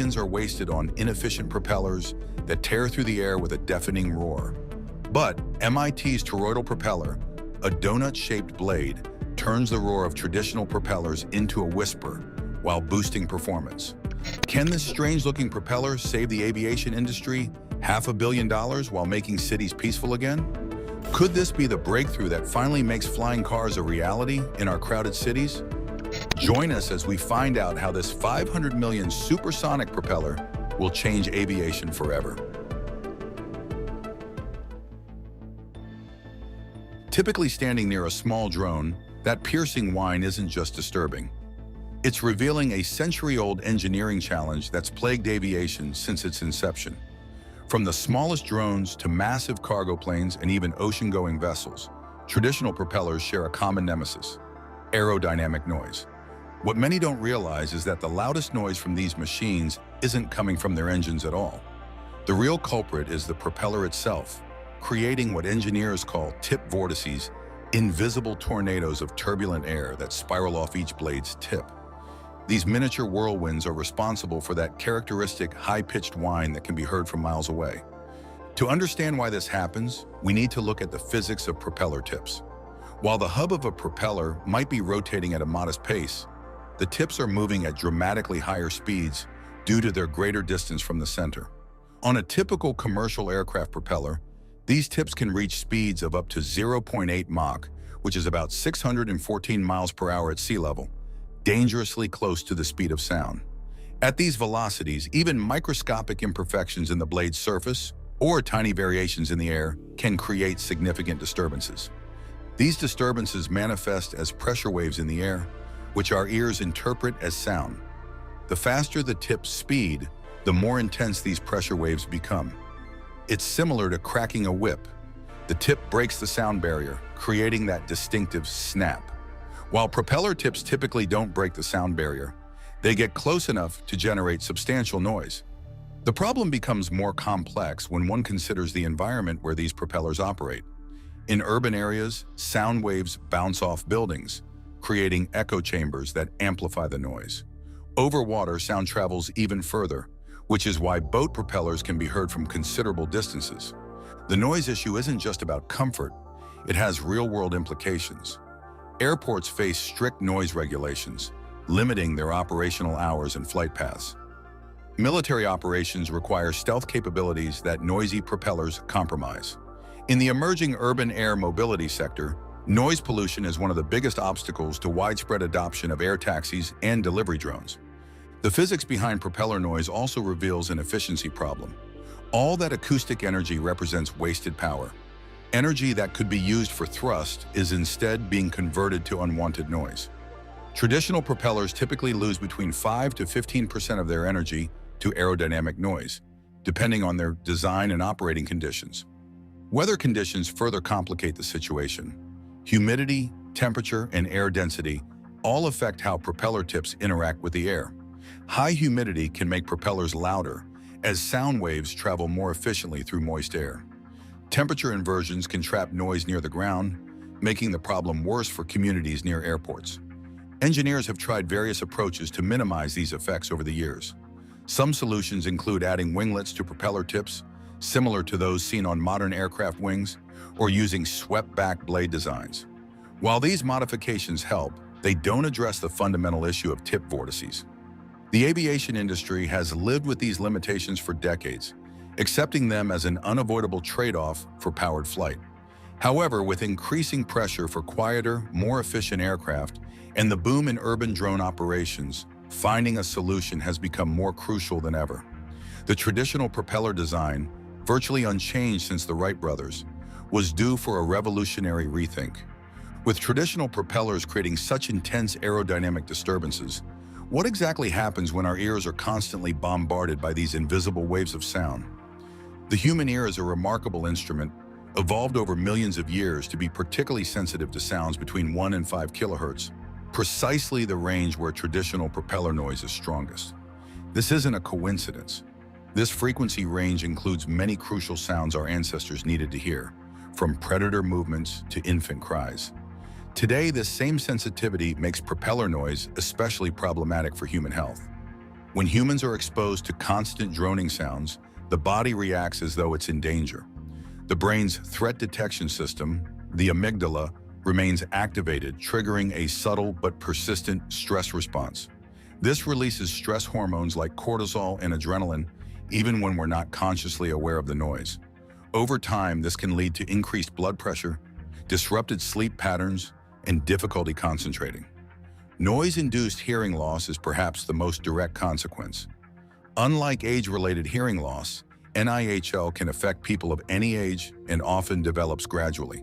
billions are wasted on inefficient propellers that tear through the air with a deafening roar. But MIT's toroidal propeller, a donut-shaped blade, turns the roar of traditional propellers into a whisper while boosting performance. Can this strange-looking propeller save the aviation industry $500 million while making cities peaceful again? Could this be the breakthrough that finally makes flying cars a reality in our crowded cities? Join us as we find out how this 500 million supersonic propeller will change aviation forever. Typically standing near a small drone, that piercing whine isn't just disturbing. It's revealing a century-old engineering challenge that's plagued aviation since its inception. From the smallest drones to massive cargo planes and even ocean-going vessels, traditional propellers share a common nemesis: aerodynamic noise. What many don't realize is that the loudest noise from these machines isn't coming from their engines at all. The real culprit is the propeller itself, creating what engineers call tip vortices, invisible tornadoes of turbulent air that spiral off each blade's tip. These miniature whirlwinds are responsible for that characteristic high-pitched whine that can be heard from miles away. To understand why this happens, we need to look at the physics of propeller tips. While the hub of a propeller might be rotating at a modest pace, the tips are moving at dramatically higher speeds due to their greater distance from the center. On a typical commercial aircraft propeller, these tips can reach speeds of up to 0.8 Mach, which is about 614 miles per hour at sea level, dangerously close to the speed of sound. At these velocities, even microscopic imperfections in the blade's surface or tiny variations in the air can create significant disturbances. These disturbances manifest as pressure waves in the air, which our ears interpret as sound. The faster the tip's speed, the more intense these pressure waves become. It's similar to cracking a whip. The tip breaks the sound barrier, creating that distinctive snap. While propeller tips typically don't break the sound barrier, they get close enough to generate substantial noise. The problem becomes more complex when one considers the environment where these propellers operate. In urban areas, sound waves bounce off buildings, creating echo chambers that amplify the noise. Over water, sound travels even further, which is why boat propellers can be heard from considerable distances. The noise issue isn't just about comfort, it has real-world implications. Airports face strict noise regulations, limiting their operational hours and flight paths. Military operations require stealth capabilities that noisy propellers compromise. In the emerging urban air mobility sector, noise pollution is one of the biggest obstacles to widespread adoption of air taxis and delivery drones. The physics behind propeller noise also reveals an efficiency problem. All that acoustic energy represents wasted power. Energy that could be used for thrust is instead being converted to unwanted noise. Traditional propellers typically lose between 5 to 15% of their energy to aerodynamic noise, depending on their design and operating conditions. Weather conditions further complicate the situation. Humidity, temperature, and air density all affect how propeller tips interact with the air. High humidity can make propellers louder, as sound waves travel more efficiently through moist air. Temperature inversions can trap noise near the ground, making the problem worse for communities near airports. Engineers have tried various approaches to minimize these effects over the years. Some solutions include adding winglets to propeller tips, similar to those seen on modern aircraft wings, or using swept-back blade designs. While these modifications help, they don't address the fundamental issue of tip vortices. The aviation industry has lived with these limitations for decades, accepting them as an unavoidable trade-off for powered flight. However, with increasing pressure for quieter, more efficient aircraft and the boom in urban drone operations, finding a solution has become more crucial than ever. The traditional propeller design, virtually unchanged since the Wright brothers, was due for a revolutionary rethink. With traditional propellers creating such intense aerodynamic disturbances, what exactly happens when our ears are constantly bombarded by these invisible waves of sound? The human ear is a remarkable instrument, evolved over millions of years to be particularly sensitive to sounds between 1 and 5 kilohertz, precisely the range where traditional propeller noise is strongest. This isn't a coincidence. This frequency range includes many crucial sounds our ancestors needed to hear, from predator movements to infant cries. Today, this same sensitivity makes propeller noise especially problematic for human health. When humans are exposed to constant droning sounds, the body reacts as though it's in danger. The brain's threat detection system, the amygdala, remains activated, triggering a subtle but persistent stress response. This releases stress hormones like cortisol and adrenaline, even when we're not consciously aware of the noise. Over time, this can lead to increased blood pressure, disrupted sleep patterns, and difficulty concentrating. Noise-induced hearing loss is perhaps the most direct consequence. Unlike age-related hearing loss, NIHL can affect people of any age and often develops gradually.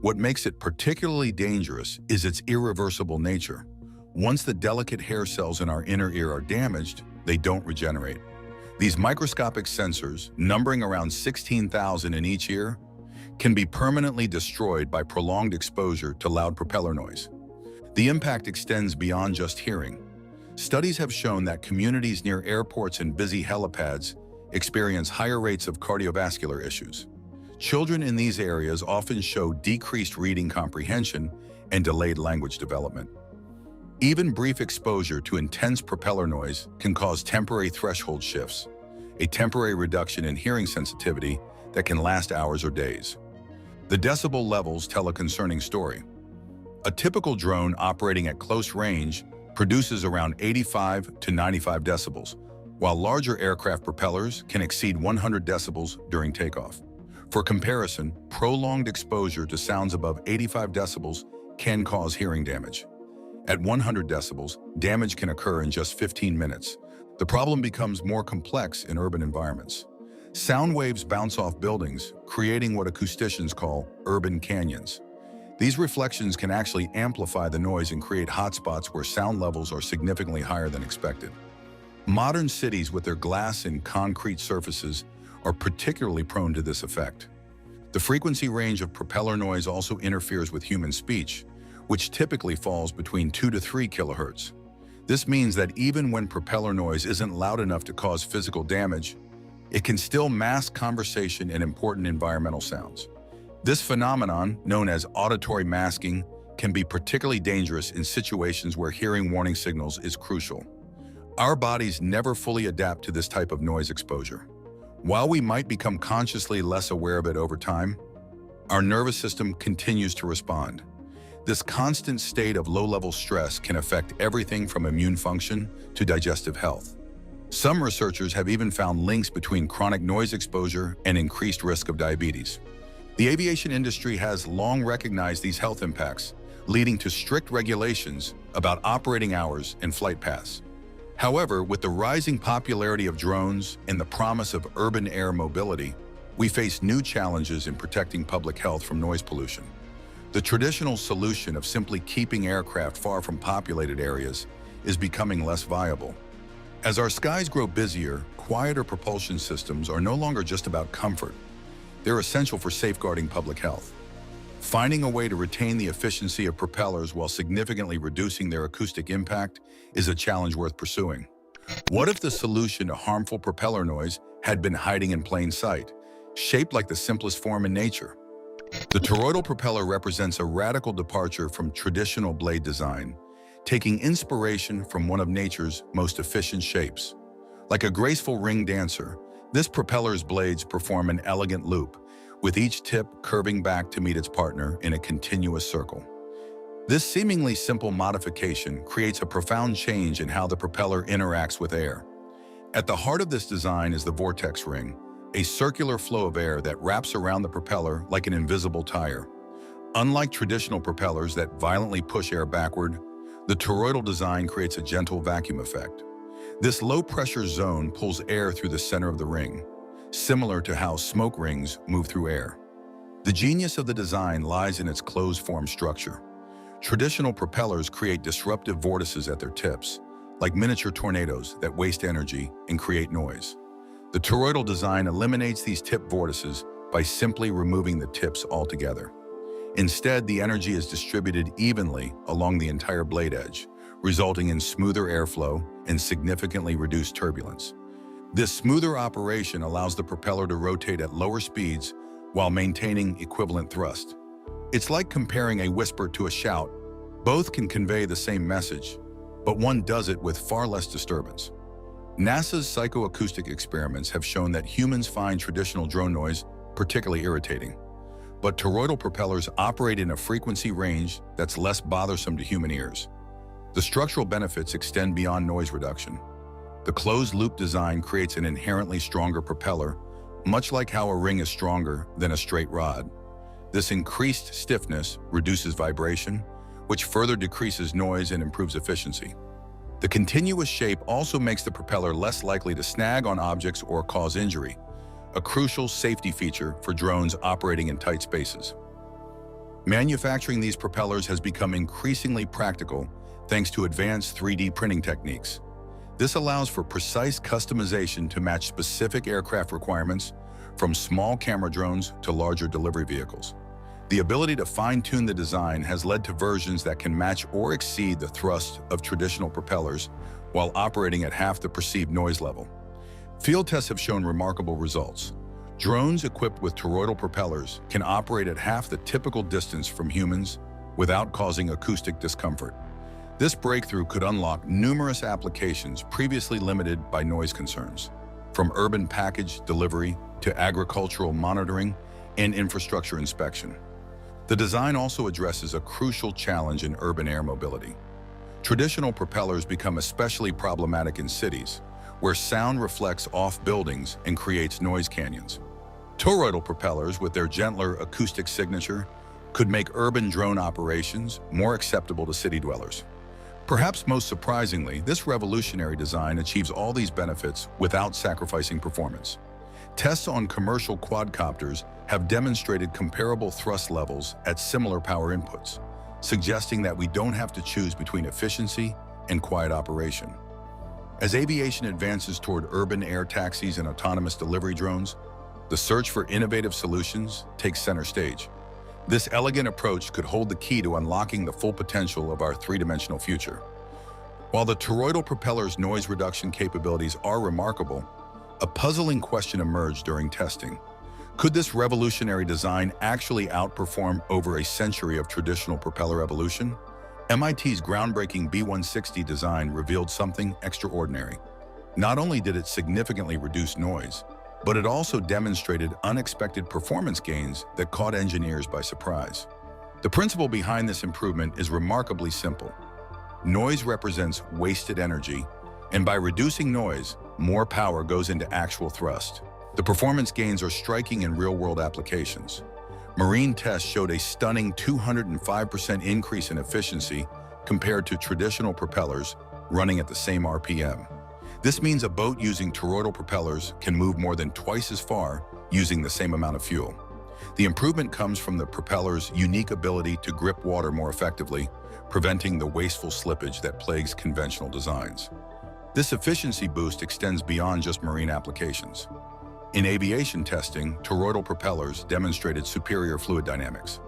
What makes it particularly dangerous is its irreversible nature. Once the delicate hair cells in our inner ear are damaged, they don't regenerate. These microscopic sensors, numbering around 16,000 in each ear, can be permanently destroyed by prolonged exposure to loud propeller noise. The impact extends beyond just hearing. Studies have shown that communities near airports and busy helipads experience higher rates of cardiovascular issues. Children in these areas often show decreased reading comprehension and delayed language development. Even brief exposure to intense propeller noise can cause temporary threshold shifts, a temporary reduction in hearing sensitivity that can last hours or days. The decibel levels tell a concerning story. A typical drone operating at close range produces around 85 to 95 decibels, while larger aircraft propellers can exceed 100 decibels during takeoff. For comparison, prolonged exposure to sounds above 85 decibels can cause hearing damage. At 100 decibels, damage can occur in just 15 minutes. The problem becomes more complex in urban environments. Sound waves bounce off buildings, creating what acousticians call urban canyons. These reflections can actually amplify the noise and create hotspots where sound levels are significantly higher than expected. Modern cities with their glass and concrete surfaces are particularly prone to this effect. The frequency range of propeller noise also interferes with human speech, which typically falls between 2 to 3 kilohertz. This means that even when propeller noise isn't loud enough to cause physical damage, it can still mask conversation and important environmental sounds. This phenomenon, known as auditory masking, can be particularly dangerous in situations where hearing warning signals is crucial. Our bodies never fully adapt to this type of noise exposure. While we might become consciously less aware of it over time, our nervous system continues to respond. This constant state of low-level stress can affect everything from immune function to digestive health. Some researchers have even found links between chronic noise exposure and increased risk of diabetes. The aviation industry has long recognized these health impacts, leading to strict regulations about operating hours and flight paths. However, with the rising popularity of drones and the promise of urban air mobility, we face new challenges in protecting public health from noise pollution. The traditional solution of simply keeping aircraft far from populated areas is becoming less viable. As our skies grow busier, quieter propulsion systems are no longer just about comfort. They're essential for safeguarding public health. Finding a way to retain the efficiency of propellers while significantly reducing their acoustic impact is a challenge worth pursuing. What if the solution to harmful propeller noise had been hiding in plain sight, shaped like the simplest form in nature? The toroidal propeller represents a radical departure from traditional blade design, taking inspiration from one of nature's most efficient shapes. Like a graceful ring dancer, this propeller's blades perform an elegant loop, with each tip curving back to meet its partner in a continuous circle. This seemingly simple modification creates a profound change in how the propeller interacts with air. At the heart of this design is the vortex ring, a circular flow of air that wraps around the propeller like an invisible tire. Unlike traditional propellers that violently push air backward, the toroidal design creates a gentle vacuum effect. This low-pressure zone pulls air through the center of the ring, similar to how smoke rings move through air. The genius of the design lies in its closed-form structure. Traditional propellers create disruptive vortices at their tips, like miniature tornadoes that waste energy and create noise. The toroidal design eliminates these tip vortices by simply removing the tips altogether. Instead, the energy is distributed evenly along the entire blade edge, resulting in smoother airflow and significantly reduced turbulence. This smoother operation allows the propeller to rotate at lower speeds while maintaining equivalent thrust. It's like comparing a whisper to a shout. Both can convey the same message, but one does it with far less disturbance. NASA's psychoacoustic experiments have shown that humans find traditional drone noise particularly irritating, but toroidal propellers operate in a frequency range that's less bothersome to human ears. The structural benefits extend beyond noise reduction. The closed-loop design creates an inherently stronger propeller, much like how a ring is stronger than a straight rod. This increased stiffness reduces vibration, which further decreases noise and improves efficiency. The continuous shape also makes the propeller less likely to snag on objects or cause injury, a crucial safety feature for drones operating in tight spaces. Manufacturing these propellers has become increasingly practical thanks to advanced 3D printing techniques. This allows for precise customization to match specific aircraft requirements, from small camera drones to larger delivery vehicles. The ability to fine-tune the design has led to versions that can match or exceed the thrust of traditional propellers while operating at half the perceived noise level. Field tests have shown remarkable results. Drones equipped with toroidal propellers can operate at half the typical distance from humans without causing acoustic discomfort. This breakthrough could unlock numerous applications previously limited by noise concerns, from urban package delivery to agricultural monitoring and infrastructure inspection. The design also addresses a crucial challenge in urban air mobility. Traditional propellers become especially problematic in cities, where sound reflects off buildings and creates noise canyons. Toroidal propellers, with their gentler acoustic signature, could make urban drone operations more acceptable to city dwellers. Perhaps most surprisingly, this revolutionary design achieves all these benefits without sacrificing performance. Tests on commercial quadcopters have demonstrated comparable thrust levels at similar power inputs, suggesting that we don't have to choose between efficiency and quiet operation. As aviation advances toward urban air taxis and autonomous delivery drones, the search for innovative solutions takes center stage. This elegant approach could hold the key to unlocking the full potential of our three-dimensional future. While the toroidal propeller's noise reduction capabilities are remarkable, a puzzling question emerged during testing. Could this revolutionary design actually outperform over a century of traditional propeller evolution? MIT's groundbreaking B160 design revealed something extraordinary. Not only did it significantly reduce noise, but it also demonstrated unexpected performance gains that caught engineers by surprise. The principle behind this improvement is remarkably simple. Noise represents wasted energy, and by reducing noise, more power goes into actual thrust. The performance gains are striking in real-world applications. Marine tests showed a stunning 205% increase in efficiency compared to traditional propellers running at the same RPM. This means a boat using toroidal propellers can move more than twice as far using the same amount of fuel. The improvement comes from the propeller's unique ability to grip water more effectively, preventing the wasteful slippage that plagues conventional designs. This efficiency boost extends beyond just marine applications. In aviation testing, toroidal propellers demonstrated superior fluid dynamics.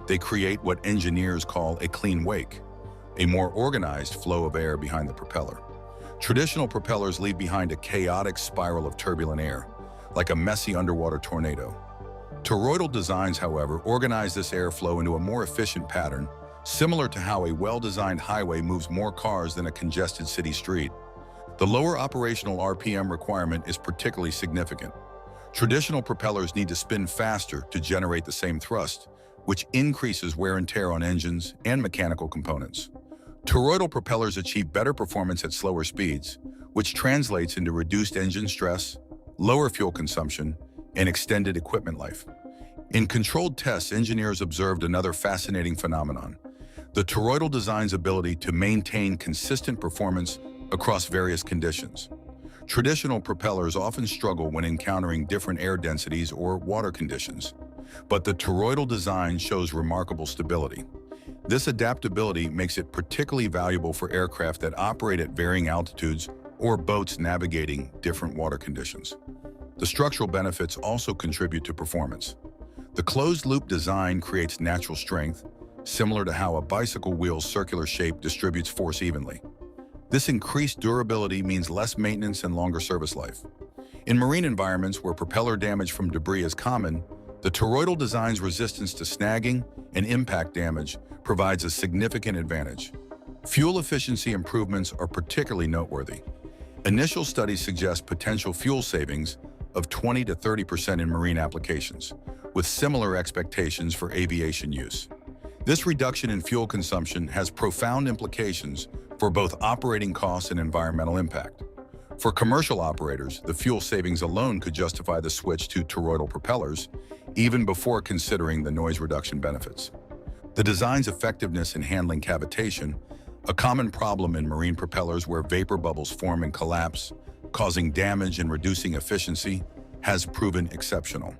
They create what engineers call a clean wake, a more organized flow of air behind the propeller. Traditional propellers leave behind a chaotic spiral of turbulent air, like a messy underwater tornado. Toroidal designs, however, organize this airflow into a more efficient pattern, similar to how a well-designed highway moves more cars than a congested city street. The lower operational RPM requirement is particularly significant. Traditional propellers need to spin faster to generate the same thrust, which increases wear and tear on engines and mechanical components. Toroidal propellers achieve better performance at slower speeds, which translates into reduced engine stress, lower fuel consumption, and extended equipment life. In controlled tests, engineers observed another fascinating phenomenon: the toroidal design's ability to maintain consistent performance across various conditions. Traditional propellers often struggle when encountering different air densities or water conditions, but the toroidal design shows remarkable stability. This adaptability makes it particularly valuable for aircraft that operate at varying altitudes or boats navigating different water conditions. The structural benefits also contribute to performance. The closed-loop design creates natural strength, similar to how a bicycle wheel's circular shape distributes force evenly. This increased durability means less maintenance and longer service life. In marine environments where propeller damage from debris is common, the toroidal design's resistance to snagging and impact damage provides a significant advantage. Fuel efficiency improvements are particularly noteworthy. Initial studies suggest potential fuel savings of 20 to 30% in marine applications, with similar expectations for aviation use. This reduction in fuel consumption has profound implications for both operating costs and environmental impact. For commercial operators, the fuel savings alone could justify the switch to toroidal propellers, even before considering the noise reduction benefits. The design's effectiveness in handling cavitation, a common problem in marine propellers where vapor bubbles form and collapse, causing damage and reducing efficiency, has proven exceptional.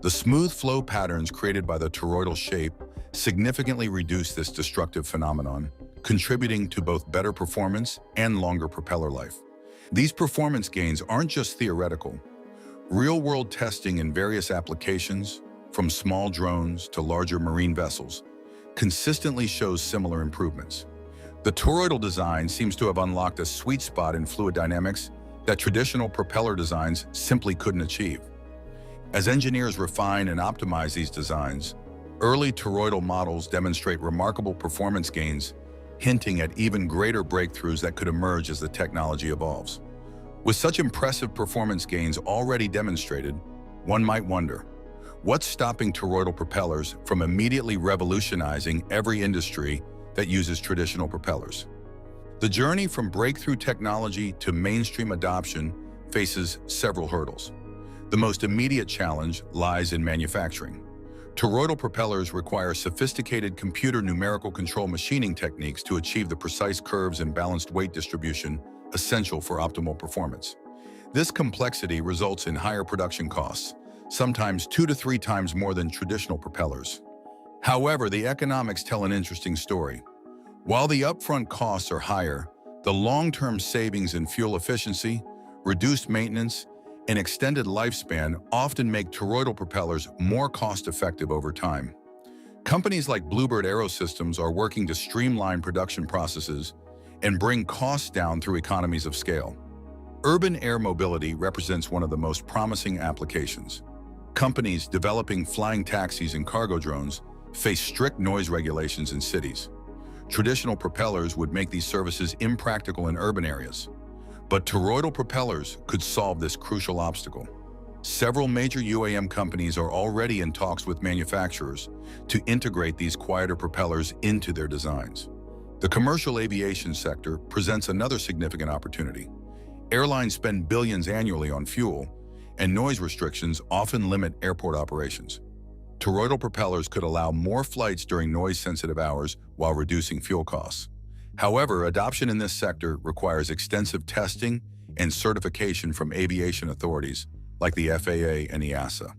The smooth flow patterns created by the toroidal shape significantly reduce this destructive phenomenon, contributing to both better performance and longer propeller life. These performance gains aren't just theoretical. Real-world testing in various applications, from small drones to larger marine vessels, consistently shows similar improvements. The toroidal design seems to have unlocked a sweet spot in fluid dynamics that traditional propeller designs simply couldn't achieve. As engineers refine and optimize these designs, early toroidal models demonstrate remarkable performance gains, hinting at even greater breakthroughs that could emerge as the technology evolves. With such impressive performance gains already demonstrated, one might wonder, what's stopping toroidal propellers from immediately revolutionizing every industry that uses traditional propellers? The journey from breakthrough technology to mainstream adoption faces several hurdles. The most immediate challenge lies in manufacturing. Toroidal propellers require sophisticated computer numerical control machining techniques to achieve the precise curves and balanced weight distribution essential for optimal performance. This complexity results in higher production costs, sometimes 2 to 3 times more than traditional propellers. However, the economics tell an interesting story. While the upfront costs are higher, the long-term savings in fuel efficiency, reduced maintenance, and extended lifespan often make toroidal propellers more cost-effective over time. Companies like Bluebird Aerosystems are working to streamline production processes and bring costs down through economies of scale. Urban air mobility represents one of the most promising applications. Companies developing flying taxis and cargo drones face strict noise regulations in cities. Traditional propellers would make these services impractical in urban areas, but toroidal propellers could solve this crucial obstacle. Several major UAM companies are already in talks with manufacturers to integrate these quieter propellers into their designs. The commercial aviation sector presents another significant opportunity. Airlines spend billions annually on fuel, and noise restrictions often limit airport operations. Toroidal propellers could allow more flights during noise-sensitive hours while reducing fuel costs. However, adoption in this sector requires extensive testing and certification from aviation authorities like the FAA and EASA.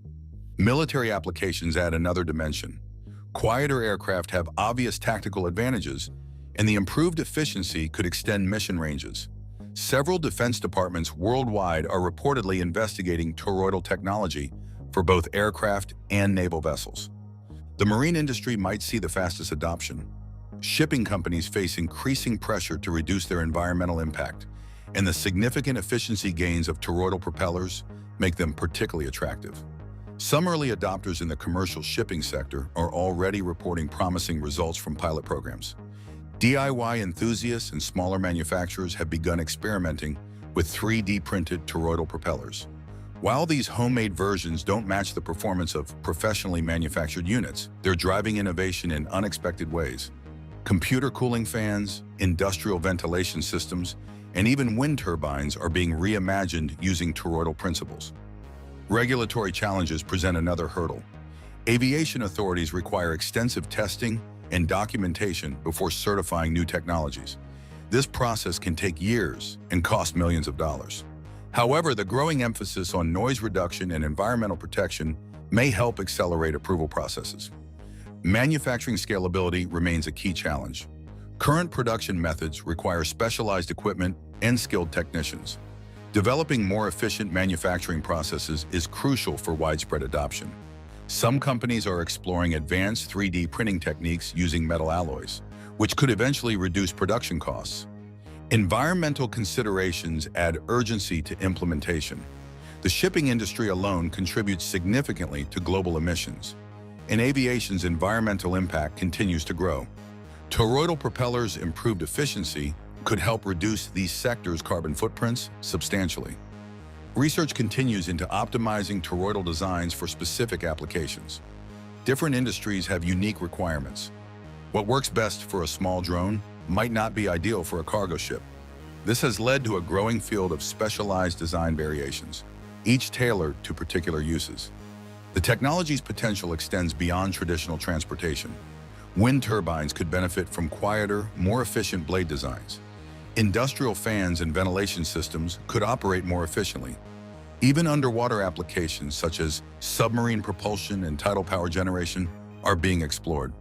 Military applications add another dimension. Quieter aircraft have obvious tactical advantages, and the improved efficiency could extend mission ranges. Several defense departments worldwide are reportedly investigating toroidal technology for both aircraft and naval vessels. The marine industry might see the fastest adoption. Shipping companies face increasing pressure to reduce their environmental impact, and the significant efficiency gains of toroidal propellers make them particularly attractive. Some early adopters in the commercial shipping sector are already reporting promising results from pilot programs. DIY enthusiasts and smaller manufacturers have begun experimenting with 3D printed toroidal propellers. While these homemade versions don't match the performance of professionally manufactured units, they're driving innovation in unexpected ways. Computer cooling fans, industrial ventilation systems, and even wind turbines are being reimagined using toroidal principles. Regulatory challenges present another hurdle. Aviation authorities require extensive testing and documentation before certifying new technologies. This process can take years and cost millions of dollars. However, the growing emphasis on noise reduction and environmental protection may help accelerate approval processes. Manufacturing scalability remains a key challenge. Current production methods require specialized equipment and skilled technicians. Developing more efficient manufacturing processes is crucial for widespread adoption. Some companies are exploring advanced 3D printing techniques using metal alloys, which could eventually reduce production costs. Environmental considerations add urgency to implementation. The shipping industry alone contributes significantly to global emissions, and aviation's environmental impact continues to grow. Toroidal propellers' improved efficiency could help reduce these sectors' carbon footprints substantially. Research continues into optimizing toroidal designs for specific applications. Different industries have unique requirements. What works best for a small drone might not be ideal for a cargo ship. This has led to a growing field of specialized design variations, each tailored to particular uses. The technology's potential extends beyond traditional transportation. Wind turbines could benefit from quieter, more efficient blade designs. Industrial fans and ventilation systems could operate more efficiently. Even underwater applications such as submarine propulsion and tidal power generation are being explored.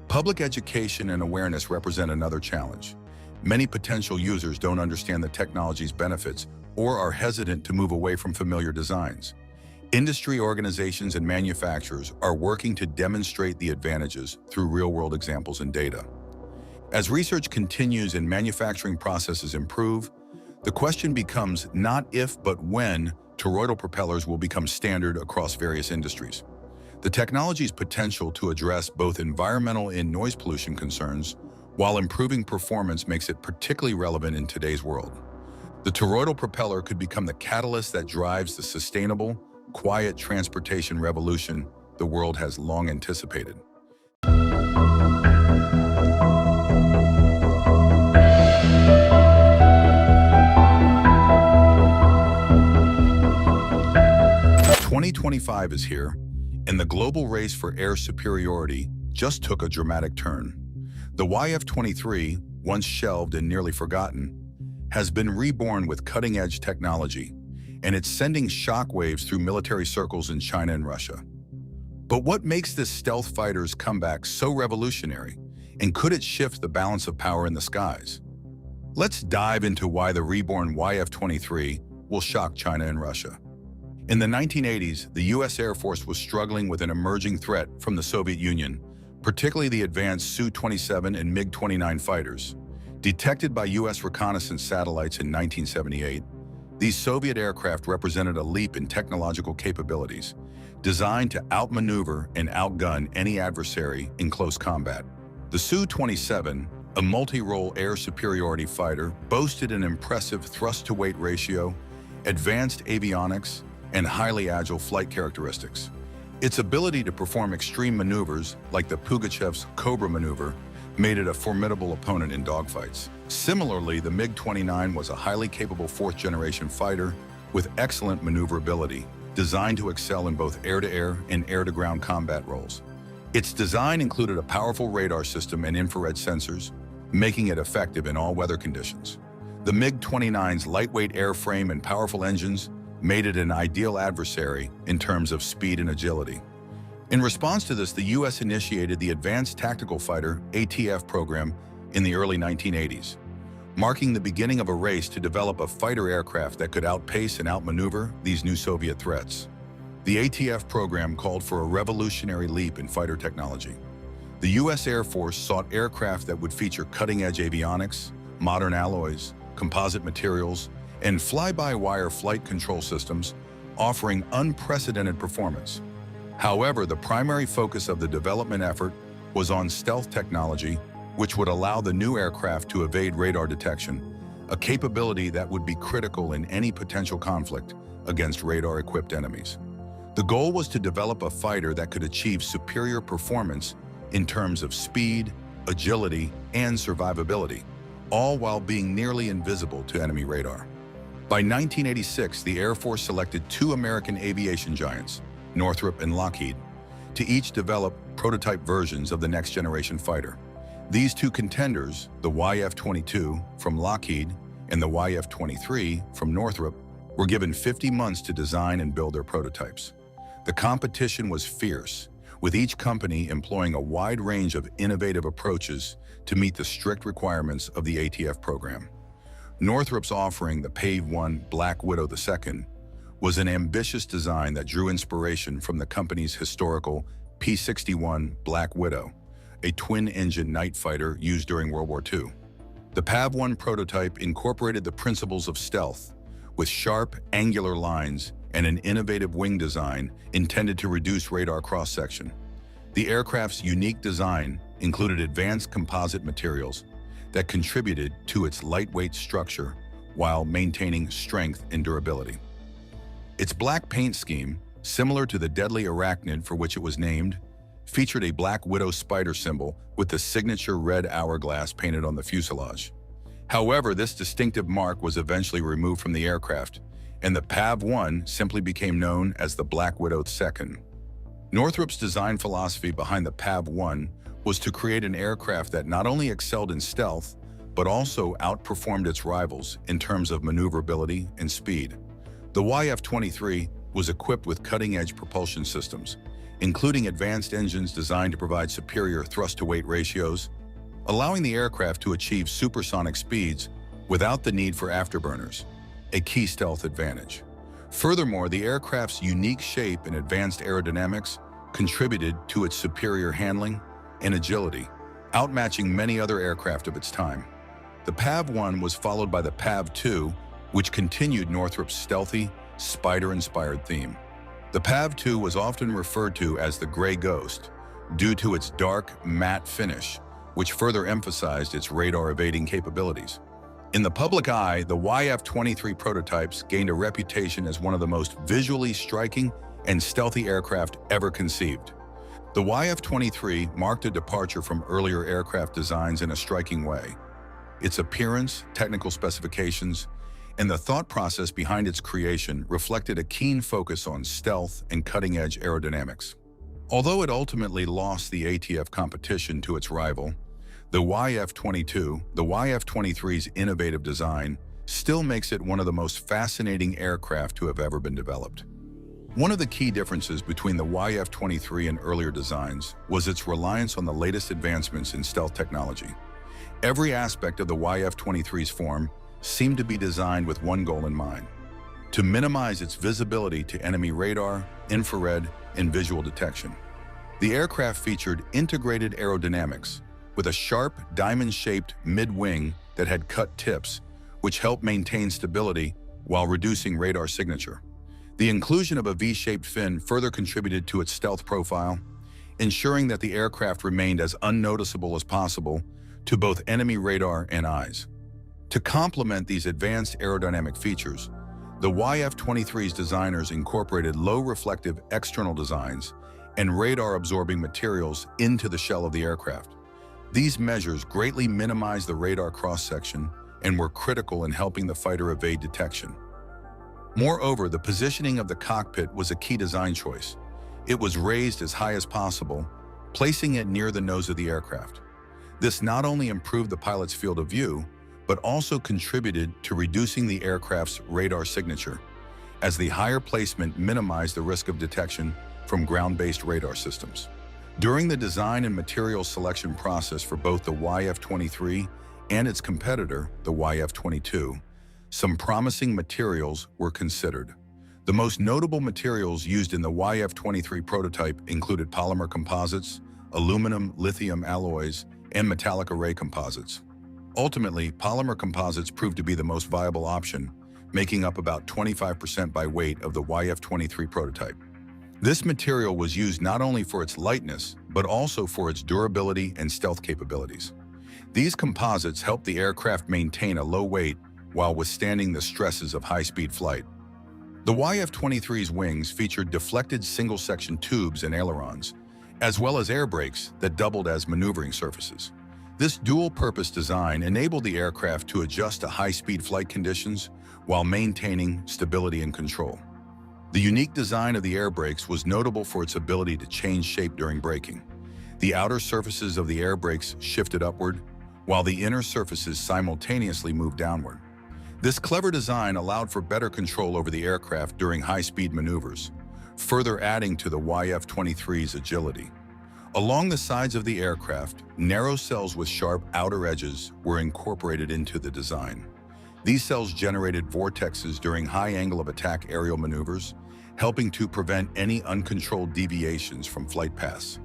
Public education and awareness represent another challenge. Many potential users don't understand the technology's benefits or are hesitant to move away from familiar designs. Industry organizations and manufacturers are working to demonstrate the advantages through real-world examples and data. As research continues and manufacturing processes improve, the question becomes not if but when toroidal propellers will become standard across various industries. The technology's potential to address both environmental and noise pollution concerns while improving performance makes it particularly relevant in today's world. The toroidal propeller could become the catalyst that drives the sustainable, quiet transportation revolution the world has long anticipated. 2025 is here, and the global race for air superiority just took a dramatic turn. The YF-23, once shelved and nearly forgotten, has been reborn with cutting-edge technology, and it's sending shockwaves through military circles in China and Russia. But what makes this stealth fighter's comeback so revolutionary, and could it shift the balance of power in the skies? Let's dive into why the reborn YF-23 will shock China and Russia. In the 1980s, the U.S. Air Force was struggling with an emerging threat from the Soviet Union, particularly the advanced Su-27 and MiG-29 fighters. Detected by U.S. reconnaissance satellites in 1978, these Soviet aircraft represented a leap in technological capabilities, designed to outmaneuver and outgun any adversary in close combat. The Su-27, a multi-role air superiority fighter, boasted an impressive thrust-to-weight ratio, advanced avionics, and highly agile flight characteristics. Its ability to perform extreme maneuvers, like the Pugachev's Cobra maneuver, made it a formidable opponent in dogfights. Similarly, the MiG-29 was a highly capable fourth-generation fighter with excellent maneuverability, designed to excel in both air-to-air and air-to-ground combat roles. Its design included a powerful radar system and infrared sensors, making it effective in all weather conditions. The MiG-29's lightweight airframe and powerful engines made it an ideal adversary in terms of speed and agility. In response to this, the U.S. initiated the Advanced Tactical Fighter (ATF) program in the early 1980s, marking the beginning of a race to develop a fighter aircraft that could outpace and outmaneuver these new Soviet threats. The ATF program called for a revolutionary leap in fighter technology. The U.S. Air Force sought aircraft that would feature cutting-edge avionics, modern alloys, composite materials, and fly-by-wire flight control systems, offering unprecedented performance. However, the primary focus of the development effort was on stealth technology, which would allow the new aircraft to evade radar detection, a capability that would be critical in any potential conflict against radar-equipped enemies. The goal was to develop a fighter that could achieve superior performance in terms of speed, agility, and survivability, all while being nearly invisible to enemy radar. By 1986, the Air Force selected two American aviation giants, Northrop and Lockheed, to each develop prototype versions of the next-generation fighter. These two contenders, the YF-22 from Lockheed and the YF-23 from Northrop, were given 50 months to design and build their prototypes. The competition was fierce, with each company employing a wide range of innovative approaches to meet the strict requirements of the ATF program. Northrop's offering, the PAVE-1 Black Widow II, was an ambitious design that drew inspiration from the company's historical P-61 Black Widow, a twin-engine night fighter used during World War II. The PAV-1 prototype incorporated the principles of stealth, with sharp, angular lines and an innovative wing design intended to reduce radar cross-section. The aircraft's unique design included advanced composite materials that contributed to its lightweight structure while maintaining strength and durability. Its black paint scheme, similar to the deadly arachnid for which it was named, featured a black widow spider symbol with the signature red hourglass painted on the fuselage. However, this distinctive mark was eventually removed from the aircraft, and the PAV-1 simply became known as the Black Widow II. Northrop's design philosophy behind the PAV-1 was to create an aircraft that not only excelled in stealth, but also outperformed its rivals in terms of maneuverability and speed. The YF-23 was equipped with cutting-edge propulsion systems, including advanced engines designed to provide superior thrust-to-weight ratios, allowing the aircraft to achieve supersonic speeds without the need for afterburners, a key stealth advantage. Furthermore, the aircraft's unique shape and advanced aerodynamics contributed to its superior handling and agility, outmatching many other aircraft of its time. The PAV-1 was followed by the PAV-2, which continued Northrop's stealthy, spider-inspired theme. The PAV-2 was often referred to as the Gray Ghost due to its dark, matte finish, which further emphasized its radar-evading capabilities. In the public eye, the YF-23 prototypes gained a reputation as one of the most visually striking and stealthy aircraft ever conceived. The YF-23 marked a departure from earlier aircraft designs in a striking way. Its appearance, technical specifications, and the thought process behind its creation reflected a keen focus on stealth and cutting-edge aerodynamics. Although it ultimately lost the ATF competition to its rival, the YF-22, the YF-23's innovative design, still makes it one of the most fascinating aircraft to have ever been developed. One of the key differences between the YF-23 and earlier designs was its reliance on the latest advancements in stealth technology. Every aspect of the YF-23's form seemed to be designed with one goal in mind: to minimize its visibility to enemy radar, infrared, and visual detection. The aircraft featured integrated aerodynamics, with a sharp, diamond-shaped mid-wing that had cut tips, which helped maintain stability while reducing radar signature. The inclusion of a V-shaped fin further contributed to its stealth profile, ensuring that the aircraft remained as unnoticeable as possible to both enemy radar and eyes. To complement these advanced aerodynamic features, the YF-23's designers incorporated low-reflective external designs and radar-absorbing materials into the shell of the aircraft. These measures greatly minimized the radar cross-section and were critical in helping the fighter evade detection. Moreover, the positioning of the cockpit was a key design choice. It was raised as high as possible, placing it near the nose of the aircraft. This not only improved the pilot's field of view, but also contributed to reducing the aircraft's radar signature, as the higher placement minimized the risk of detection from ground-based radar systems. During the design and material selection process for both the YF-23 and its competitor, the YF-22, some promising materials were considered. The most notable materials used in the YF-23 prototype included polymer composites, aluminum lithium alloys, and metallic array composites. Ultimately, polymer composites proved to be the most viable option, making up about 25% by weight of the YF-23 prototype. This material was used not only for its lightness, but also for its durability and stealth capabilities. These composites helped the aircraft maintain a low weight while withstanding the stresses of high-speed flight. The YF-23's wings featured deflected single-section tubes and ailerons, as well as air brakes that doubled as maneuvering surfaces. This dual-purpose design enabled the aircraft to adjust to high-speed flight conditions while maintaining stability and control. The unique design of the air brakes was notable for its ability to change shape during braking. The outer surfaces of the air brakes shifted upward, while the inner surfaces simultaneously moved downward. This clever design allowed for better control over the aircraft during high-speed maneuvers, further adding to the YF-23's agility. Along the sides of the aircraft, narrow cells with sharp outer edges were incorporated into the design. These cells generated vortexes during high angle of attack aerial maneuvers, helping to prevent any uncontrolled deviations from flight paths.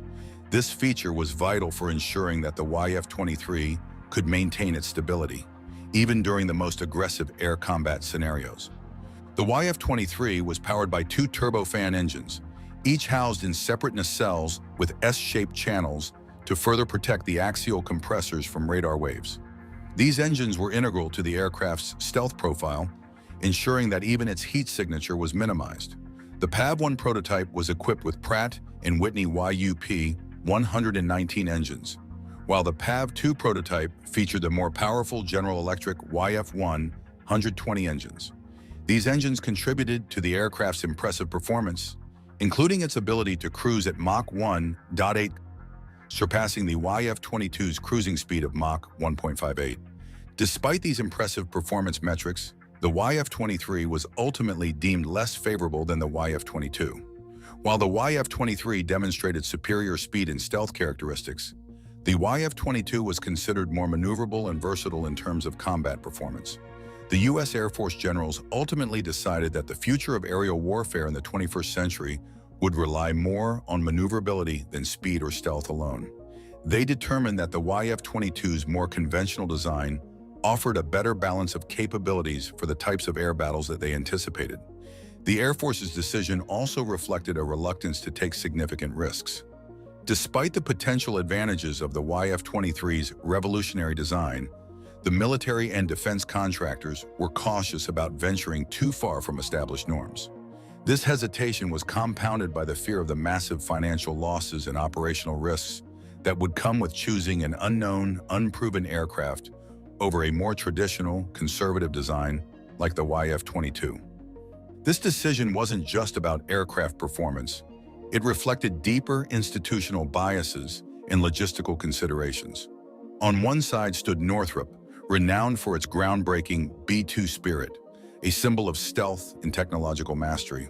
This feature was vital for ensuring that the YF-23 could maintain its stability, even during the most aggressive air combat scenarios. The YF-23 was powered by two turbofan engines, each housed in separate nacelles with S-shaped channels to further protect the axial compressors from radar waves. These engines were integral to the aircraft's stealth profile, ensuring that even its heat signature was minimized. The PAV-1 prototype was equipped with Pratt & Whitney YUP-119 engines, while the PAV-2 prototype featured the more powerful General Electric YF-1 engines. These engines contributed to the aircraft's impressive performance, including its ability to cruise at Mach 1.8, surpassing the YF-22's cruising speed of Mach 1.58. Despite these impressive performance metrics, the YF-23 was ultimately deemed less favorable than the YF-22. While the YF-23 demonstrated superior speed and stealth characteristics, the YF-22 was considered more maneuverable and versatile in terms of combat performance. The U.S. Air Force generals ultimately decided that the future of aerial warfare in the 21st century would rely more on maneuverability than speed or stealth alone. They determined that the YF-22's more conventional design offered a better balance of capabilities for the types of air battles that they anticipated. The Air Force's decision also reflected a reluctance to take significant risks. Despite the potential advantages of the YF-23's revolutionary design, the military and defense contractors were cautious about venturing too far from established norms. This hesitation was compounded by the fear of the massive financial losses and operational risks that would come with choosing an unknown, unproven aircraft over a more traditional, conservative design like the YF-22. This decision wasn't just about aircraft performance. It reflected deeper institutional biases and logistical considerations. On one side stood Northrop, renowned for its groundbreaking B-2 Spirit, a symbol of stealth and technological mastery.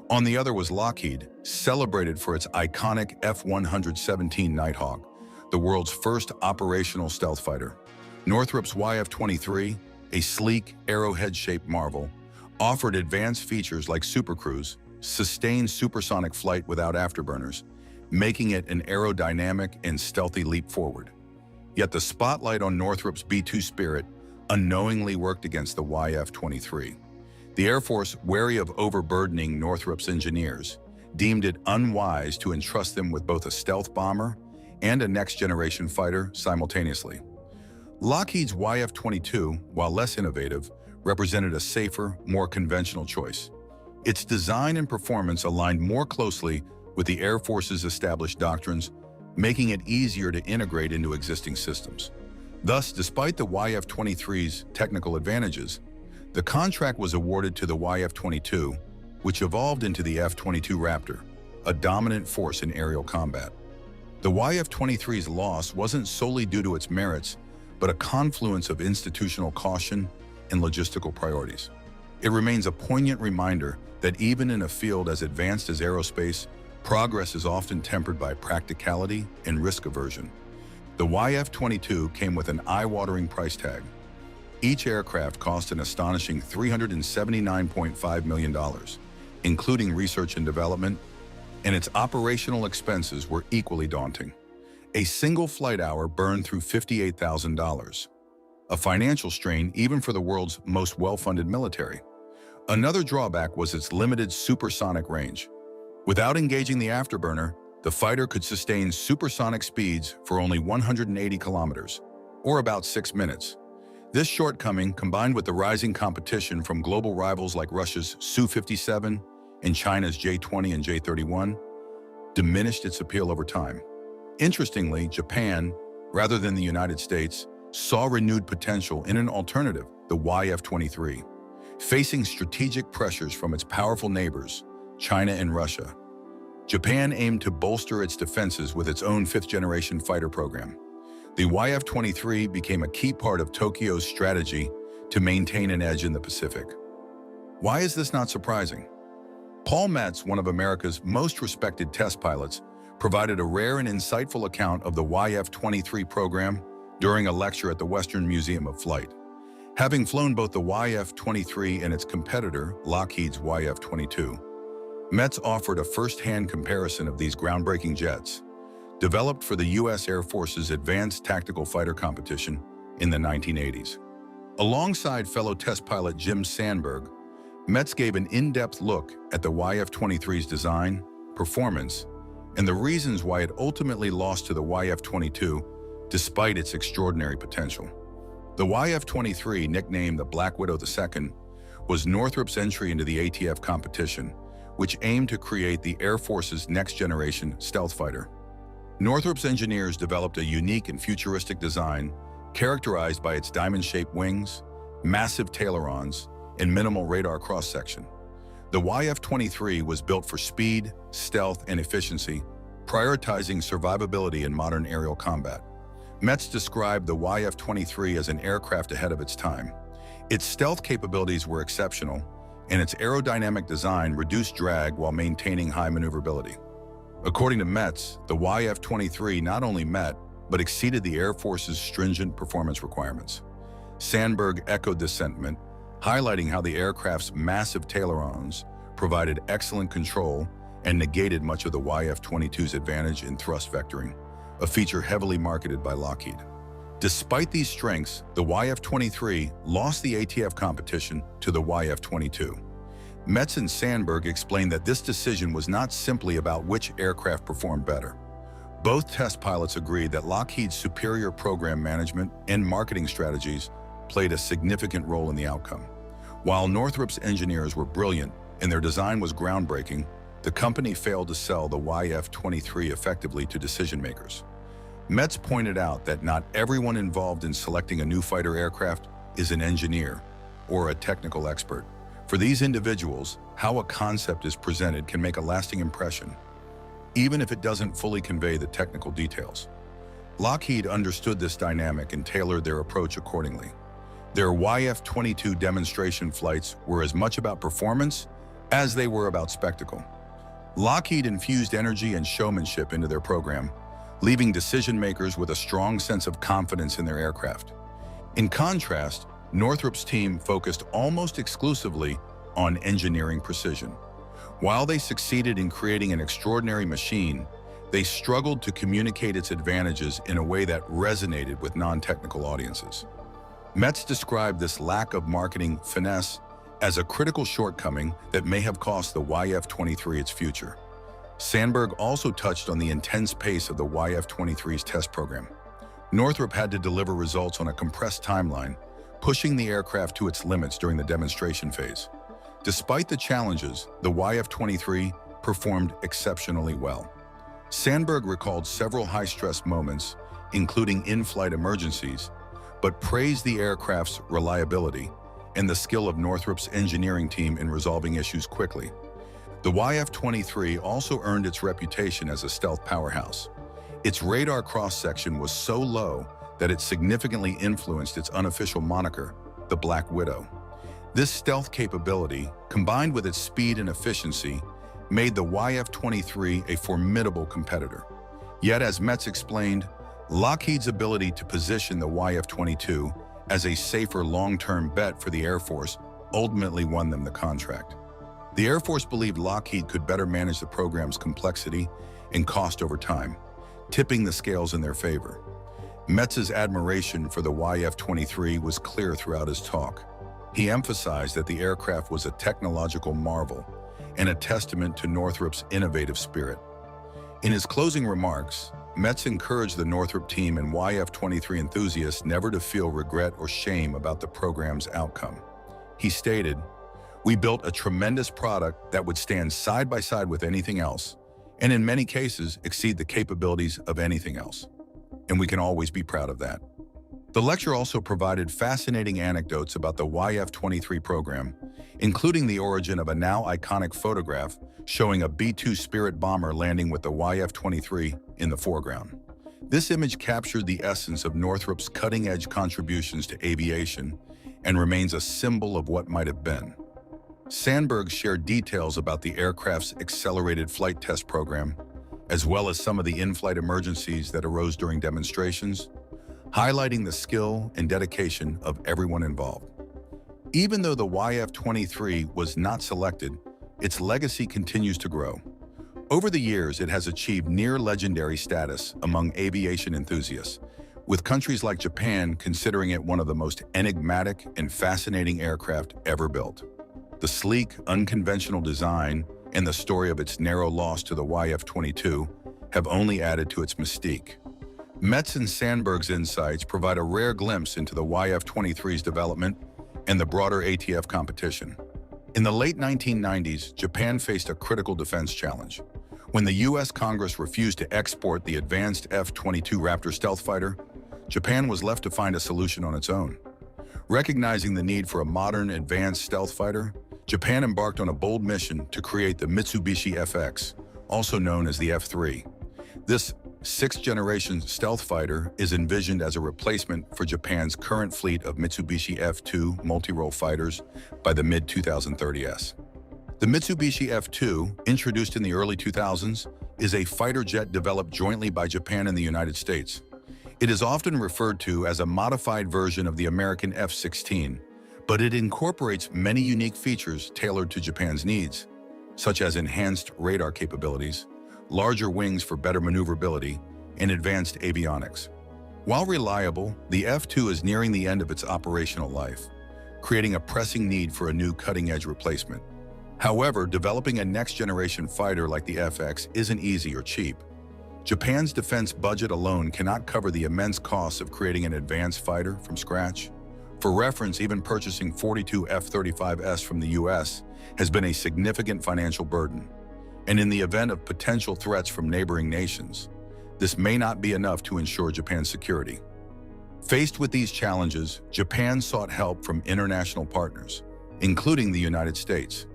On the other was Lockheed, celebrated for its iconic F-117 Nighthawk, the world's first operational stealth fighter. Northrop's YF-23, a sleek, arrowhead-shaped marvel, offered advanced features like supercruise, sustained supersonic flight without afterburners, making it an aerodynamic and stealthy leap forward. Yet the spotlight on Northrop's B-2 Spirit unknowingly worked against the YF-23. The Air Force, wary of overburdening Northrop's engineers, deemed it unwise to entrust them with both a stealth bomber and a next-generation fighter simultaneously. Lockheed's YF-22, while less innovative, represented a safer, more conventional choice. Its design and performance aligned more closely with the Air Force's established doctrines, making it easier to integrate into existing systems. Thus, despite the YF-23's technical advantages, the contract was awarded to the YF-22, which evolved into the F-22 Raptor, a dominant force in aerial combat. The YF-23's loss wasn't solely due to its merits, but a confluence of institutional caution and logistical priorities. It remains a poignant reminder that even in a field as advanced as aerospace, progress is often tempered by practicality and risk aversion. The YF-22 came with an eye-watering price tag. Each aircraft cost an astonishing $379.5 million, including research and development, and its operational expenses were equally daunting. A single flight hour burned through $58,000, a financial strain even for the world's most well-funded military. Another drawback was its limited supersonic range. Without engaging the afterburner, the fighter could sustain supersonic speeds for only 180 kilometers, or about 6 minutes. This shortcoming, combined with the rising competition from global rivals like Russia's Su-57 and China's J-20 and J-31, diminished its appeal over time. Interestingly, Japan, rather than the United States, saw renewed potential in an alternative, the YF-23. Facing strategic pressures from its powerful neighbors, China and Russia, Japan aimed to bolster its defenses with its own fifth-generation fighter program. The YF-23 became a key part of Tokyo's strategy to maintain an edge in the Pacific. Why is this not surprising? Paul Metz, one of America's most respected test pilots, provided a rare and insightful account of the YF-23 program during a lecture at the Western Museum of Flight. Having flown both the YF-23 and its competitor, Lockheed's YF-22, Metz offered a first-hand comparison of these groundbreaking jets, developed for the U.S. Air Force's Advanced Tactical Fighter competition in the 1980s. Alongside fellow test pilot Jim Sandberg, Metz gave an in-depth look at the YF-23's design, performance, and the reasons why it ultimately lost to the YF-22 despite its extraordinary potential. The YF-23, nicknamed the Black Widow II, was Northrop's entry into the ATF competition, which aimed to create the Air Force's next-generation stealth fighter. Northrop's engineers developed a unique and futuristic design characterized by its diamond-shaped wings, massive ailerons, and minimal radar cross-section. The YF-23 was built for speed, stealth, and efficiency, prioritizing survivability in modern aerial combat. Metz described the YF-23 as an aircraft ahead of its time. Its stealth capabilities were exceptional, and its aerodynamic design reduced drag while maintaining high maneuverability. According to Metz, the YF-23 not only met, but exceeded the Air Force's stringent performance requirements. Sandberg echoed this sentiment, highlighting how the aircraft's massive ailerons provided excellent control and negated much of the YF-22's advantage in thrust vectoring, a feature heavily marketed by Lockheed. Despite these strengths, the YF-23 lost the ATF competition to the YF-22. Metz and Sandberg explained that this decision was not simply about which aircraft performed better. Both test pilots agreed that Lockheed's superior program management and marketing strategies played a significant role in the outcome. While Northrop's engineers were brilliant and their design was groundbreaking, the company failed to sell the YF-23 effectively to decision-makers. Metz pointed out that not everyone involved in selecting a new fighter aircraft is an engineer or a technical expert. For these individuals, how a concept is presented can make a lasting impression, even if it doesn't fully convey the technical details. Lockheed understood this dynamic and tailored their approach accordingly. Their YF-22 demonstration flights were as much about performance as they were about spectacle. Lockheed infused energy and showmanship into their program, leaving decision-makers with a strong sense of confidence in their aircraft. In contrast, Northrop's team focused almost exclusively on engineering precision. While they succeeded in creating an extraordinary machine, they struggled to communicate its advantages in a way that resonated with non-technical audiences. Metz described this lack of marketing finesse as a critical shortcoming that may have cost the YF-23 its future. Sandberg also touched on the intense pace of the YF-23's test program. Northrop had to deliver results on a compressed timeline, pushing the aircraft to its limits during the demonstration phase. Despite the challenges, the YF-23 performed exceptionally well. Sandberg recalled several high-stress moments, including in-flight emergencies, but praised the aircraft's reliability and the skill of Northrop's engineering team in resolving issues quickly. The YF-23 also earned its reputation as a stealth powerhouse. Its radar cross-section was so low that it significantly influenced its unofficial moniker, the Black Widow. This stealth capability, combined with its speed and efficiency, made the YF-23 a formidable competitor. Yet, as Metz explained, Lockheed's ability to position the YF-22 as a safer long-term bet for the Air Force ultimately won them the contract. The Air Force believed Lockheed could better manage the program's complexity and cost over time, tipping the scales in their favor. Metz's admiration for the YF-23 was clear throughout his talk. He emphasized that the aircraft was a technological marvel and a testament to Northrop's innovative spirit. In his closing remarks, Metz encouraged the Northrop team and YF-23 enthusiasts never to feel regret or shame about the program's outcome. He stated, "We built a tremendous product that would stand side by side with anything else, and in many cases exceed the capabilities of anything else. And we can always be proud of that." The lecture also provided fascinating anecdotes about the YF-23 program, including the origin of a now iconic photograph showing a B-2 Spirit bomber landing with the YF-23 in the foreground. This image captured the essence of Northrop's cutting-edge contributions to aviation and remains a symbol of what might have been. Sandberg shared details about the aircraft's accelerated flight test program, as well as some of the in-flight emergencies that arose during demonstrations, highlighting the skill and dedication of everyone involved. Even though the YF-23 was not selected, its legacy continues to grow. Over the years, it has achieved near-legendary status among aviation enthusiasts, with countries like Japan considering it one of the most enigmatic and fascinating aircraft ever built. The sleek, unconventional design and the story of its narrow loss to the YF-22 have only added to its mystique. Metz and Sandberg's insights provide a rare glimpse into the YF-23's development and the broader ATF competition. In the late 1990s, Japan faced a critical defense challenge. When the U.S. Congress refused to export the advanced F-22 Raptor stealth fighter, Japan was left to find a solution on its own. Recognizing the need for a modern, advanced stealth fighter, Japan embarked on a bold mission to create the Mitsubishi FX, also known as the F-3. This sixth-generation stealth fighter is envisioned as a replacement for Japan's current fleet of Mitsubishi F-2 multi-role fighters by the mid-2030s. The Mitsubishi F-2, introduced in the early 2000s, is a fighter jet developed jointly by Japan and the United States. It is often referred to as a modified version of the American F-16, but it incorporates many unique features tailored to Japan's needs, such as enhanced radar capabilities, larger wings for better maneuverability, and advanced avionics. While reliable, the F-2 is nearing the end of its operational life, creating a pressing need for a new cutting-edge replacement. However, developing a next-generation fighter like the FX isn't easy or cheap. Japan's defense budget alone cannot cover the immense costs of creating an advanced fighter from scratch. For reference, even purchasing 42 F-35s from the US has been a significant financial burden. And in the event of potential threats from neighboring nations, this may not be enough to ensure Japan's security. Faced with these challenges, Japan sought help from international partners, including the United States.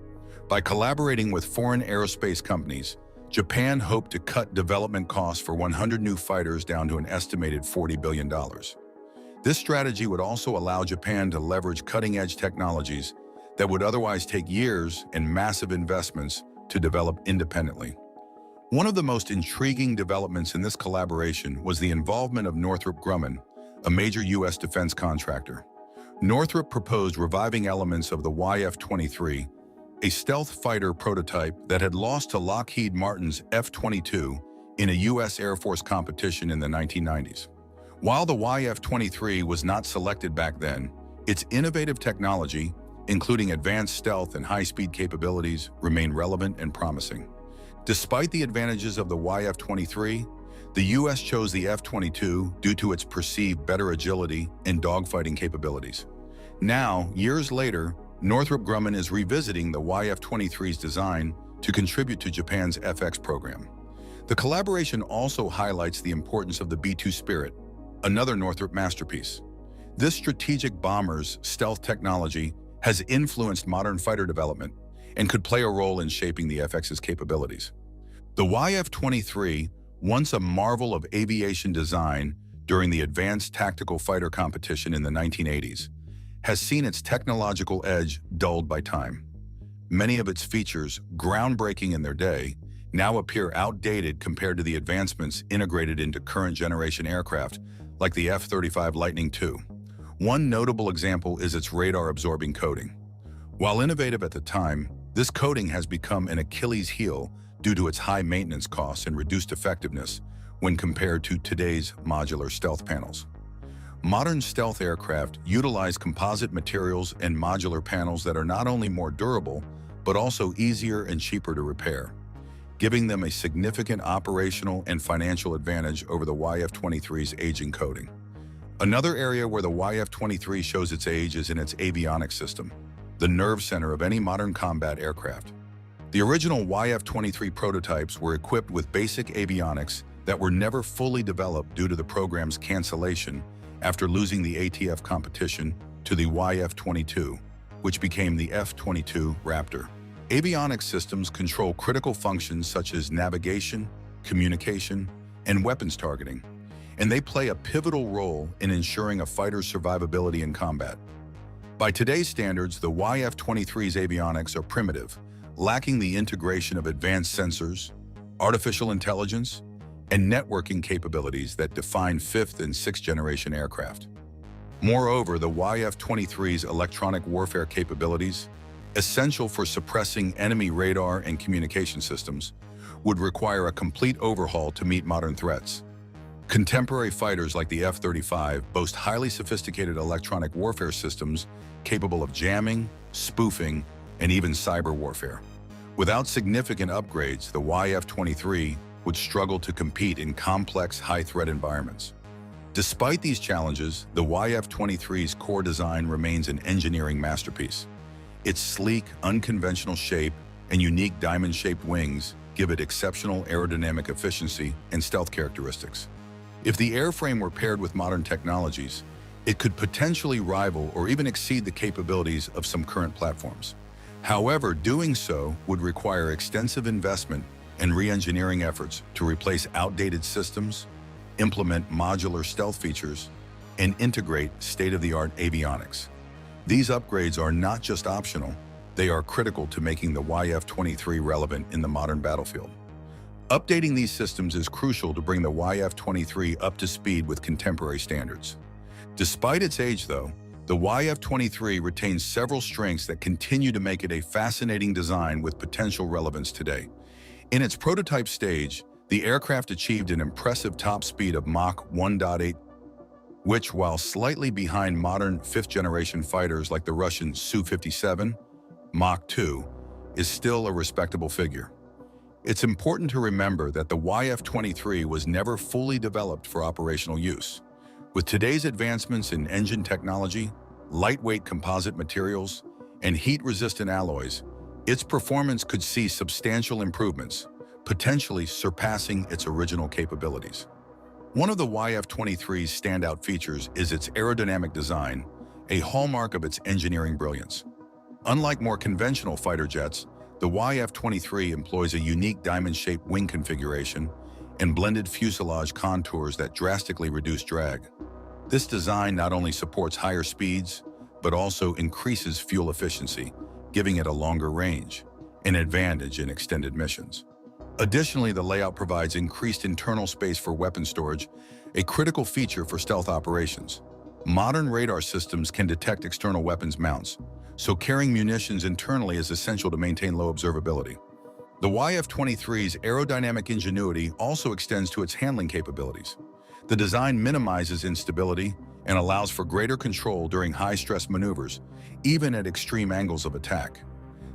By collaborating with foreign aerospace companies, Japan hoped to cut development costs for 100 new fighters down to an estimated $40 billion. This strategy would also allow Japan to leverage cutting-edge technologies that would otherwise take years and massive investments to develop independently. One of the most intriguing developments in this collaboration was the involvement of Northrop Grumman, a major U.S. defense contractor. Northrop proposed reviving elements of the YF-23, a stealth fighter prototype that had lost to Lockheed Martin's F-22 in a U.S. Air Force competition in the 1990s. While the YF-23 was not selected back then, its innovative technology, including advanced stealth and high-speed capabilities, remained relevant and promising. Despite the advantages of the YF-23, the U.S. chose the F-22 due to its perceived better agility and dogfighting capabilities. Now, years later, Northrop Grumman is revisiting the YF-23's design to contribute to Japan's FX program. The collaboration also highlights the importance of the B-2 Spirit, another Northrop masterpiece. This strategic bomber's stealth technology has influenced modern fighter development and could play a role in shaping the FX's capabilities. The YF-23, once a marvel of aviation design during the Advanced Tactical Fighter competition in the 1980s, has seen its technological edge dulled by time. Many of its features, groundbreaking in their day, now appear outdated compared to the advancements integrated into current-generation aircraft like the F-35 Lightning II. One notable example is its radar-absorbing coating. While innovative at the time, this coating has become an Achilles heel due to its high maintenance costs and reduced effectiveness when compared to today's modular stealth panels. Modern stealth aircraft utilize composite materials and modular panels that are not only more durable, but also easier and cheaper to repair, giving them a significant operational and financial advantage over the YF-23's aging coating. Another area where the YF-23 shows its age is in its avionics system, the nerve center of any modern combat aircraft. The original YF-23 prototypes were equipped with basic avionics that were never fully developed due to the program's cancellation after losing the ATF competition to the YF-22, which became the F-22 Raptor. Avionics systems control critical functions such as navigation, communication, and weapons targeting, and they play a pivotal role in ensuring a fighter's survivability in combat. By today's standards, the YF-23's avionics are primitive, lacking the integration of advanced sensors, artificial intelligence, and networking capabilities that define 5th and 6th generation aircraft. Moreover, the YF-23's electronic warfare capabilities, essential for suppressing enemy radar and communication systems, would require a complete overhaul to meet modern threats. Contemporary fighters like the F-35 boast highly sophisticated electronic warfare systems capable of jamming, spoofing, and even cyber warfare. Without significant upgrades, the YF-23 would struggle to compete in complex, high-threat environments. Despite these challenges, the YF-23's core design remains an engineering masterpiece. Its sleek, unconventional shape and unique diamond-shaped wings give it exceptional aerodynamic efficiency and stealth characteristics. If the airframe were paired with modern technologies, it could potentially rival or even exceed the capabilities of some current platforms. However, doing so would require extensive investment and re-engineering efforts to replace outdated systems, implement modular stealth features, and integrate state-of-the-art avionics. These upgrades are not just optional, they are critical to making the YF-23 relevant in the modern battlefield. Updating these systems is crucial to bring the YF-23 up to speed with contemporary standards. Despite its age, though, the YF-23 retains several strengths that continue to make it a fascinating design with potential relevance today. In its prototype stage, the aircraft achieved an impressive top speed of Mach 1.8, which, while slightly behind modern fifth-generation fighters like the Russian Su-57, Mach 2, is still a respectable figure. It's important to remember that the YF-23 was never fully developed for operational use. With today's advancements in engine technology, lightweight composite materials, and heat-resistant alloys, its performance could see substantial improvements, potentially surpassing its original capabilities. One of the YF-23's standout features is its aerodynamic design, a hallmark of its engineering brilliance. Unlike more conventional fighter jets, the YF-23 employs a unique diamond-shaped wing configuration and blended fuselage contours that drastically reduce drag. This design not only supports higher speeds, but also increases fuel efficiency, giving it a longer range, an advantage in extended missions. Additionally, the layout provides increased internal space for weapon storage, a critical feature for stealth operations. Modern radar systems can detect external weapons mounts, so carrying munitions internally is essential to maintain low observability. The YF-23's aerodynamic ingenuity also extends to its handling capabilities. The design minimizes instability and allows for greater control during high-stress maneuvers, even at extreme angles of attack.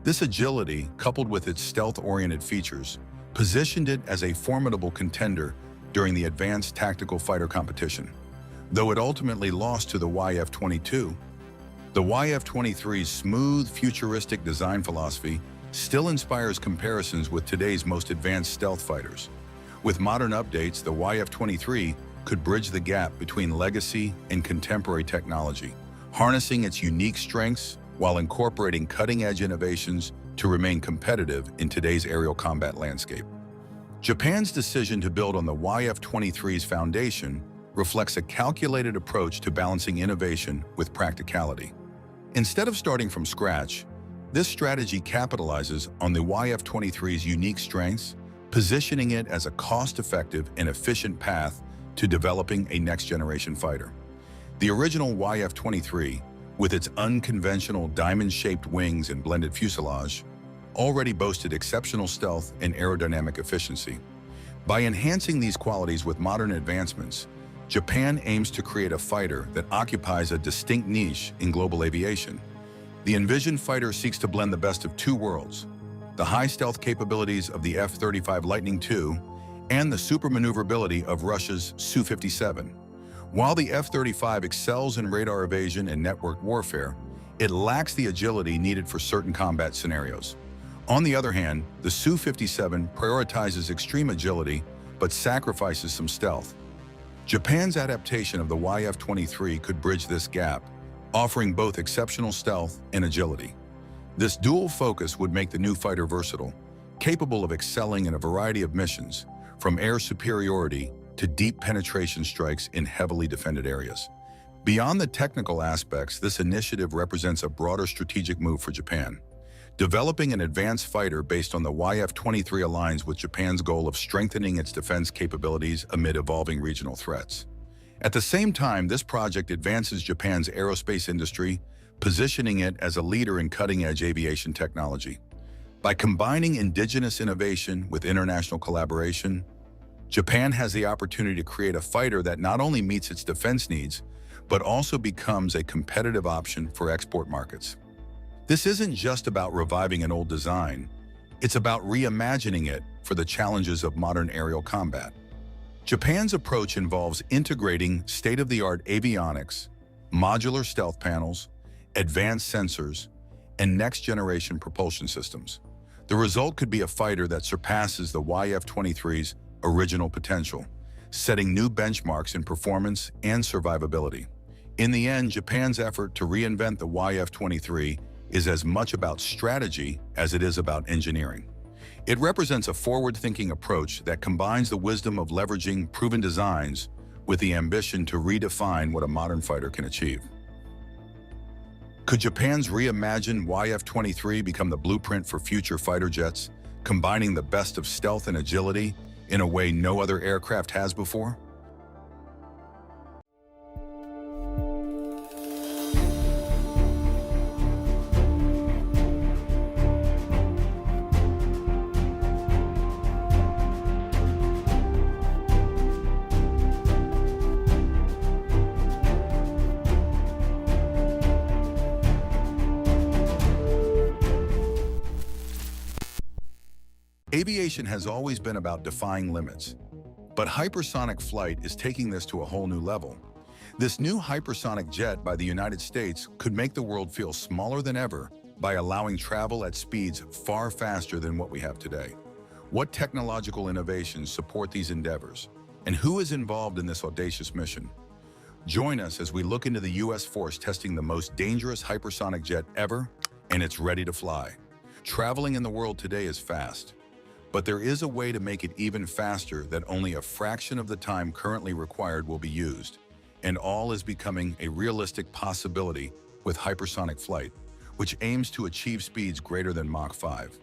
This agility, coupled with its stealth-oriented features, positioned it as a formidable contender during the advanced tactical fighter competition. Though it ultimately lost to the YF-22, the YF-23's smooth, futuristic design philosophy still inspires comparisons with today's most advanced stealth fighters. With modern updates, the YF-23 could bridge the gap between legacy and contemporary technology, harnessing its unique strengths while incorporating cutting-edge innovations to remain competitive in today's aerial combat landscape. Japan's decision to build on the YF-23's foundation reflects a calculated approach to balancing innovation with practicality. Instead of starting from scratch, this strategy capitalizes on the YF-23's unique strengths, positioning it as a cost-effective and efficient path to developing a next-generation fighter. The original YF-23, with its unconventional diamond-shaped wings and blended fuselage, already boasted exceptional stealth and aerodynamic efficiency. By enhancing these qualities with modern advancements, Japan aims to create a fighter that occupies a distinct niche in global aviation. The envisioned fighter seeks to blend the best of two worlds: the high stealth capabilities of the F-35 Lightning II and the super maneuverability of Russia's Su-57. While the F-35 excels in radar evasion and network warfare, it lacks the agility needed for certain combat scenarios. On the other hand, the Su-57 prioritizes extreme agility but sacrifices some stealth. Japan's adaptation of the YF-23 could bridge this gap, offering both exceptional stealth and agility. This dual focus would make the new fighter versatile, capable of excelling in a variety of missions, from air superiority to deep penetration strikes in heavily defended areas. Beyond the technical aspects, this initiative represents a broader strategic move for Japan. Developing an advanced fighter based on the YF-23 aligns with Japan's goal of strengthening its defense capabilities amid evolving regional threats. At the same time, this project advances Japan's aerospace industry, positioning it as a leader in cutting-edge aviation technology. By combining indigenous innovation with international collaboration, Japan has the opportunity to create a fighter that not only meets its defense needs, but also becomes a competitive option for export markets. This isn't just about reviving an old design, it's about reimagining it for the challenges of modern aerial combat. Japan's approach involves integrating state-of-the-art avionics, modular stealth panels, advanced sensors, and next-generation propulsion systems. The result could be a fighter that surpasses the YF-23's original potential, setting new benchmarks in performance and survivability. In the end, Japan's effort to reinvent the YF-23 is as much about strategy as it is about engineering. It represents a forward-thinking approach that combines the wisdom of leveraging proven designs with the ambition to redefine what a modern fighter can achieve. Could Japan's reimagined YF-23 become the blueprint for future fighter jets, combining the best of stealth and agility in a way no other aircraft has before? Aviation has always been about defying limits, but hypersonic flight is taking this to a whole new level. This new hypersonic jet by the United States could make the world feel smaller than ever by allowing travel at speeds far faster than what we have today. What technological innovations support these endeavors, and who is involved in this audacious mission? Join us as we look into the U.S. force testing the most dangerous hypersonic jet ever, and it's ready to fly. Traveling in the world today is fast, but there is a way to make it even faster that only a fraction of the time currently required will be used, and all is becoming a realistic possibility with hypersonic flight, which aims to achieve speeds greater than Mach 5.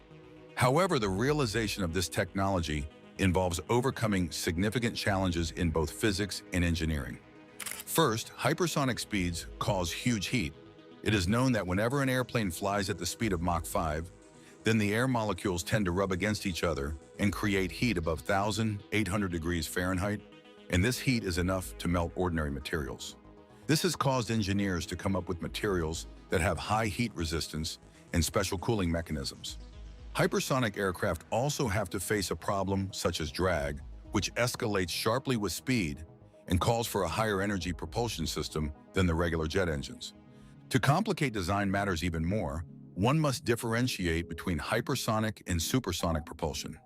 However, the realization of this technology involves overcoming significant challenges in both physics and engineering. First, hypersonic speeds cause huge heat. It is known that whenever an airplane flies at the speed of Mach 5, then the air molecules tend to rub against each other and create heat above 1,800 degrees Fahrenheit, and this heat is enough to melt ordinary materials. This has caused engineers to come up with materials that have high heat resistance and special cooling mechanisms. Hypersonic aircraft also have to face a problem such as drag, which escalates sharply with speed and calls for a higher energy propulsion system than the regular jet engines. To complicate design matters even more, one must differentiate between hypersonic and supersonic propulsion.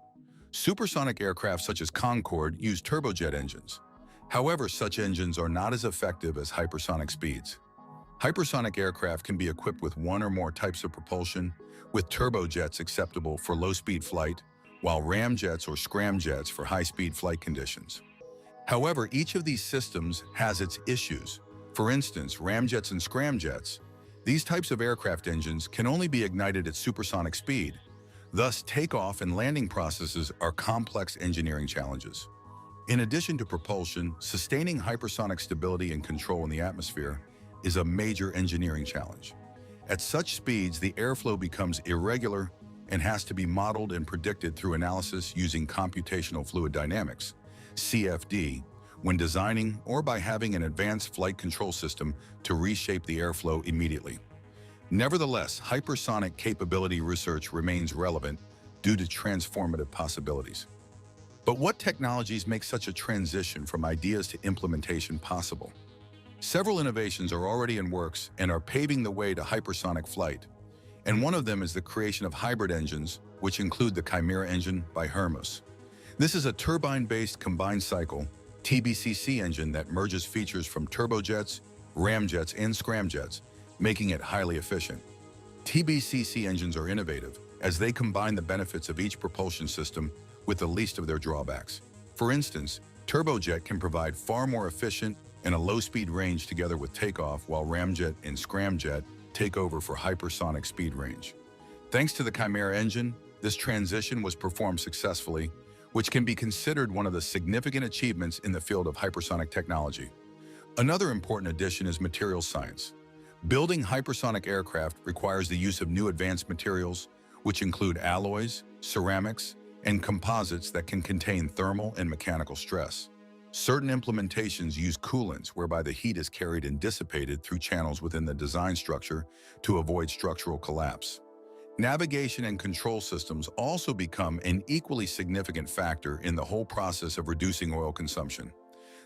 Supersonic aircraft such as Concorde use turbojet engines. However, such engines are not as effective as hypersonic speeds. Hypersonic aircraft can be equipped with one or more types of propulsion, with turbojets acceptable for low-speed flight, while ramjets or scramjets for high-speed flight conditions. However, each of these systems has its issues. For instance, ramjets and scramjets, these types of aircraft engines can only be ignited at supersonic speed. Thus, takeoff and landing processes are complex engineering challenges. In addition to propulsion, sustaining hypersonic stability and control in the atmosphere is a major engineering challenge. At such speeds, the airflow becomes irregular and has to be modeled and predicted through analysis using computational fluid dynamics, CFD, when designing or by having an advanced flight control system to reshape the airflow immediately. Nevertheless, hypersonic capability research remains relevant due to transformative possibilities. But what technologies make such a transition from ideas to implementation possible? Several innovations are already in works and are paving the way to hypersonic flight, and one of them is the creation of hybrid engines, which include the Chimera engine by Hermes. This is a turbine-based combined cycle TBCC engine that merges features from turbojets, ramjets, and scramjets, making it highly efficient. TBCC engines are innovative as they combine the benefits of each propulsion system with the least of their drawbacks. For instance, turbojet can provide far more efficient and a low-speed range together with takeoff, while ramjet and scramjet take over for hypersonic speed range. Thanks to the Chimera engine, this transition was performed successfully, which can be considered one of the significant achievements in the field of hypersonic technology. Another important addition is materials science. Building hypersonic aircraft requires the use of new advanced materials, which include alloys, ceramics, and composites that can contain thermal and mechanical stress. Certain implementations use coolants whereby the heat is carried and dissipated through channels within the design structure to avoid structural collapse. Navigation and control systems also become an equally significant factor in the whole process of reducing oil consumption.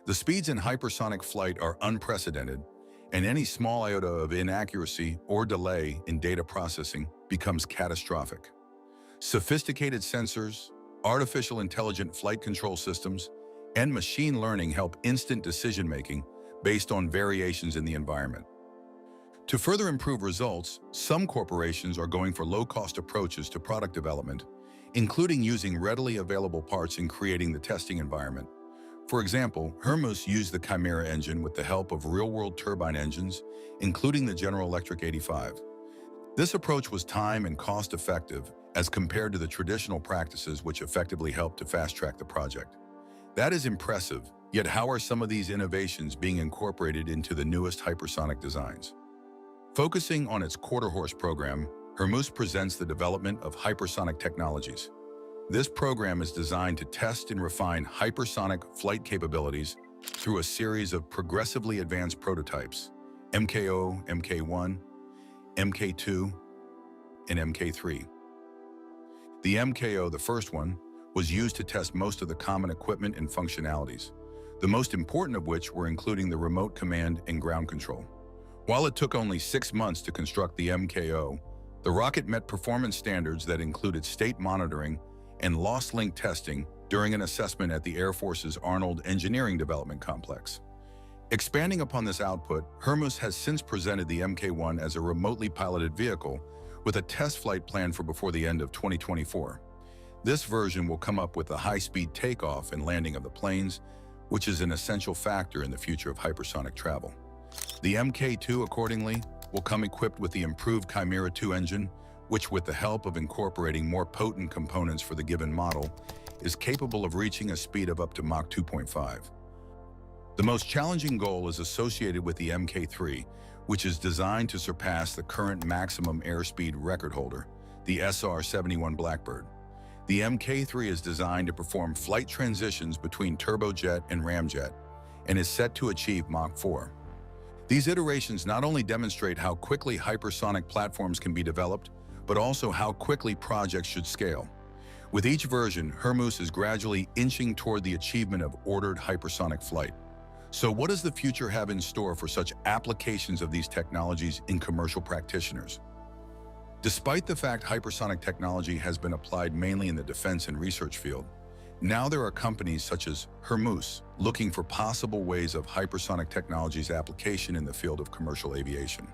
The speeds in hypersonic flight are unprecedented, and any small iota of inaccuracy or delay in data processing becomes catastrophic. Sophisticated sensors, artificial intelligent flight control systems, and machine learning help instant decision-making based on variations in the environment. To further improve results, some corporations are going for low-cost approaches to product development, including using readily available parts in creating the testing environment. For example, Hermes used the Chimera engine with the help of real-world turbine engines, including the General Electric 85. This approach was time and cost-effective as compared to the traditional practices which effectively helped to fast-track the project. That is impressive, yet how are some of these innovations being incorporated into the newest hypersonic designs? Focusing on its quarter-horse program, Hermes presents the development of hypersonic technologies. This program is designed to test and refine hypersonic flight capabilities through a series of progressively advanced prototypes, MKO, MK1, MK2, and MK3. The MKO, the first one, was used to test most of the common equipment and functionalities, the most important of which were including the remote command and ground control. While it took only 6 months to construct the MKO, the rocket met performance standards that included state monitoring and lost link testing during an assessment at the Air Force's Arnold Engineering Development Complex. Expanding upon this output, Hermes has since presented the MK1 as a remotely piloted vehicle with a test flight planned for before the end of 2024. This version will come up with a high-speed takeoff and landing of the planes, which is an essential factor in the future of hypersonic travel. The MK2, accordingly, will come equipped with the improved Chimera 2 engine, which, with the help of incorporating more potent components for the given model, is capable of reaching a speed of up to Mach 2.5. The most challenging goal is associated with the MK3, which is designed to surpass the current maximum airspeed record holder, the SR-71 Blackbird. The MK3 is designed to perform flight transitions between turbojet and ramjet and is set to achieve Mach 4. These iterations not only demonstrate how quickly hypersonic platforms can be developed, but also how quickly projects should scale. With each version, Hermes is gradually inching toward the achievement of ordered hypersonic flight. So what does the future have in store for such applications of these technologies in commercial practitioners? Despite the fact hypersonic technology has been applied mainly in the defense and research field, now there are companies such as Hermes looking for possible ways of hypersonic technology's application in the field of commercial aviation.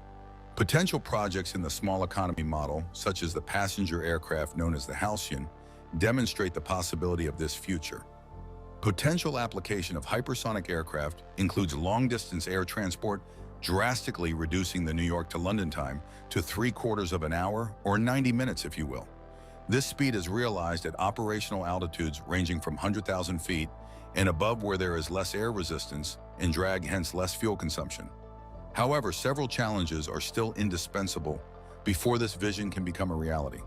Potential projects in the small economy model, such as the passenger aircraft known as the Halcyon, demonstrate the possibility of this future. Potential application of hypersonic aircraft includes long-distance air transport, drastically reducing the New York to London time to 3/4 of an hour, or 90 minutes if you will. This speed is realized at operational altitudes ranging from 100,000 feet and above, where there is less air resistance and drag, hence less fuel consumption. However, several challenges are still indispensable before this vision can become a reality.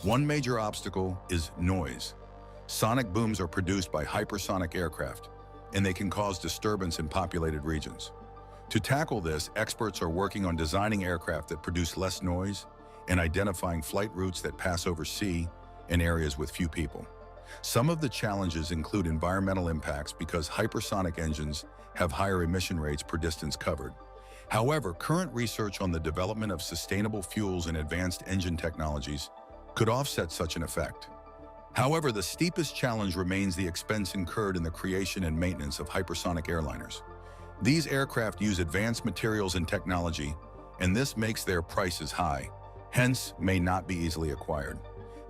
One major obstacle is noise. Sonic booms are produced by hypersonic aircraft, and they can cause disturbance in populated regions. To tackle this, experts are working on designing aircraft that produce less noise and identifying flight routes that pass over sea and areas with few people. Some of the challenges include environmental impacts because hypersonic engines have higher emission rates per distance covered. However, current research on the development of sustainable fuels and advanced engine technologies could offset such an effect. However, the steepest challenge remains the expense incurred in the creation and maintenance of hypersonic airliners. These aircraft use advanced materials and technology, and this makes their prices high, hence may not be easily acquired.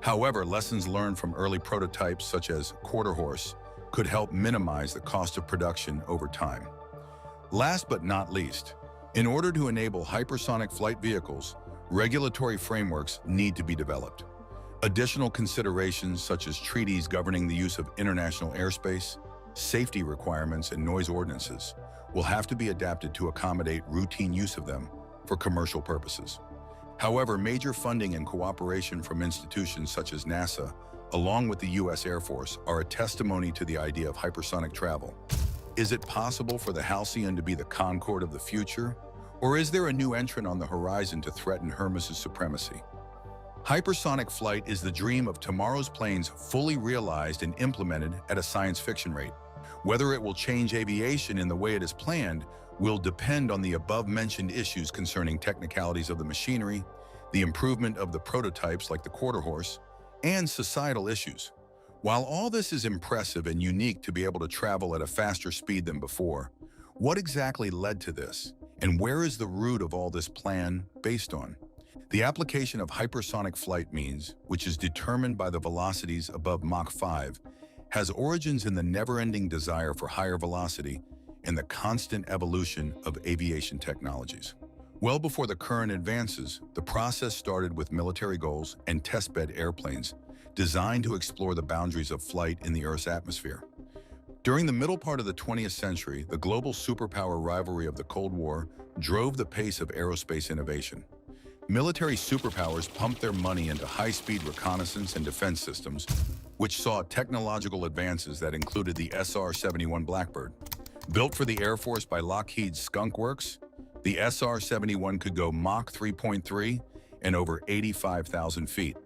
However, lessons learned from early prototypes such as quarter horse could help minimize the cost of production over time. Last but not least, in order to enable hypersonic flight vehicles, regulatory frameworks need to be developed. Additional considerations such as treaties governing the use of international airspace, safety requirements, and noise ordinances will have to be adapted to accommodate routine use of them for commercial purposes. However, major funding and cooperation from institutions such as NASA, along with the U.S. Air Force, are a testimony to the idea of hypersonic travel. Is it possible for the Halcyon to be the Concorde of the future? Or is there a new entrant on the horizon to threaten Hermes' supremacy? Hypersonic flight is the dream of tomorrow's planes fully realized and implemented at a science fiction rate. Whether it will change aviation in the way it is planned will depend on the above-mentioned issues concerning technicalities of the machinery, the improvement of the prototypes like the quarter horse, and societal issues. While all this is impressive and unique to be able to travel at a faster speed than before, what exactly led to this, and where is the root of all this plan based on? The application of hypersonic flight means, which is determined by the velocities above Mach 5, has origins in the never-ending desire for higher velocity and the constant evolution of aviation technologies. Well before the current advances, the process started with military goals and testbed airplanes designed to explore the boundaries of flight in the Earth's atmosphere. During the middle part of the 20th century, the global superpower rivalry of the Cold War drove the pace of aerospace innovation. Military superpowers pumped their money into high-speed reconnaissance and defense systems, which saw technological advances that included the SR-71 Blackbird. Built for the Air Force by Lockheed's Skunk Works, the SR-71 could go Mach 3.3 and over 85,000 feet.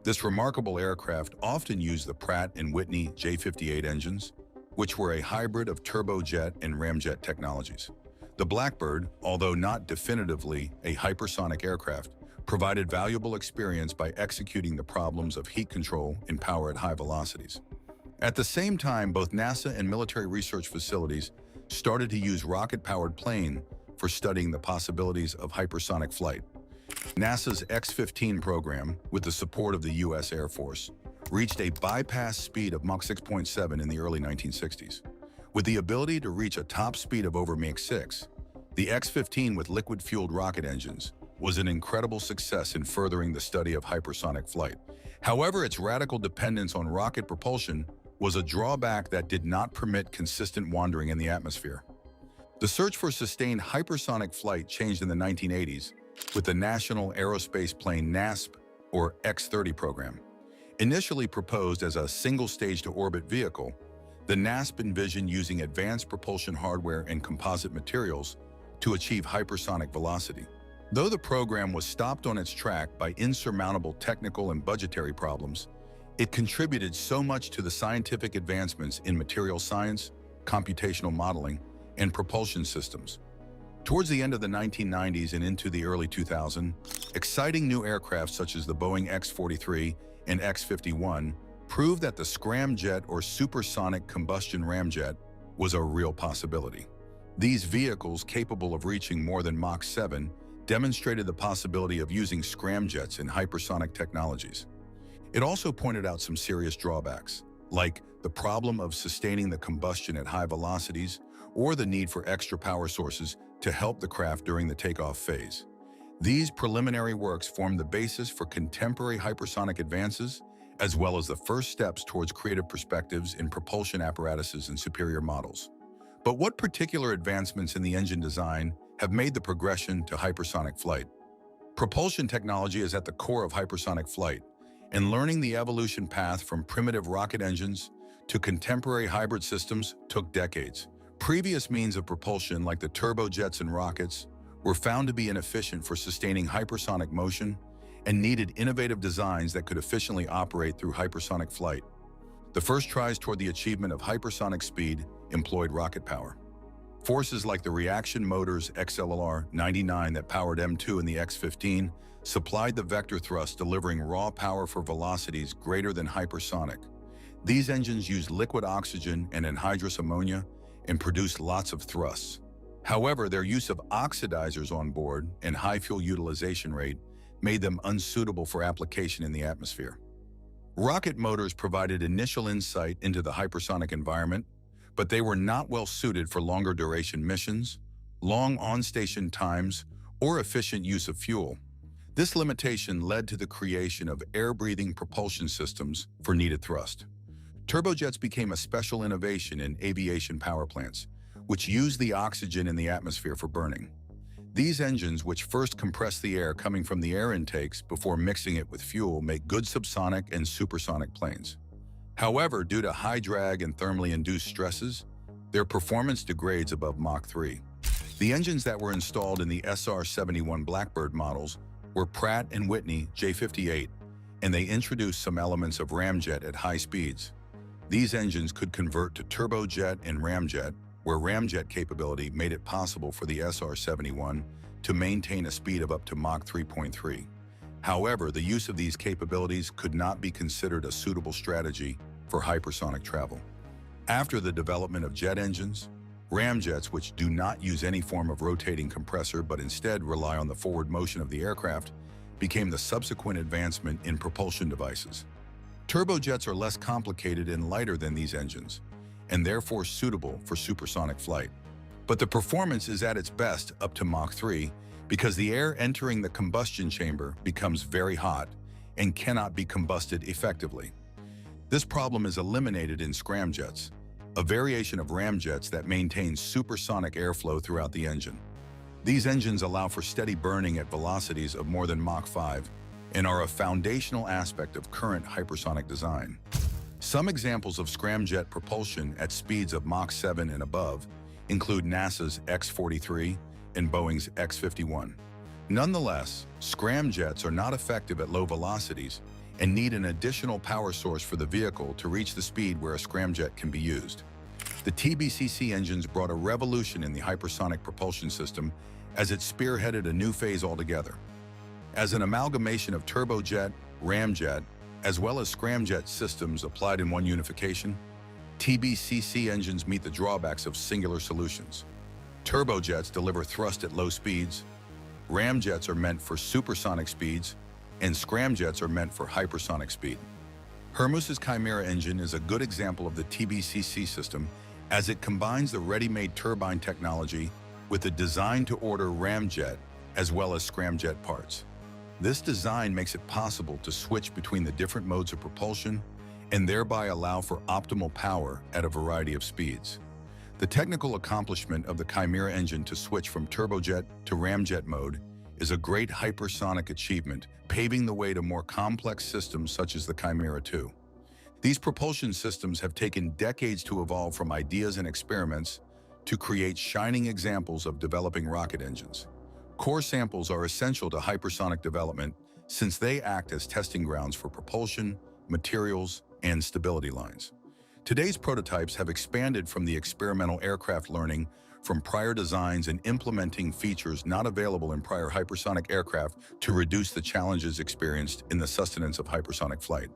This remarkable aircraft often used the Pratt & Whitney J58 engines, which were a hybrid of turbojet and ramjet technologies. The Blackbird, although not definitively a hypersonic aircraft, provided valuable experience by executing the problems of heat control and power at high velocities. At the same time, both NASA and military research facilities started to use rocket-powered plane for studying the possibilities of hypersonic flight. NASA's X-15 program, with the support of the U.S. Air Force, reached a bypass speed of Mach 6.7 in the early 1960s. With the ability to reach a top speed of over Mach 6, the X-15 with liquid-fueled rocket engines was an incredible success in furthering the study of hypersonic flight. However, its radical dependence on rocket propulsion was a drawback that did not permit consistent wandering in the atmosphere. The search for sustained hypersonic flight changed in the 1980s with the National Aerospace Plane NASP, or X-30 program. Initially proposed as a single-stage-to-orbit vehicle, the NASP envisioned using advanced propulsion hardware and composite materials to achieve hypersonic velocity. Though the program was stopped on its track by insurmountable technical and budgetary problems, it contributed so much to the scientific advancements in material science, computational modeling, and propulsion systems. Towards the end of the 1990s and into the early 2000s, exciting new aircraft such as the Boeing X-43 and X-51 proved that the scramjet or supersonic combustion ramjet was a real possibility. These vehicles, capable of reaching more than Mach 7, demonstrated the possibility of using scramjets in hypersonic technologies. It also pointed out some serious drawbacks, like the problem of sustaining the combustion at high velocities or the need for extra power sources to help the craft during the takeoff phase. These preliminary works formed the basis for contemporary hypersonic advances, as well as the first steps towards creative perspectives in propulsion apparatuses and superior models. But what particular advancements in the engine design have made the progression to hypersonic flight? Propulsion technology is at the core of hypersonic flight, and learning the evolution path from primitive rocket engines to contemporary hybrid systems took decades. Previous means of propulsion, like the turbojets and rockets, were found to be inefficient for sustaining hypersonic motion and needed innovative designs that could efficiently operate through hypersonic flight. The first tries toward the achievement of hypersonic speed employed rocket power. Forces like the reaction motors XLR-99 that powered M2 in the X-15 supplied the vector thrust, delivering raw power for velocities greater than hypersonic. These engines used liquid oxygen and anhydrous ammonia and produced lots of thrusts. However, their use of oxidizers on board and high fuel utilization rate made them unsuitable for application in the atmosphere. Rocket motors provided initial insight into the hypersonic environment, but they were not well suited for longer duration missions, long on-station times, or efficient use of fuel. This limitation led to the creation of air-breathing propulsion systems for needed thrust. Turbojets became a special innovation in aviation power plants, which used the oxygen in the atmosphere for burning. These engines, which first compress the air coming from the air intakes before mixing it with fuel, make good subsonic and supersonic planes. However, due to high drag and thermally induced stresses, their performance degrades above Mach 3. The engines that were installed in the SR-71 Blackbird models were Pratt & Whitney J58, and they introduced some elements of ramjet at high speeds. These engines could convert to turbojet and ramjet, where ramjet capability made it possible for the SR-71 to maintain a speed of up to Mach 3.3. However, the use of these capabilities could not be considered a suitable strategy for hypersonic travel. After the development of jet engines, ramjets, which do not use any form of rotating compressor but instead rely on the forward motion of the aircraft, became the subsequent advancement in propulsion devices. Turbojets are less complicated and lighter than these engines, and therefore suitable for supersonic flight. But the performance is at its best up to Mach 3 because the air entering the combustion chamber becomes very hot and cannot be combusted effectively. This problem is eliminated in scramjets, a variation of ramjets that maintains supersonic airflow throughout the engine. These engines allow for steady burning at velocities of more than Mach 5 and are a foundational aspect of current hypersonic design. Some examples of scramjet propulsion at speeds of Mach 7 and above include NASA's X-43 and Boeing's X-51. Nonetheless, scramjets are not effective at low velocities and need an additional power source for the vehicle to reach the speed where a scramjet can be used. The TBCC engines brought a revolution in the hypersonic propulsion system as it spearheaded a new phase altogether. As an amalgamation of turbojet, ramjet, as well as scramjet systems applied in one unification, TBCC engines meet the drawbacks of singular solutions. Turbojets deliver thrust at low speeds, ramjets are meant for supersonic speeds, and scramjets are meant for hypersonic speed. Hermus's Chimera engine is a good example of the TBCC system as it combines the ready-made turbine technology with the design-to-order ramjet as well as scramjet parts. This design makes it possible to switch between the different modes of propulsion and thereby allow for optimal power at a variety of speeds. The technical accomplishment of the Chimera engine to switch from turbojet to ramjet mode is a great hypersonic achievement, paving the way to more complex systems such as the Chimera II. These propulsion systems have taken decades to evolve from ideas and experiments to create shining examples of developing rocket engines. Core samples are essential to hypersonic development since they act as testing grounds for propulsion, materials, and stability lines. Today's prototypes have expanded from the experimental aircraft learning from prior designs and implementing features not available in prior hypersonic aircraft to reduce the challenges experienced in the sustenance of hypersonic flight.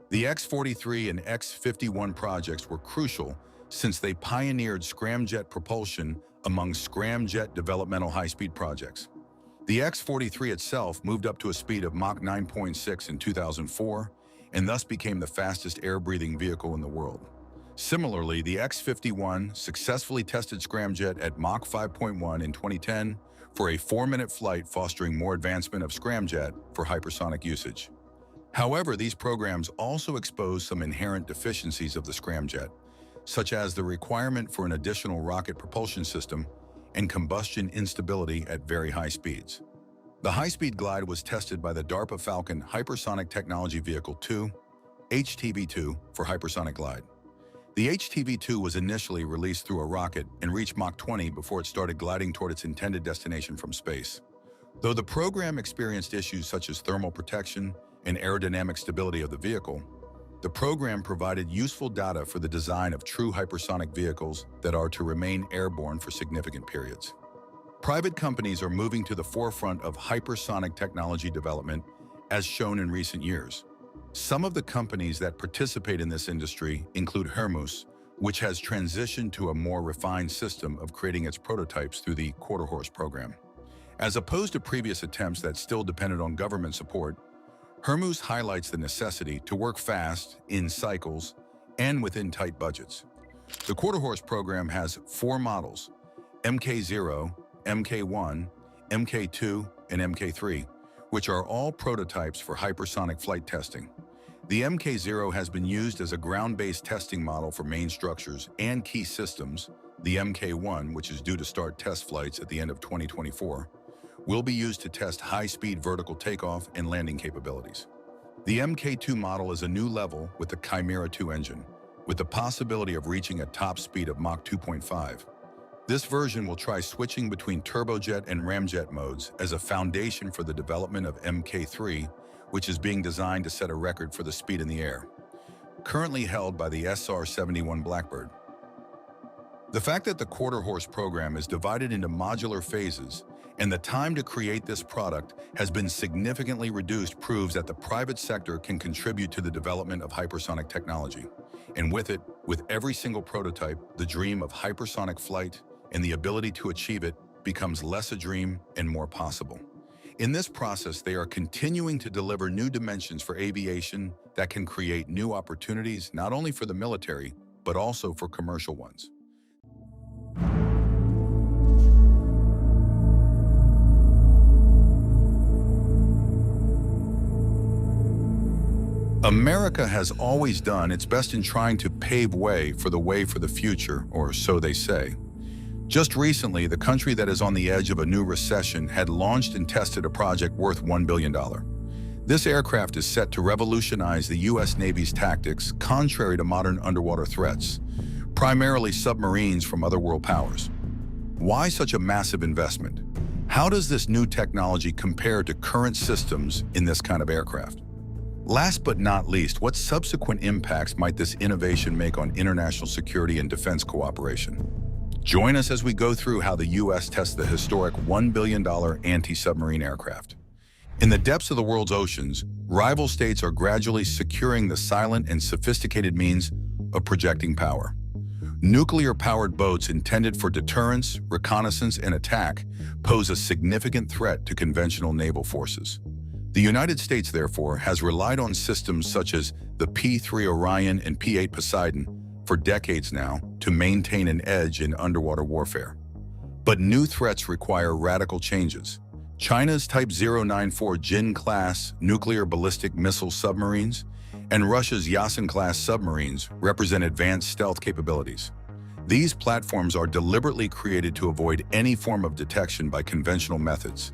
The X-43 and X-51 projects were crucial since they pioneered scramjet propulsion among scramjet developmental high-speed projects. The X-43 itself moved up to a speed of Mach 9.6 in 2004 and thus became the fastest air-breathing vehicle in the world. Similarly, the X-51 successfully tested scramjet at Mach 5.1 in 2010 for a 4-minute flight, fostering more advancement of scramjet for hypersonic usage. However, these programs also expose some inherent deficiencies of the scramjet, such as the requirement for an additional rocket propulsion system and combustion instability at very high speeds. The high-speed glide was tested by the DARPA Falcon Hypersonic Technology Vehicle 2, HTV-2, for hypersonic glide. The HTV-2 was initially released through a rocket and reached Mach 20 before it started gliding toward its intended destination from space. Though the program experienced issues such as thermal protection and aerodynamic stability of the vehicle, the program provided useful data for the design of true hypersonic vehicles that are to remain airborne for significant periods. Private companies are moving to the forefront of hypersonic technology development, as shown in recent years. Some of the companies that participate in this industry include Hermus, which has transitioned to a more refined system of creating its prototypes through the quarter horse program. As opposed to previous attempts that still depended on government support, Hermus highlights the necessity to work fast, in cycles, and within tight budgets. The quarter horse program has 4 models: MK0, MK1, MK2, and MK3, which are all prototypes for hypersonic flight testing. The MK0 has been used as a ground-based testing model for main structures and key systems. The MK1, which is due to start test flights at the end of 2024, will be used to test high-speed vertical takeoff and landing capabilities. The MK2 model is a new level with the Chimera II engine, with the possibility of reaching a top speed of Mach 2.5. This version will try switching between turbojet and ramjet modes as a foundation for the development of Mk3, which is being designed to set a record for the speed in the air, currently held by the SR-71 Blackbird. The fact that the quarter-horse program is divided into modular phases and the time to create this product has been significantly reduced proves that the private sector can contribute to the development of hypersonic technology. And with it, with every single prototype, the dream of hypersonic flight and the ability to achieve it becomes less a dream and more possible. In this process, they are continuing to deliver new dimensions for aviation that can create new opportunities not only for the military, but also for commercial ones. America has always done its best in trying to pave way for the future, or so they say. Just recently, the country that is on the edge of a new recession had launched and tested a project worth $1 billion. This aircraft is set to revolutionize the U.S. Navy's tactics contrary to modern underwater threats, primarily submarines from other world powers. Why such a massive investment? How does this new technology compare to current systems in this kind of aircraft? Last but not least, what subsequent impacts might this innovation make on international security and defense cooperation? Join us as we go through how the U.S. tests the historic $1 billion anti-submarine aircraft. In the depths of the world's oceans, rival states are gradually securing the silent and sophisticated means of projecting power. Nuclear-powered boats intended for deterrence, reconnaissance, and attack pose a significant threat to conventional naval forces. The United States, therefore, has relied on systems such as the P-3 Orion and P-8 Poseidon for decades now to maintain an edge in underwater warfare. But new threats require radical changes. China's Type 094 Jin-class nuclear ballistic missile submarines and Russia's Yasin-class submarines represent advanced stealth capabilities. These platforms are deliberately created to avoid any form of detection by conventional methods,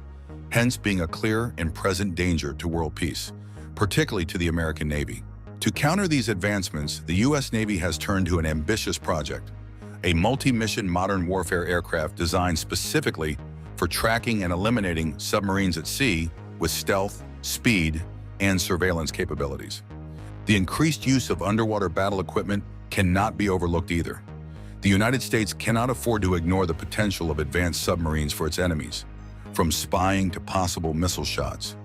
hence being a clear and present danger to world peace, particularly to the American Navy. To counter these advancements, the U.S. Navy has turned to an ambitious project, a multi-mission modern warfare aircraft designed specifically for tracking and eliminating submarines at sea with stealth, speed, and surveillance capabilities. The increased use of underwater battle equipment cannot be overlooked either. The United States cannot afford to ignore the potential of advanced submarines for its enemies, from spying to possible missile shots.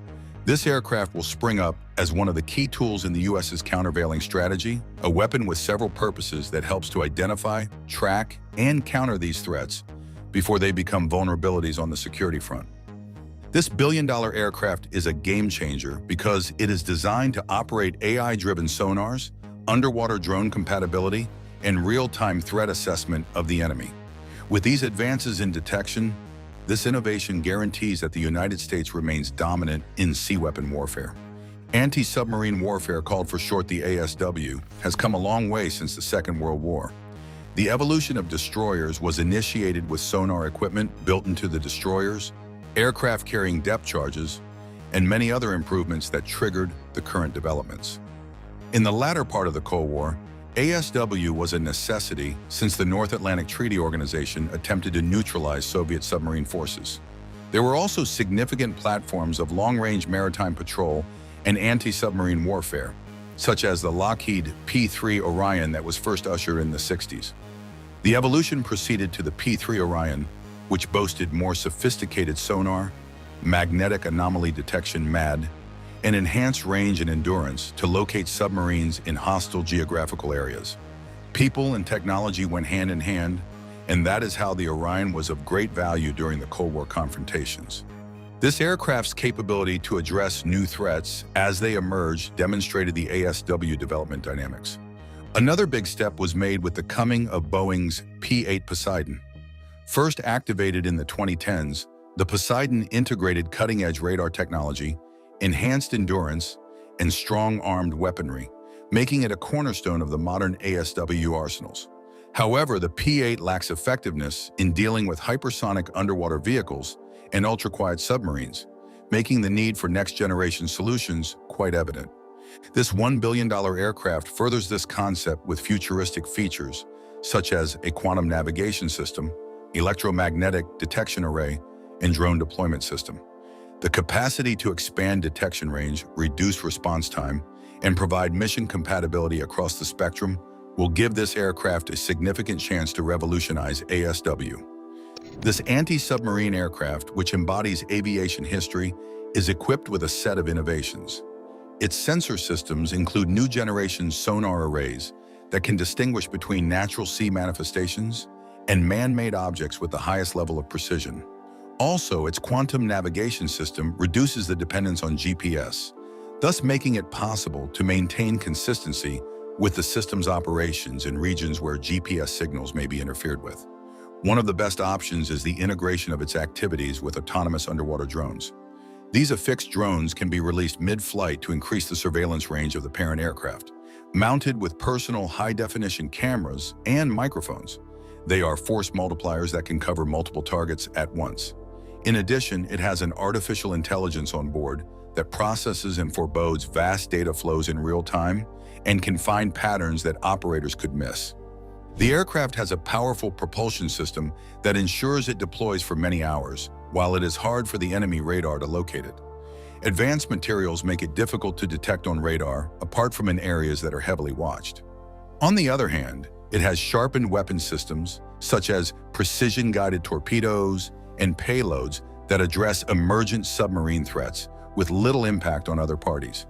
This aircraft will spring up as one of the key tools in the U.S.'s countervailing strategy, a weapon with several purposes that helps to identify, track, and counter these threats before they become vulnerabilities on the security front. This billion-dollar aircraft is a game-changer because it is designed to operate AI-driven sonars, underwater drone compatibility, and real-time threat assessment of the enemy. With these advances in detection, this innovation guarantees that the United States remains dominant in sea weapon warfare. Anti-submarine warfare, called for short the ASW, has come a long way since the Second World War. The evolution of destroyers was initiated with sonar equipment built into the destroyers, aircraft carrying depth charges, and many other improvements that triggered the current developments. In the latter part of the Cold War, ASW was a necessity since the North Atlantic Treaty Organization attempted to neutralize Soviet submarine forces. There were also significant platforms of long-range maritime patrol and anti-submarine warfare, such as the Lockheed P-3 Orion that was first ushered in the 60s. The evolution proceeded to the P-3 Orion, which boasted more sophisticated sonar, magnetic anomaly detection MAD, and enhanced range and endurance to locate submarines in hostile geographical areas. People and technology went hand in hand, and that is how the Orion was of great value during the Cold War confrontations. This aircraft's capability to address new threats as they emerged demonstrated the ASW development dynamics. Another big step was made with the coming of Boeing's P-8 Poseidon. First activated in the 2010s, the Poseidon integrated cutting-edge radar technology, enhanced endurance, and strong armed weaponry, making it a cornerstone of the modern ASW arsenals. However, the P-8 lacks effectiveness in dealing with hypersonic underwater vehicles and ultra-quiet submarines, making the need for next-generation solutions quite evident. This $1 billion aircraft furthers this concept with futuristic features, such as a quantum navigation system, electromagnetic detection array, and drone deployment system. The capacity to expand detection range, reduce response time, and provide mission compatibility across the spectrum will give this aircraft a significant chance to revolutionize ASW. This anti-submarine aircraft, which embodies aviation history, is equipped with a set of innovations. Its sensor systems include new generation sonar arrays that can distinguish between natural sea manifestations and man-made objects with the highest level of precision. Also, its quantum navigation system reduces the dependence on GPS, thus making it possible to maintain consistency with the system's operations in regions where GPS signals may be interfered with. One of the best options is the integration of its activities with autonomous underwater drones. These affixed drones can be released mid-flight to increase the surveillance range of the parent aircraft. Mounted with personal high-definition cameras and microphones, they are force multipliers that can cover multiple targets at once. In addition, it has an artificial intelligence on board that processes and forebodes vast data flows in real time and can find patterns that operators could miss. The aircraft has a powerful propulsion system that ensures it deploys for many hours, while it is hard for the enemy radar to locate it. Advanced materials make it difficult to detect on radar, apart from in areas that are heavily watched. On the other hand, it has sharpened weapon systems, such as precision-guided torpedoes and payloads that address emergent submarine threats with little impact on other parties.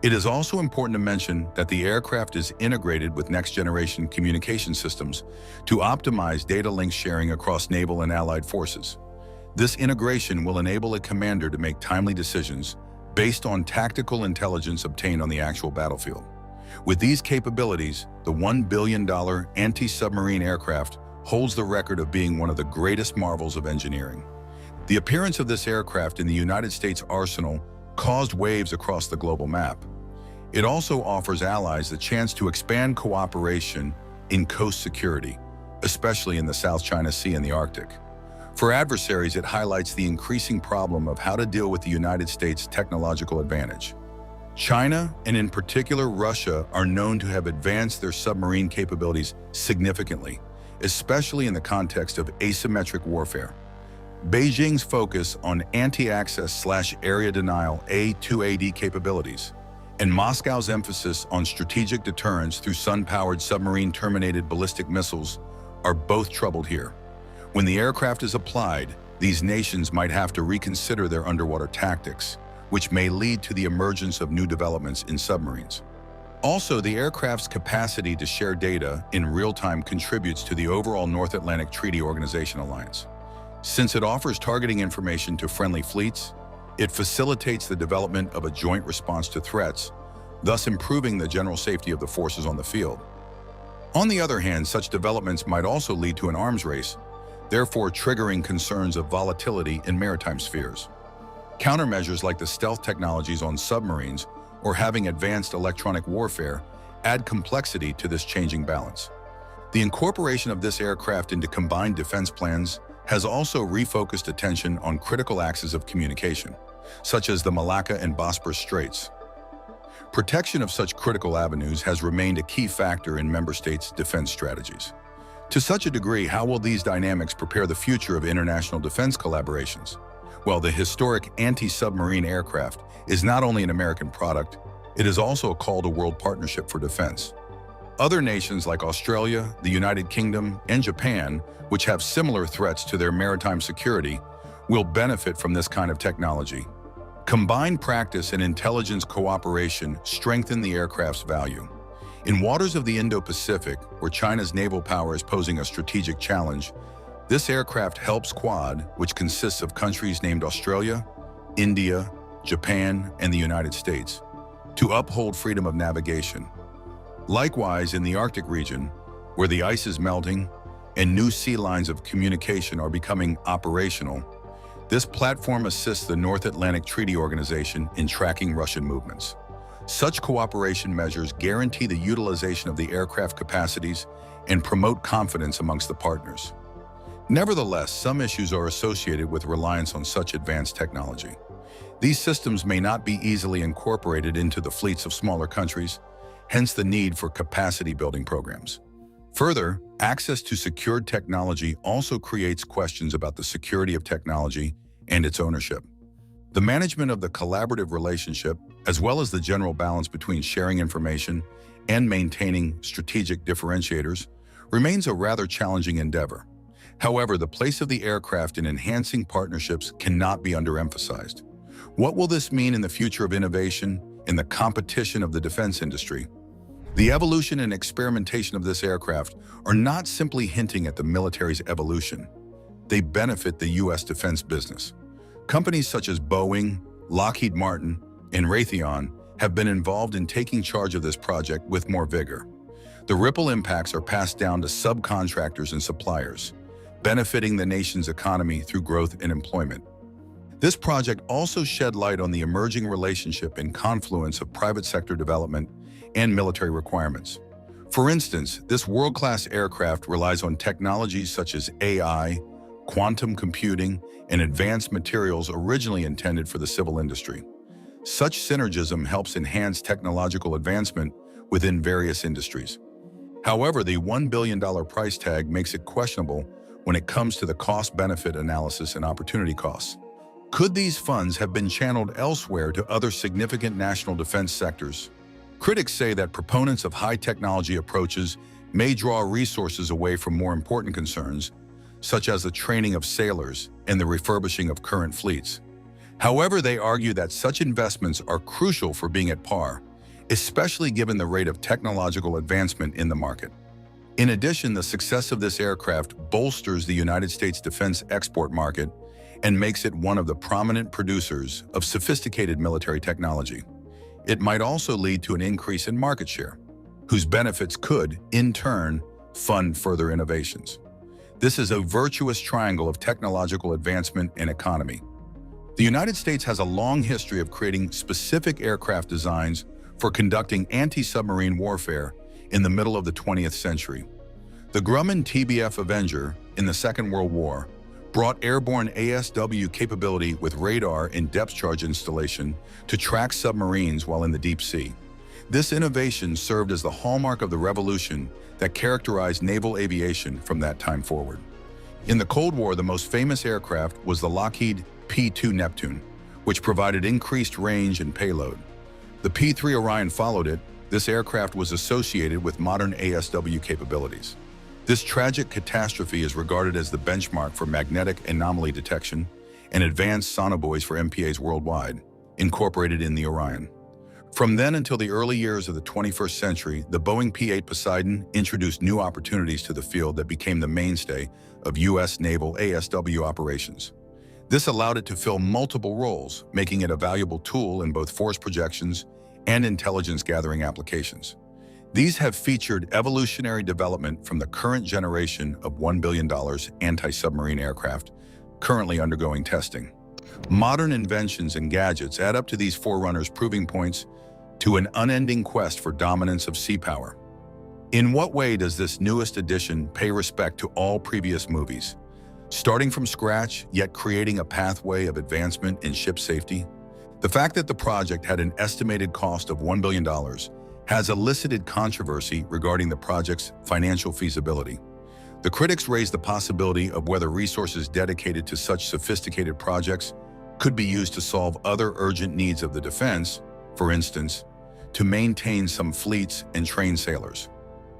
It is also important to mention that the aircraft is integrated with next-generation communication systems to optimize data link sharing across naval and allied forces. This integration will enable a commander to make timely decisions based on tactical intelligence obtained on the actual battlefield. With these capabilities, the $1 billion anti-submarine aircraft holds the record of being one of the greatest marvels of engineering. The appearance of this aircraft in the United States arsenal caused waves across the global map. It also offers allies the chance to expand cooperation in coast security, especially in the South China Sea and the Arctic. For adversaries, it highlights the increasing problem of how to deal with the United States' technological advantage. China, and in particular Russia, are known to have advanced their submarine capabilities significantly, especially in the context of asymmetric warfare. Beijing's focus on anti-access/area denial A2AD capabilities, and Moscow's emphasis on strategic deterrence through sun-powered submarine-terminated ballistic missiles are both troubled here. When the aircraft is applied, these nations might have to reconsider their underwater tactics, which may lead to the emergence of new developments in submarines. Also, the aircraft's capacity to share data in real time contributes to the overall North Atlantic Treaty Organization alliance. Since it offers targeting information to friendly fleets, it facilitates the development of a joint response to threats, thus improving the general safety of the forces on the field. On the other hand, such developments might also lead to an arms race, therefore triggering concerns of volatility in maritime spheres. Countermeasures like the stealth technologies on submarines or having advanced electronic warfare add complexity to this changing balance. The incorporation of this aircraft into combined defense plans has also refocused attention on critical axes of communication, such as the Malacca and Bosporus Straits. Protection of such critical avenues has remained a key factor in member states' defense strategies. To such a degree, how will these dynamics prepare the future of international defense collaborations? Well, the historic anti-submarine aircraft is not only an American product, it is also a call to world partnership for defense. Other nations like Australia, the United Kingdom, and Japan, which have similar threats to their maritime security, will benefit from this kind of technology. Combined practice and intelligence cooperation strengthen the aircraft's value. In waters of the Indo-Pacific, where China's naval power is posing a strategic challenge, this aircraft helps Quad, which consists of countries named Australia, India, Japan, and the United States, to uphold freedom of navigation. Likewise, in the Arctic region, where the ice is melting and new sea lines of communication are becoming operational, this platform assists the North Atlantic Treaty Organization in tracking Russian movements. Such cooperation measures guarantee the utilization of the aircraft capacities and promote confidence amongst the partners. Nevertheless, some issues are associated with reliance on such advanced technology. These systems may not be easily incorporated into the fleets of smaller countries, hence the need for capacity-building programs. Further, access to secured technology also creates questions about the security of technology and its ownership. The management of the collaborative relationship, as well as the general balance between sharing information and maintaining strategic differentiators, remains a rather challenging endeavor. However, the place of the aircraft in enhancing partnerships cannot be underemphasized. What will this mean in the future of innovation, in the competition of the defense industry? The evolution and experimentation of this aircraft are not simply hinting at the military's evolution. They benefit the U.S. defense business. Companies such as Boeing, Lockheed Martin, and Raytheon have been involved in taking charge of this project with more vigor. The ripple impacts are passed down to subcontractors and suppliers, benefiting the nation's economy through growth and employment. This project also shed light on the emerging relationship and confluence of private sector development and military requirements. For instance, this world-class aircraft relies on technologies such as AI, quantum computing, and advanced materials originally intended for the civil industry. Such synergism helps enhance technological advancement within various industries. However, the $1 billion price tag makes it questionable when it comes to the cost-benefit analysis and opportunity costs. Could these funds have been channeled elsewhere to other significant national defense sectors? Critics say that proponents of high-technology approaches may draw resources away from more important concerns, such as the training of sailors and the refurbishing of current fleets. However, they argue that such investments are crucial for being at par, especially given the rate of technological advancement in the market. In addition, the success of this aircraft bolsters the United States defense export market and makes it one of the prominent producers of sophisticated military technology. It might also lead to an increase in market share, whose benefits could, in turn, fund further innovations. This is a virtuous triangle of technological advancement and economy. The United States has a long history of creating specific aircraft designs for conducting anti-submarine warfare in the middle of the 20th century. The Grumman TBF Avenger in the Second World War brought airborne ASW capability with radar and depth charge installation to track submarines while in the deep sea. This innovation served as the hallmark of the revolution that characterized naval aviation from that time forward. In the Cold War, the most famous aircraft was the Lockheed P-2 Neptune, which provided increased range and payload. The P-3 Orion followed it. This aircraft was associated with modern ASW capabilities. This tragic catastrophe is regarded as the benchmark for magnetic anomaly detection and advanced sonobuoys for MPAs worldwide, incorporated in the Orion. From then until the early years of the 21st century, the Boeing P-8 Poseidon introduced new opportunities to the field that became the mainstay of U.S. naval ASW operations. This allowed it to fill multiple roles, making it a valuable tool in both force projections and intelligence-gathering applications. These have featured evolutionary development from the current generation of $1 billion anti-submarine aircraft currently undergoing testing. Modern inventions and gadgets add up to these forerunners, proving points to an unending quest for dominance of sea power. In what way does this newest edition pay respect to all previous movies, starting from scratch yet creating a pathway of advancement in ship safety? The fact that the project had an estimated cost of $1 billion has elicited controversy regarding the project's financial feasibility. The critics raise the possibility of whether resources dedicated to such sophisticated projects could be used to solve other urgent needs of the defense, for instance, to maintain some fleets and train sailors.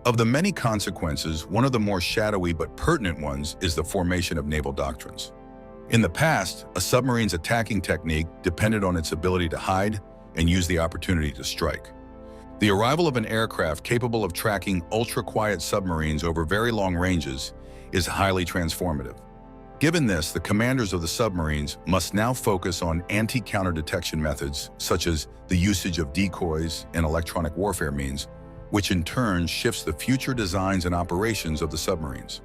Of the many consequences, one of the more shadowy but pertinent ones is the formation of naval doctrines. In the past, a submarine's attacking technique depended on its ability to hide and use the opportunity to strike. The arrival of an aircraft capable of tracking ultra-quiet submarines over very long ranges is highly transformative. Given this, the commanders of the submarines must now focus on anti-counter detection methods, such as the usage of decoys and electronic warfare means, which in turn shifts the future designs and operations of the submarines.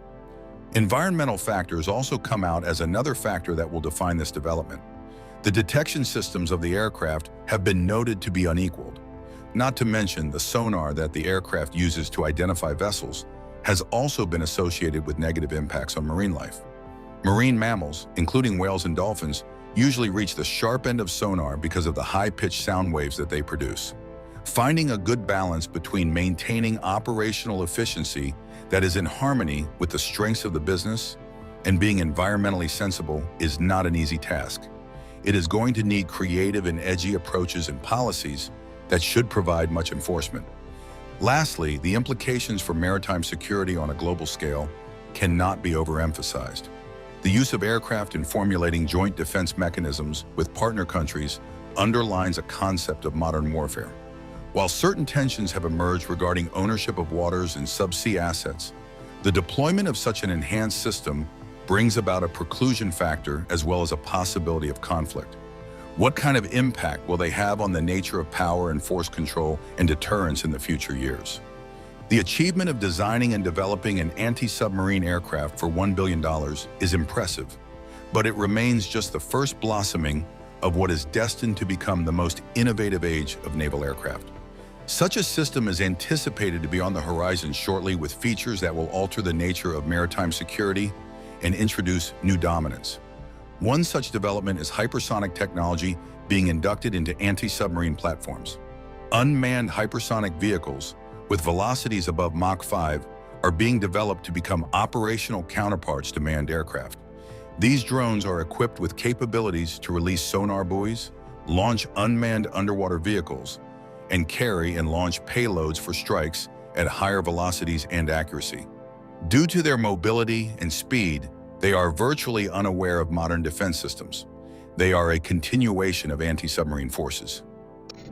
Environmental factors also come out as another factor that will define this development. The detection systems of the aircraft have been noted to be unequaled. Not to mention, the sonar that the aircraft uses to identify vessels has also been associated with negative impacts on marine life. Marine mammals, including whales and dolphins, usually reach the sharp end of sonar because of the high-pitched sound waves that they produce. Finding a good balance between maintaining operational efficiency that is in harmony with the strengths of the business and being environmentally sensible is not an easy task. It is going to need creative and edgy approaches and policies that should provide much enforcement. Lastly, the implications for maritime security on a global scale cannot be overemphasized. The use of aircraft in formulating joint defense mechanisms with partner countries underlines a concept of modern warfare. While certain tensions have emerged regarding ownership of waters and subsea assets, the deployment of such an enhanced system brings about a preclusion factor as well as a possibility of conflict. What kind of impact will they have on the nature of power and force control and deterrence in the future years? The achievement of designing and developing an anti-submarine aircraft for $1 billion is impressive, but it remains just the first blossoming of what is destined to become the most innovative age of naval aircraft. Such a system is anticipated to be on the horizon shortly, with features that will alter the nature of maritime security and introduce new dominance. One such development is hypersonic technology being inducted into anti-submarine platforms. Unmanned hypersonic vehicles with velocities above Mach 5 are being developed to become operational counterparts to manned aircraft. These drones are equipped with capabilities to release sonar buoys, launch unmanned underwater vehicles, and carry and launch payloads for strikes at higher velocities and accuracy. Due to their mobility and speed, they are virtually unaware of modern defense systems. They are a continuation of anti-submarine forces.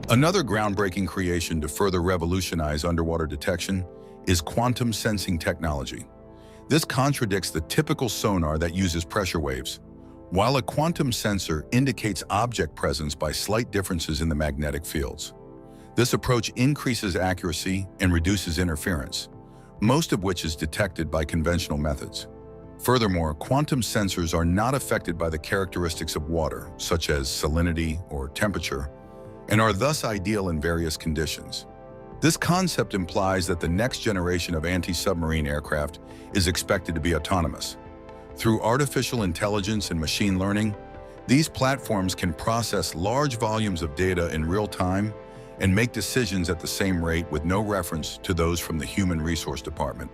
Another groundbreaking creation to further revolutionize underwater detection is quantum sensing technology. This contradicts the typical sonar that uses pressure waves. While a quantum sensor indicates object presence by slight differences in the magnetic fields, this approach increases accuracy and reduces interference, most of which is detected by conventional methods. Furthermore, quantum sensors are not affected by the characteristics of water, such as salinity or temperature, and are thus ideal in various conditions. This concept implies that the next generation of anti-submarine aircraft is expected to be autonomous. Through artificial intelligence and machine learning, these platforms can process large volumes of data in real time and make decisions at the same rate with no reference to those from the human resource department.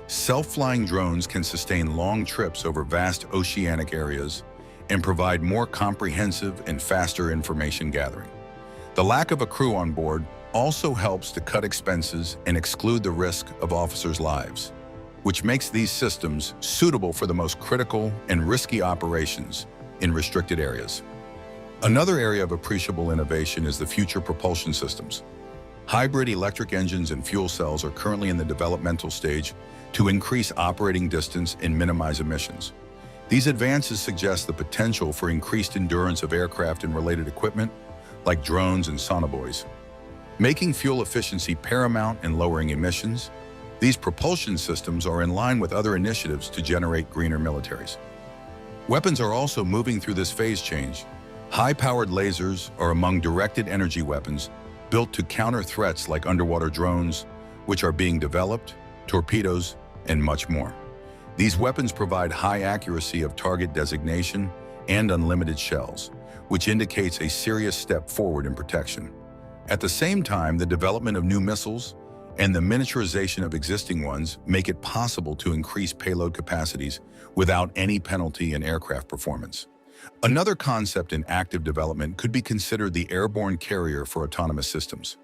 Self-flying drones can sustain long trips over vast oceanic areas and provide more comprehensive and faster information gathering. The lack of a crew on board also helps to cut expenses and exclude the risk of officers' lives, which makes these systems suitable for the most critical and risky operations in restricted areas. Another area of appreciable innovation is the future propulsion systems. Hybrid electric engines and fuel cells are currently in the developmental stage to increase operating distance and minimize emissions. These advances suggest the potential for increased endurance of aircraft and related equipment, like drones and sonobuoys. Making fuel efficiency paramount and lowering emissions, these propulsion systems are in line with other initiatives to generate greener militaries. Weapons are also moving through this phase change. High-powered lasers are among directed energy weapons built to counter threats like underwater drones, which are being developed, torpedoes, and much more. These weapons provide high accuracy of target designation and unlimited shells, which indicates a serious step forward in protection. At the same time, the development of new missiles and the miniaturization of existing ones make it possible to increase payload capacities without any penalty in aircraft performance. Another concept in active development could be considered the airborne carrier for autonomous systems.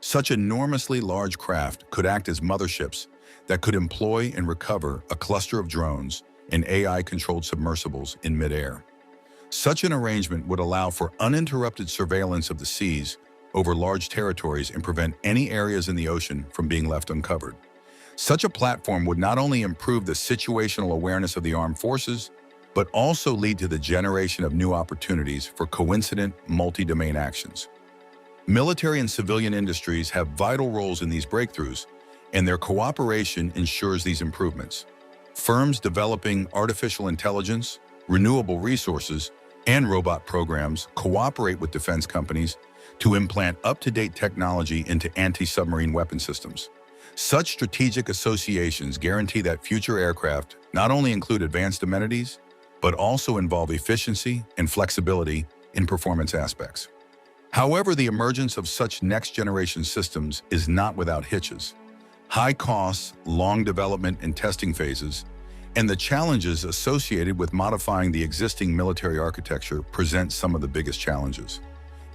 Such enormously large craft could act as motherships that could employ and recover a cluster of drones and AI-controlled submersibles in midair. Such an arrangement would allow for uninterrupted surveillance of the seas over large territories and prevent any areas in the ocean from being left uncovered. Such a platform would not only improve the situational awareness of the armed forces, but also lead to the generation of new opportunities for coincident multi-domain actions. Military and civilian industries have vital roles in these breakthroughs, and their cooperation ensures these improvements. Firms developing artificial intelligence, renewable resources, and robot programs cooperate with defense companies to implant up-to-date technology into anti-submarine weapon systems. Such strategic associations guarantee that future aircraft not only include advanced amenities, but also involve efficiency and flexibility in performance aspects. However, the emergence of such next-generation systems is not without hitches. High costs, long development and testing phases, and the challenges associated with modifying the existing military architecture present some of the biggest challenges.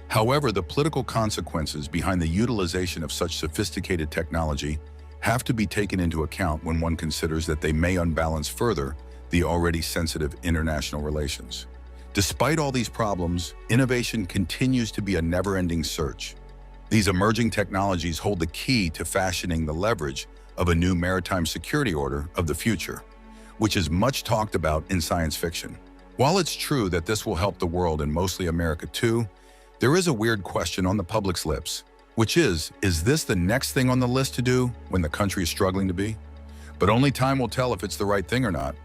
However, the political consequences behind the utilization of such sophisticated technology have to be taken into account when one considers that they may unbalance further the already sensitive international relations. Despite all these problems, innovation continues to be a never-ending search. These emerging technologies hold the key to fashioning the leverage of a new maritime security order of the future, which is much talked about in science fiction. While it's true that this will help the world and mostly America too, there is a weird question on the public's lips, which is this the next thing on the list to do when the country is struggling to be? But only time will tell if it's the right thing or not.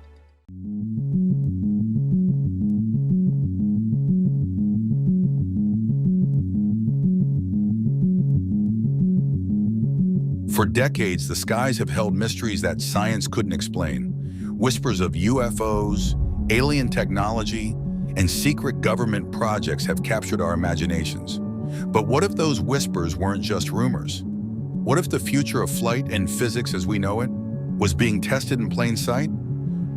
For decades, the skies have held mysteries that science couldn't explain. Whispers of UFOs, alien technology, and secret government projects have captured our imaginations. But what if those whispers weren't just rumors? What if the future of flight and physics as we know it was being tested in plain sight?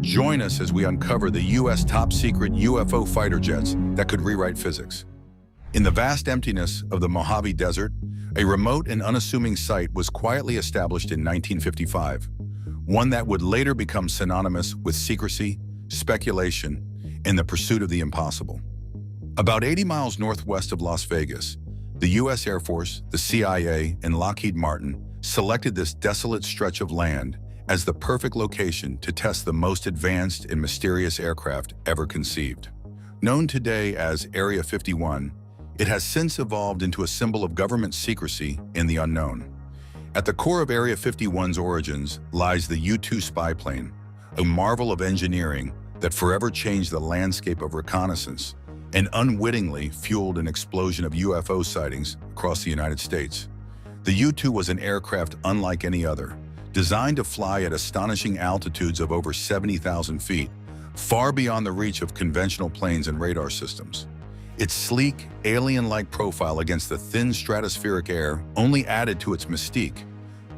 Join us as we uncover the U.S. top-secret UFO fighter jets that could rewrite physics. In the vast emptiness of the Mojave Desert, a remote and unassuming site was quietly established in 1955, one that would later become synonymous with secrecy, speculation, and the pursuit of the impossible. About 80 miles northwest of Las Vegas, the U.S. Air Force, the CIA, and Lockheed Martin selected this desolate stretch of land as the perfect location to test the most advanced and mysterious aircraft ever conceived. Known today as Area 51, it has since evolved into a symbol of government secrecy and the unknown. At the core of Area 51's origins lies the U-2 spy plane, a marvel of engineering that forever changed the landscape of reconnaissance and unwittingly fueled an explosion of UFO sightings across the United States. The U-2 was an aircraft unlike any other, designed to fly at astonishing altitudes of over 70,000 feet, far beyond the reach of conventional planes and radar systems. Its sleek, alien-like profile against the thin stratospheric air only added to its mystique.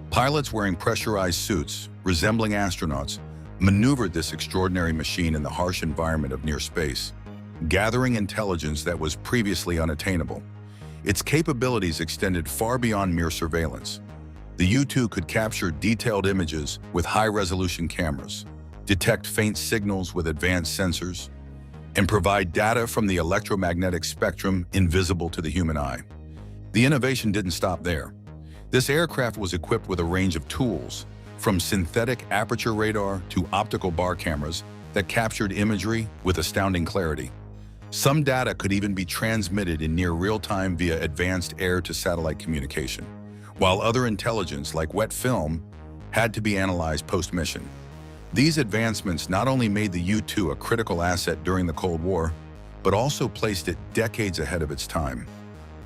Pilots wearing pressurized suits, resembling astronauts, maneuvered this extraordinary machine in the harsh environment of near space, gathering intelligence that was previously unattainable. Its capabilities extended far beyond mere surveillance. The U-2 could capture detailed images with high-resolution cameras, detect faint signals with advanced sensors, and provide data from the electromagnetic spectrum invisible to the human eye. The innovation didn't stop there. This aircraft was equipped with a range of tools, from synthetic aperture radar to optical bar cameras that captured imagery with astounding clarity. Some data could even be transmitted in near real-time via advanced air-to-satellite communication, while other intelligence, like wet film, had to be analyzed post-mission. These advancements not only made the U-2 a critical asset during the Cold War, but also placed it decades ahead of its time,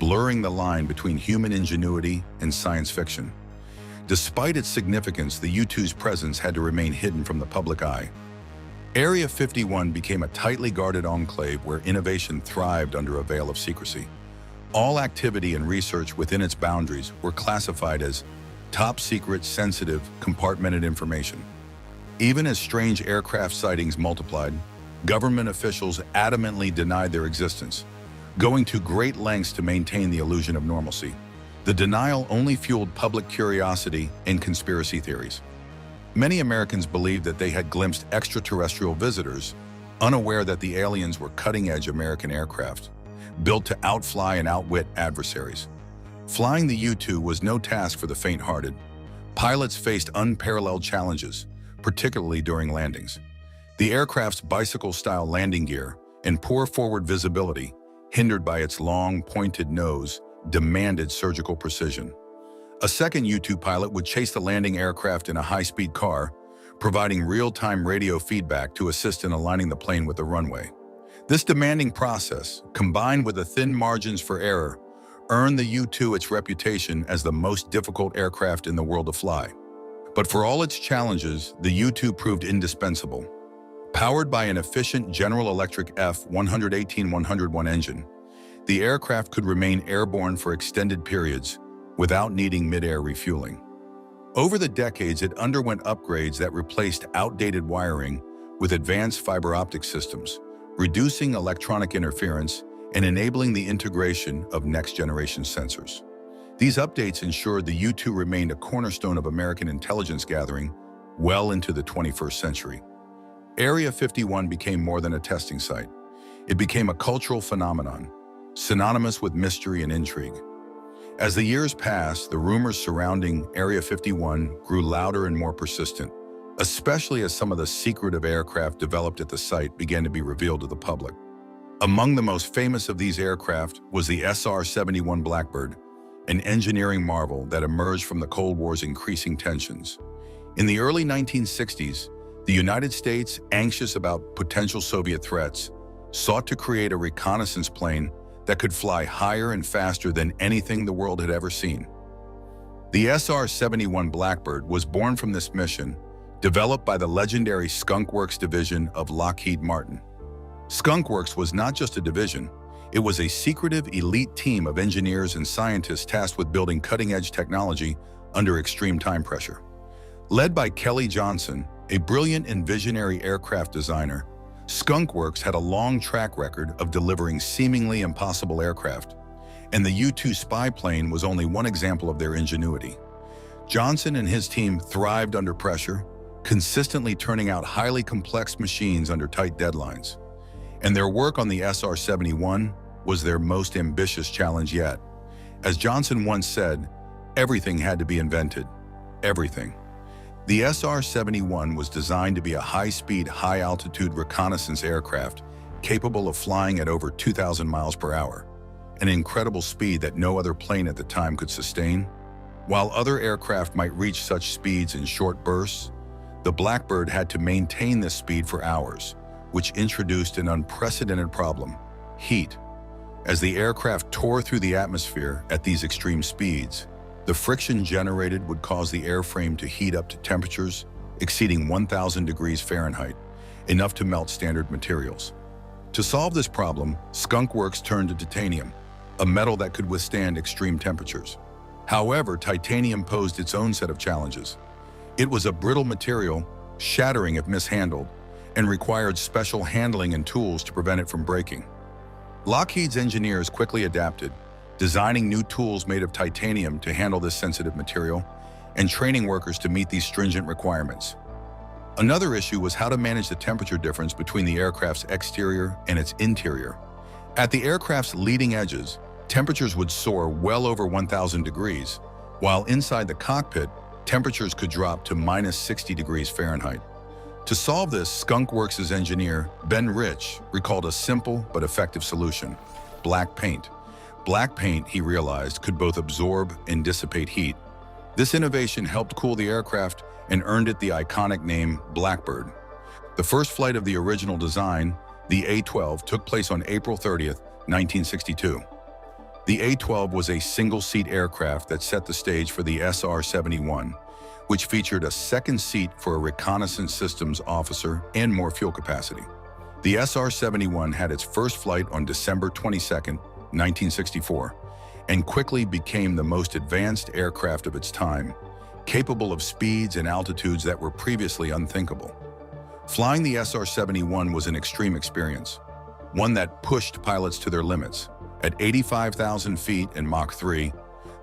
blurring the line between human ingenuity and science fiction. Despite its significance, the U-2's presence had to remain hidden from the public eye. Area 51 became a tightly guarded enclave where innovation thrived under a veil of secrecy. All activity and research within its boundaries were classified as top-secret, sensitive, compartmented information. Even as strange aircraft sightings multiplied, government officials adamantly denied their existence, going to great lengths to maintain the illusion of normalcy. The denial only fueled public curiosity and conspiracy theories. Many Americans believed that they had glimpsed extraterrestrial visitors, unaware that the aliens were cutting-edge American aircraft, built to outfly and outwit adversaries. Flying the U-2 was no task for the faint-hearted. Pilots faced unparalleled challenges, particularly during landings. The aircraft's bicycle-style landing gear and poor forward visibility, hindered by its long, pointed nose, demanded surgical precision. A second U-2 pilot would chase the landing aircraft in a high-speed car, providing real-time radio feedback to assist in aligning the plane with the runway. This demanding process, combined with the thin margins for error, earned the U-2 its reputation as the most difficult aircraft in the world to fly. But for all its challenges, the U-2 proved indispensable. Powered by an efficient General Electric F-118-101 engine, The aircraft could remain airborne for extended periods without needing mid-air refueling. Over the decades, it underwent upgrades that replaced outdated wiring with advanced fiber optic systems, reducing electronic interference and enabling the integration of next-generation sensors. These updates ensured the U-2 remained a cornerstone of American intelligence gathering well into the 21st century. Area 51 became more than a testing site. It became a cultural phenomenon, synonymous with mystery and intrigue. As the years passed, the rumors surrounding Area 51 grew louder and more persistent, especially as some of the secretive aircraft developed at the site began to be revealed to the public. Among the most famous of these aircraft was the SR-71 Blackbird, an engineering marvel that emerged from the Cold War's increasing tensions. In the early 1960s, the United States, anxious about potential Soviet threats, sought to create a reconnaissance plane that could fly higher and faster than anything the world had ever seen. The SR-71 Blackbird was born from this mission, developed by the legendary Skunk Works division of Lockheed Martin. Skunk Works was not just a division, it was a secretive elite team of engineers and scientists tasked with building cutting-edge technology under extreme time pressure. Led by Kelly Johnson, a brilliant and visionary aircraft designer, Skunk Works had a long track record of delivering seemingly impossible aircraft, and the U-2 spy plane was only one example of their ingenuity. Johnson and his team thrived under pressure, consistently turning out highly complex machines under tight deadlines. And their work on the SR-71 was their most ambitious challenge yet. As Johnson once said, everything had to be invented. Everything. The SR-71 was designed to be a high-speed, high-altitude reconnaissance aircraft capable of flying at over 2,000 miles per hour, an incredible speed that no other plane at the time could sustain. While other aircraft might reach such speeds in short bursts, the Blackbird had to maintain this speed for hours, which introduced an unprecedented problem: heat. As the aircraft tore through the atmosphere at these extreme speeds, the friction generated would cause the airframe to heat up to temperatures exceeding 1,000 degrees Fahrenheit, enough to melt standard materials. To solve this problem, Skunk Works turned to titanium, a metal that could withstand extreme temperatures. However, titanium posed its own set of challenges. It was a brittle material, shattering if mishandled, and required special handling and tools to prevent it from breaking. Lockheed's engineers quickly adapted, designing new tools made of titanium to handle this sensitive material, and training workers to meet these stringent requirements. Another issue was how to manage the temperature difference between the aircraft's exterior and its interior. At the aircraft's leading edges, temperatures would soar well over 1,000 degrees, while inside the cockpit, temperatures could drop to minus 60 degrees Fahrenheit. To solve this, Skunk Works' engineer, Ben Rich, recalled a simple but effective solution: black paint. Black paint, he realized, could both absorb and dissipate heat. This innovation helped cool the aircraft and earned it the iconic name Blackbird. The first flight of the original design, the A-12, took place on April 30th, 1962. The A-12 was a single-seat aircraft that set the stage for the SR-71, which featured a second seat for a reconnaissance systems officer and more fuel capacity. The SR-71 had its first flight on December 22nd, 1964, and quickly became the most advanced aircraft of its time, capable of speeds and altitudes that were previously unthinkable. Flying the SR-71 was an extreme experience, one that pushed pilots to their limits. At 85,000 feet in Mach 3,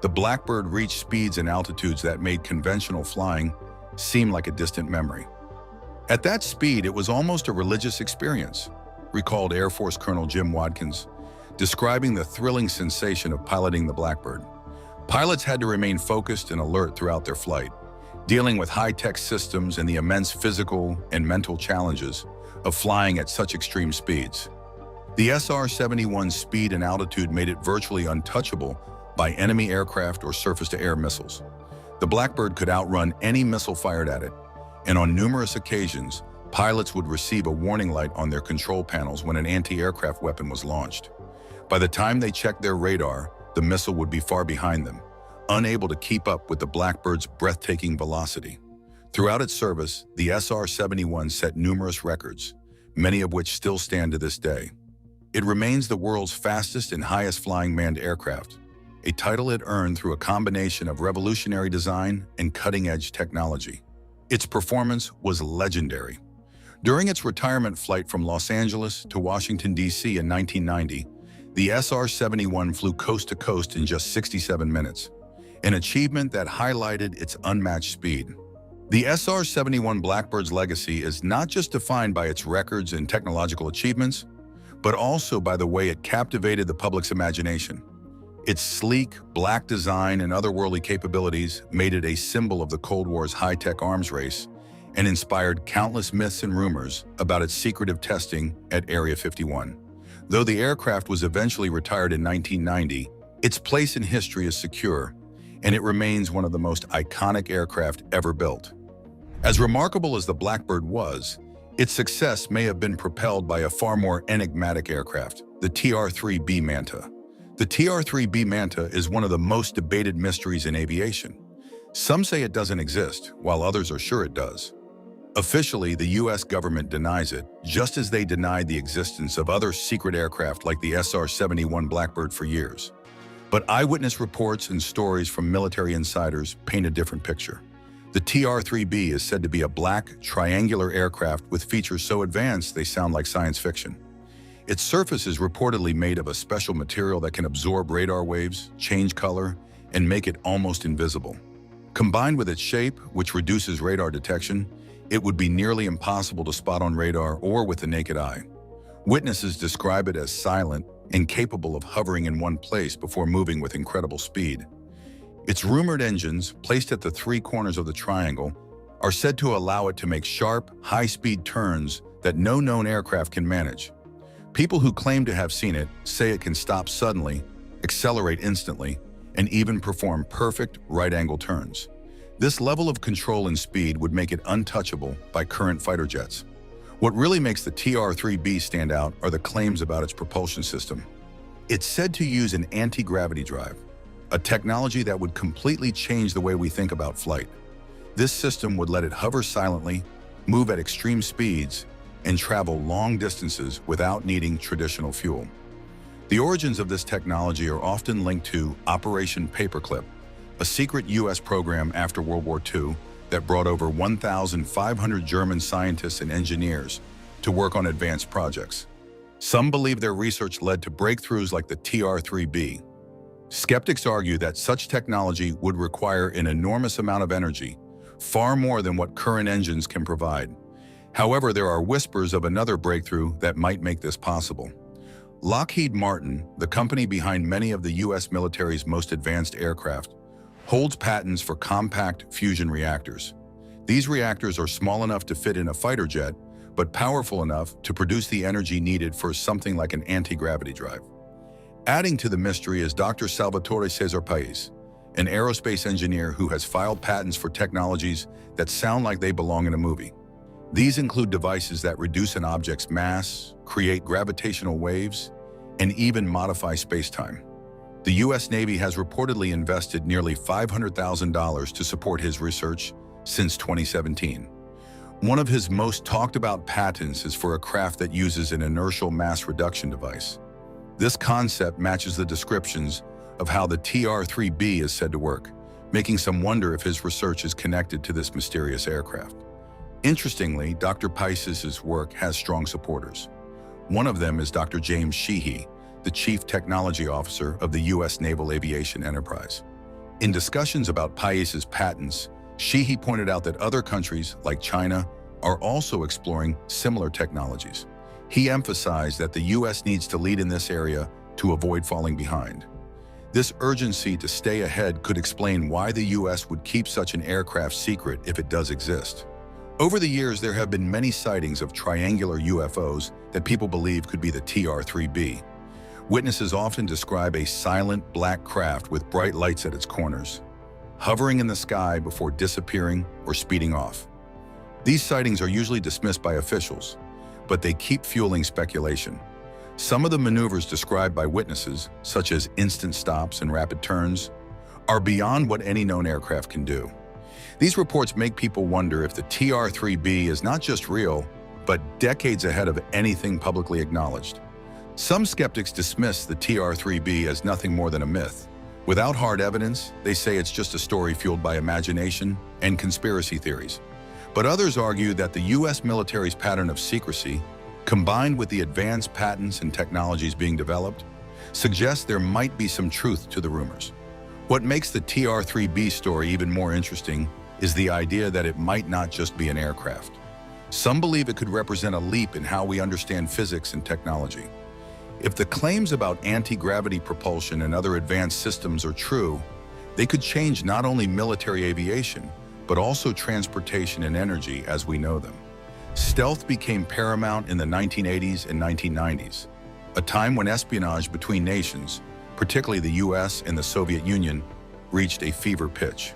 the Blackbird reached speeds and altitudes that made conventional flying seem like a distant memory. At that speed, it was almost a religious experience, recalled Air Force Colonel Jim Watkins, describing the thrilling sensation of piloting the Blackbird. Pilots had to remain focused and alert throughout their flight, dealing with high-tech systems and the immense physical and mental challenges of flying at such extreme speeds. The SR-71's speed and altitude made it virtually untouchable by enemy aircraft or surface-to-air missiles. The Blackbird could outrun any missile fired at it, and on numerous occasions, pilots would receive a warning light on their control panels when an anti-aircraft weapon was launched. By the time they checked their radar, the missile would be far behind them, unable to keep up with the Blackbird's breathtaking velocity. Throughout its service, the SR-71 set numerous records, many of which still stand to this day. It remains the world's fastest and highest-flying manned aircraft, a title it earned through a combination of revolutionary design and cutting-edge technology. Its performance was legendary. During its retirement flight from Los Angeles to Washington, D.C. in 1990, the SR-71 flew coast to coast in just 67 minutes, an achievement that highlighted its unmatched speed. The SR-71 Blackbird's legacy is not just defined by its records and technological achievements, but also by the way it captivated the public's imagination. Its sleek, black design and otherworldly capabilities made it a symbol of the Cold War's high-tech arms race and inspired countless myths and rumors about its secretive testing at Area 51. Though the aircraft was eventually retired in 1990, its place in history is secure, and it remains one of the most iconic aircraft ever built. As remarkable as the Blackbird was, its success may have been propelled by a far more enigmatic aircraft, the TR-3B Manta. The TR-3B Manta is one of the most debated mysteries in aviation. Some say it doesn't exist, while others are sure it does. Officially, the U.S. government denies it, just as they denied the existence of other secret aircraft like the SR-71 Blackbird for years. But eyewitness reports and stories from military insiders paint a different picture. The TR-3B is said to be a black, triangular aircraft with features so advanced they sound like science fiction. Its surface is reportedly made of a special material that can absorb radar waves, change color, and make it almost invisible. Combined with its shape, which reduces radar detection, it would be nearly impossible to spot on radar or with the naked eye. Witnesses describe it as silent and capable of hovering in one place before moving with incredible speed. Its rumored engines, placed at the three corners of the triangle, are said to allow it to make sharp, high-speed turns that no known aircraft can manage. People who claim to have seen it say it can stop suddenly, accelerate instantly, and even perform perfect right-angle turns. This level of control and speed would make it untouchable by current fighter jets. What really makes the TR-3B stand out are the claims about its propulsion system. It's said to use an anti-gravity drive, a technology that would completely change the way we think about flight. This system would let it hover silently, move at extreme speeds, and travel long distances without needing traditional fuel. The origins of this technology are often linked to Operation Paperclip, a secret U.S. program after World War II that brought over 1,500 German scientists and engineers to work on advanced projects. Some believe their research led to breakthroughs like the TR-3B. Skeptics argue that such technology would require an enormous amount of energy, far more than what current engines can provide. However, there are whispers of another breakthrough that might make this possible. Lockheed Martin, the company behind many of the U.S. military's most advanced aircraft, holds patents for compact fusion reactors. These reactors are small enough to fit in a fighter jet, but powerful enough to produce the energy needed for something like an anti-gravity drive. Adding to the mystery is Dr. Salvatore Cesar Pais, an aerospace engineer who has filed patents for technologies that sound like they belong in a movie. These include devices that reduce an object's mass, create gravitational waves, and even modify space-time. The U.S. Navy has reportedly invested nearly $500,000 to support his research since 2017. One of his most talked about patents is for a craft that uses an inertial mass reduction device. This concept matches the descriptions of how the TR-3B is said to work, making some wonder if his research is connected to this mysterious aircraft. Interestingly, Dr. Pais's work has strong supporters. One of them is Dr. James Sheehy, the Chief Technology Officer of the U.S. Naval Aviation Enterprise. In discussions about Pais's patents, Sheehy pointed out that other countries, like China, are also exploring similar technologies. He emphasized that the U.S. needs to lead in this area to avoid falling behind. This urgency to stay ahead could explain why the U.S. would keep such an aircraft secret if it does exist. Over the years, there have been many sightings of triangular UFOs that people believe could be the TR-3B. Witnesses often describe a silent black craft with bright lights at its corners, hovering in the sky before disappearing or speeding off. These sightings are usually dismissed by officials, but they keep fueling speculation. Some of the maneuvers described by witnesses, such as instant stops and rapid turns, are beyond what any known aircraft can do. These reports make people wonder if the TR-3B is not just real, but decades ahead of anything publicly acknowledged. Some skeptics dismiss the TR-3B as nothing more than a myth. Without hard evidence, they say it's just a story fueled by imagination and conspiracy theories. But others argue that the U.S. military's pattern of secrecy, combined with the advanced patents and technologies being developed, suggests there might be some truth to the rumors. What makes the TR-3B story even more interesting is the idea that it might not just be an aircraft. Some believe it could represent a leap in how we understand physics and technology. If the claims about anti-gravity propulsion and other advanced systems are true, they could change not only military aviation, but also transportation and energy as we know them. Stealth became paramount in the 1980s and 1990s, a time when espionage between nations, particularly the US and the Soviet Union, reached a fever pitch.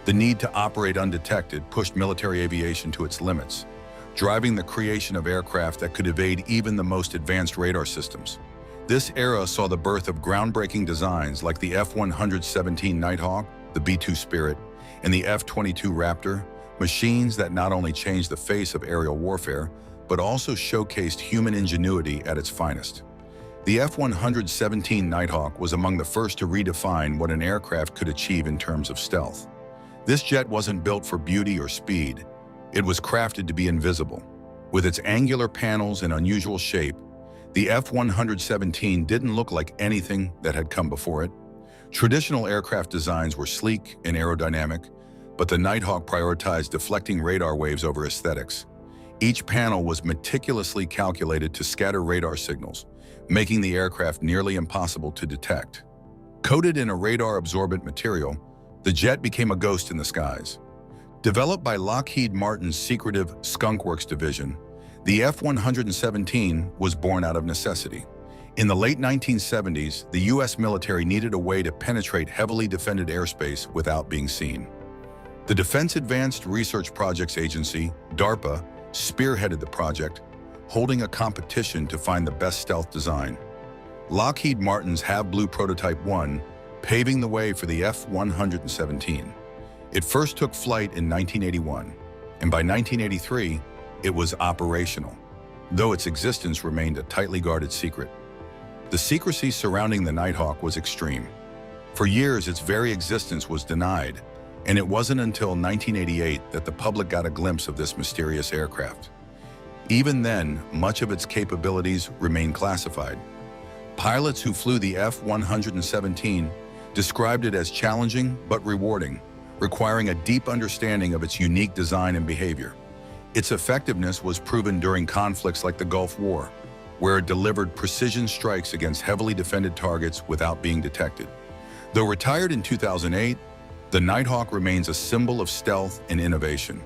The need to operate undetected pushed military aviation to its limits, driving the creation of aircraft that could evade even the most advanced radar systems. This era saw the birth of groundbreaking designs like the F-117 Nighthawk, the B-2 Spirit, and the F-22 Raptor, machines that not only changed the face of aerial warfare, but also showcased human ingenuity at its finest. The F-117 Nighthawk was among the first to redefine what an aircraft could achieve in terms of stealth. This jet wasn't built for beauty or speed. It was crafted to be invisible. With its angular panels and unusual shape, the F-117 didn't look like anything that had come before it. Traditional aircraft designs were sleek and aerodynamic, but the Nighthawk prioritized deflecting radar waves over aesthetics. Each panel was meticulously calculated to scatter radar signals, making the aircraft nearly impossible to detect. Coated in a radar-absorbent material, the jet became a ghost in the skies. Developed by Lockheed Martin's secretive Skunk Works division, the F-117 was born out of necessity. In the late 1970s, the U.S. military needed a way to penetrate heavily defended airspace without being seen. The Defense Advanced Research Projects Agency, DARPA, spearheaded the project, holding a competition to find the best stealth design. Lockheed Martin's Have Blue Prototype won, paving the way for the F-117. It first took flight in 1981, and by 1983, it was operational, though its existence remained a tightly guarded secret. The secrecy surrounding the Nighthawk was extreme. For years, its very existence was denied, and it wasn't until 1988 that the public got a glimpse of this mysterious aircraft. Even then, much of its capabilities remained classified. Pilots who flew the F-117 described it as challenging but rewarding, requiring a deep understanding of its unique design and behavior. Its effectiveness was proven during conflicts like the Gulf War, where it delivered precision strikes against heavily defended targets without being detected. Though retired in 2008, the Nighthawk remains a symbol of stealth and innovation.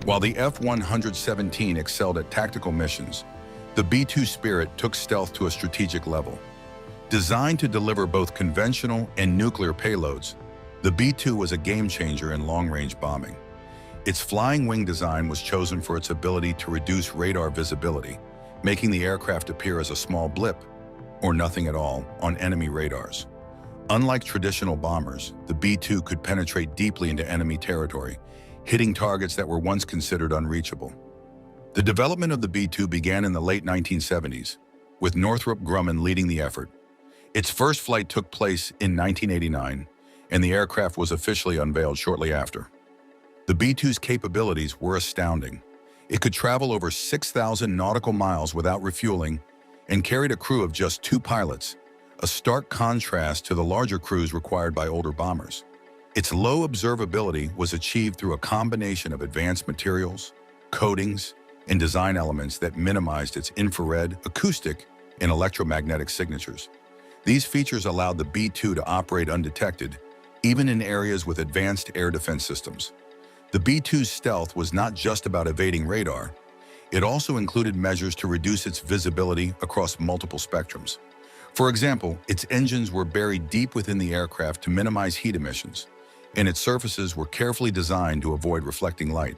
While the F-117 excelled at tactical missions, the B-2 Spirit took stealth to a strategic level. Designed to deliver both conventional and nuclear payloads, the B-2 was a game-changer in long-range bombing. Its flying wing design was chosen for its ability to reduce radar visibility, making the aircraft appear as a small blip, or nothing at all, on enemy radars. Unlike traditional bombers, the B-2 could penetrate deeply into enemy territory, hitting targets that were once considered unreachable. The development of the B-2 began in the late 1970s, with Northrop Grumman leading the effort. Its first flight took place in 1989, and the aircraft was officially unveiled shortly after. The B-2's capabilities were astounding. It could travel over 6,000 nautical miles without refueling and carried a crew of just 2 pilots, a stark contrast to the larger crews required by older bombers. Its low observability was achieved through a combination of advanced materials, coatings, and design elements that minimized its infrared, acoustic, and electromagnetic signatures. These features allowed the B-2 to operate undetected, even in areas with advanced air defense systems. The B-2's stealth was not just about evading radar. It also included measures to reduce its visibility across multiple spectrums. For example, its engines were buried deep within the aircraft to minimize heat emissions, and its surfaces were carefully designed to avoid reflecting light.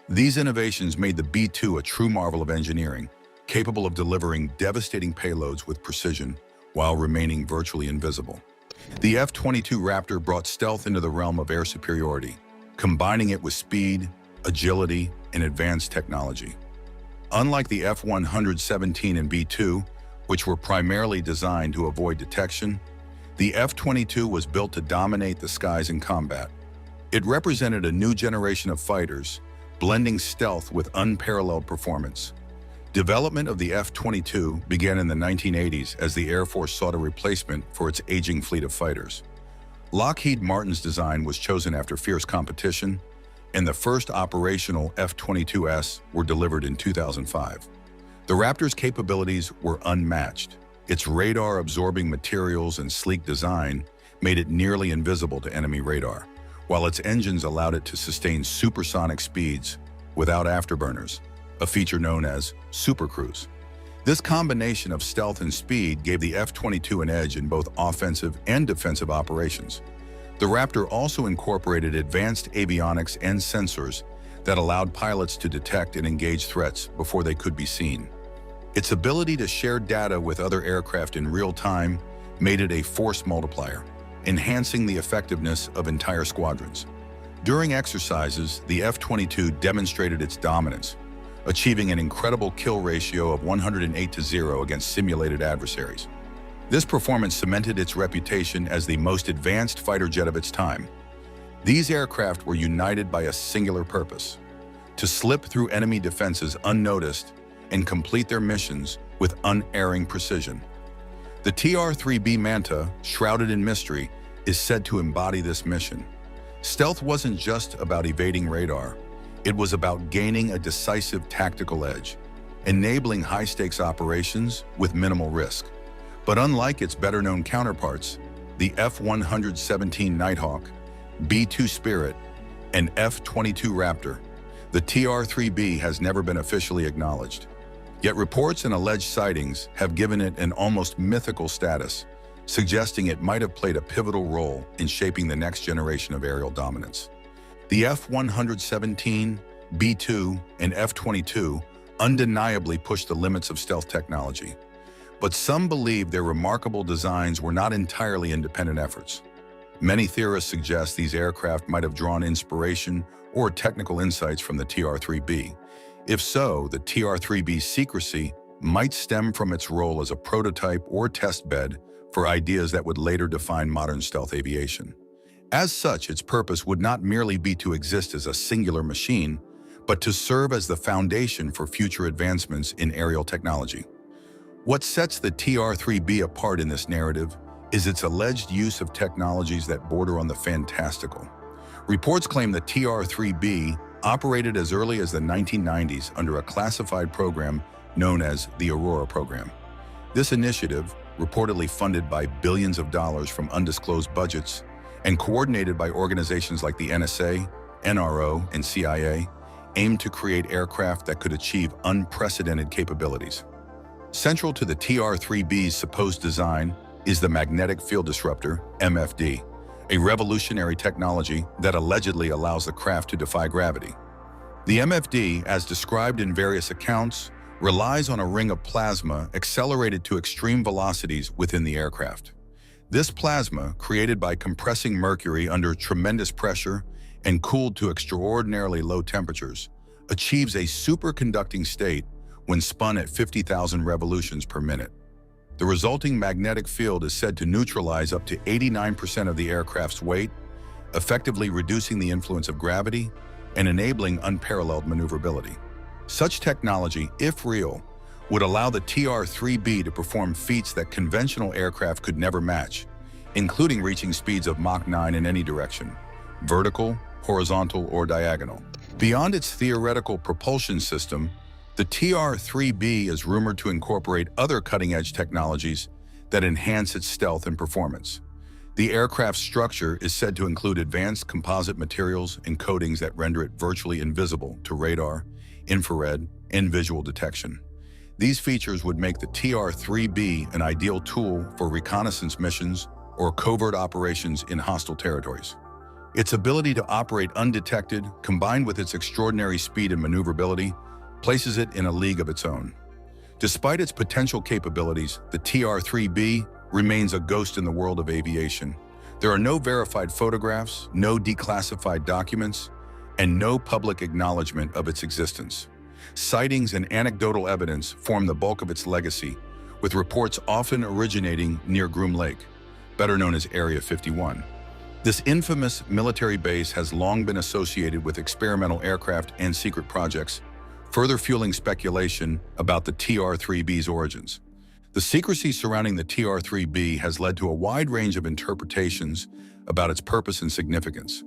These innovations made the B-2 a true marvel of engineering, capable of delivering devastating payloads with precision while remaining virtually invisible. The F-22 Raptor brought stealth into the realm of air superiority, combining it with speed, agility, and advanced technology. Unlike the F-117 and B-2, which were primarily designed to avoid detection, the F-22 was built to dominate the skies in combat. It represented a new generation of fighters, blending stealth with unparalleled performance. Development of the F-22 began in the 1980s as the Air Force sought a replacement for its aging fleet of fighters. Lockheed Martin's design was chosen after fierce competition, and the first operational F-22S were delivered in 2005. The Raptor's capabilities were unmatched. Its radar-absorbing materials and sleek design made it nearly invisible to enemy radar, while its engines allowed it to sustain supersonic speeds without afterburners, a feature known as supercruise. This combination of stealth and speed gave the F-22 an edge in both offensive and defensive operations. The Raptor also incorporated advanced avionics and sensors that allowed pilots to detect and engage threats before they could be seen. Its ability to share data with other aircraft in real time made it a force multiplier, enhancing the effectiveness of entire squadrons. During exercises, the F-22 demonstrated its dominance, achieving an incredible kill ratio of 108-0 against simulated adversaries. This performance cemented its reputation as the most advanced fighter jet of its time. These aircraft were united by a singular purpose: to slip through enemy defenses unnoticed and complete their missions with unerring precision. The TR-3B Manta, shrouded in mystery, is said to embody this mission. Stealth wasn't just about evading radar. It was about gaining a decisive tactical edge, enabling high-stakes operations with minimal risk. But unlike its better-known counterparts, the F-117 Nighthawk, B-2 Spirit, and F-22 Raptor, the TR-3B has never been officially acknowledged. Yet reports and alleged sightings have given it an almost mythical status, suggesting it might have played a pivotal role in shaping the next generation of aerial dominance. The F-117, B-2, and F-22 undeniably pushed the limits of stealth technology, but some believe their remarkable designs were not entirely independent efforts. Many theorists suggest these aircraft might have drawn inspiration or technical insights from the TR-3B. If so, the TR-3B's secrecy might stem from its role as a prototype or test bed for ideas that would later define modern stealth aviation. As such, its purpose would not merely be to exist as a singular machine, but to serve as the foundation for future advancements in aerial technology. What sets the TR-3B apart in this narrative is its alleged use of technologies that border on the fantastical. Reports claim the TR-3B operated as early as the 1990s under a classified program known as the Aurora program. This initiative, reportedly funded by billions of dollars from undisclosed budgets and coordinated by organizations like the NSA, NRO, and CIA, aimed to create aircraft that could achieve unprecedented capabilities. Central to the TR-3B's supposed design is the magnetic field disruptor, MFD, a revolutionary technology that allegedly allows the craft to defy gravity. The MFD, as described in various accounts, relies on a ring of plasma accelerated to extreme velocities within the aircraft. This plasma, created by compressing mercury under tremendous pressure and cooled to extraordinarily low temperatures, achieves a superconducting state when spun at 50,000 revolutions per minute. The resulting magnetic field is said to neutralize up to 89% of the aircraft's weight, effectively reducing the influence of gravity and enabling unparalleled maneuverability. Such technology, if real, would allow the TR-3B to perform feats that conventional aircraft could never match, including reaching speeds of Mach 9 in any direction, vertical, horizontal, or diagonal. Beyond its theoretical propulsion system, the TR-3B is rumored to incorporate other cutting-edge technologies that enhance its stealth and performance. The aircraft's structure is said to include advanced composite materials and coatings that render it virtually invisible to radar, infrared, and visual detection. These features would make the TR-3B an ideal tool for reconnaissance missions or covert operations in hostile territories. Its ability to operate undetected, combined with its extraordinary speed and maneuverability, places it in a league of its own. Despite its potential capabilities, the TR-3B remains a ghost in the world of aviation. There are no verified photographs, no declassified documents, and no public acknowledgement of its existence. Sightings and anecdotal evidence form the bulk of its legacy, with reports often originating near Groom Lake, better known as Area 51. This infamous military base has long been associated with experimental aircraft and secret projects, further fueling speculation about the TR-3B's origins. The secrecy surrounding the TR-3B has led to a wide range of interpretations about its purpose and significance.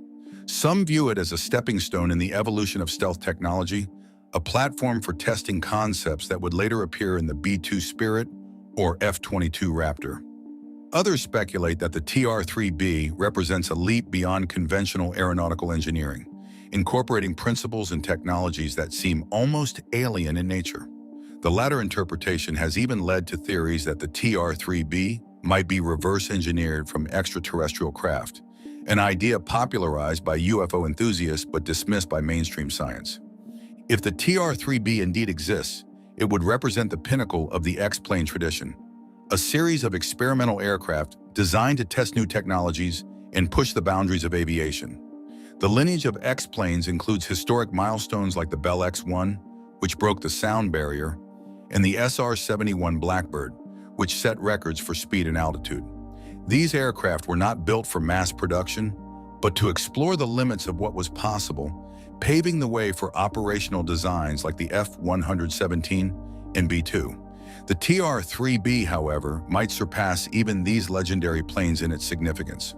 Some view it as a stepping stone in the evolution of stealth technology, a platform for testing concepts that would later appear in the B-2 Spirit or F-22 Raptor. Others speculate that the TR-3B represents a leap beyond conventional aeronautical engineering, incorporating principles and technologies that seem almost alien in nature. The latter interpretation has even led to theories that the TR-3B might be reverse engineered from extraterrestrial craft, an idea popularized by UFO enthusiasts but dismissed by mainstream science. If the TR-3B indeed exists, it would represent the pinnacle of the X-plane tradition, a series of experimental aircraft designed to test new technologies and push the boundaries of aviation. The lineage of X-planes includes historic milestones like the Bell X-1, which broke the sound barrier, and the SR-71 Blackbird, which set records for speed and altitude. These aircraft were not built for mass production, but to explore the limits of what was possible, paving the way for operational designs like the F-117 and B-2. The TR-3B, however, might surpass even these legendary planes in its significance.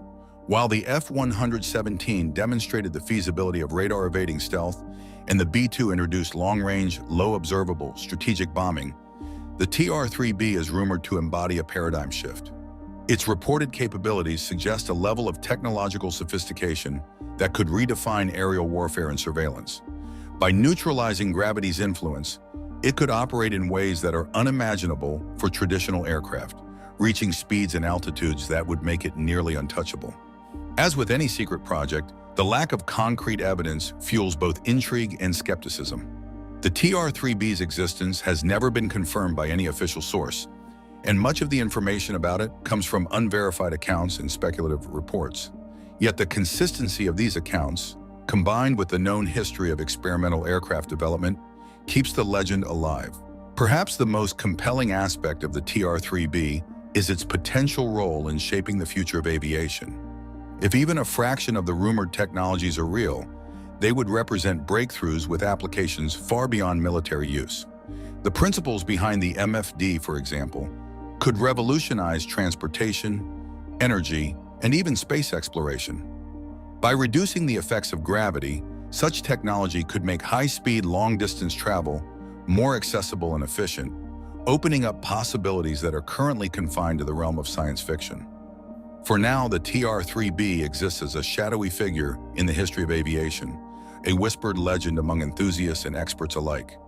While the F-117 demonstrated the feasibility of radar-evading stealth, and the B-2 introduced long-range, low-observable strategic bombing, the TR-3B is rumored to embody a paradigm shift. Its reported capabilities suggest a level of technological sophistication that could redefine aerial warfare and surveillance. By neutralizing gravity's influence, it could operate in ways that are unimaginable for traditional aircraft, reaching speeds and altitudes that would make it nearly untouchable. As with any secret project, the lack of concrete evidence fuels both intrigue and skepticism. The TR-3B's existence has never been confirmed by any official source, and much of the information about it comes from unverified accounts and speculative reports. Yet the consistency of these accounts, combined with the known history of experimental aircraft development, keeps the legend alive. Perhaps the most compelling aspect of the TR-3B is its potential role in shaping the future of aviation. If even a fraction of the rumored technologies are real, they would represent breakthroughs with applications far beyond military use. The principles behind the MFD, for example, could revolutionize transportation, energy, and even space exploration. By reducing the effects of gravity, such technology could make high-speed, long-distance travel more accessible and efficient, opening up possibilities that are currently confined to the realm of science fiction. For now, the TR-3B exists as a shadowy figure in the history of aviation, a whispered legend among enthusiasts and experts alike.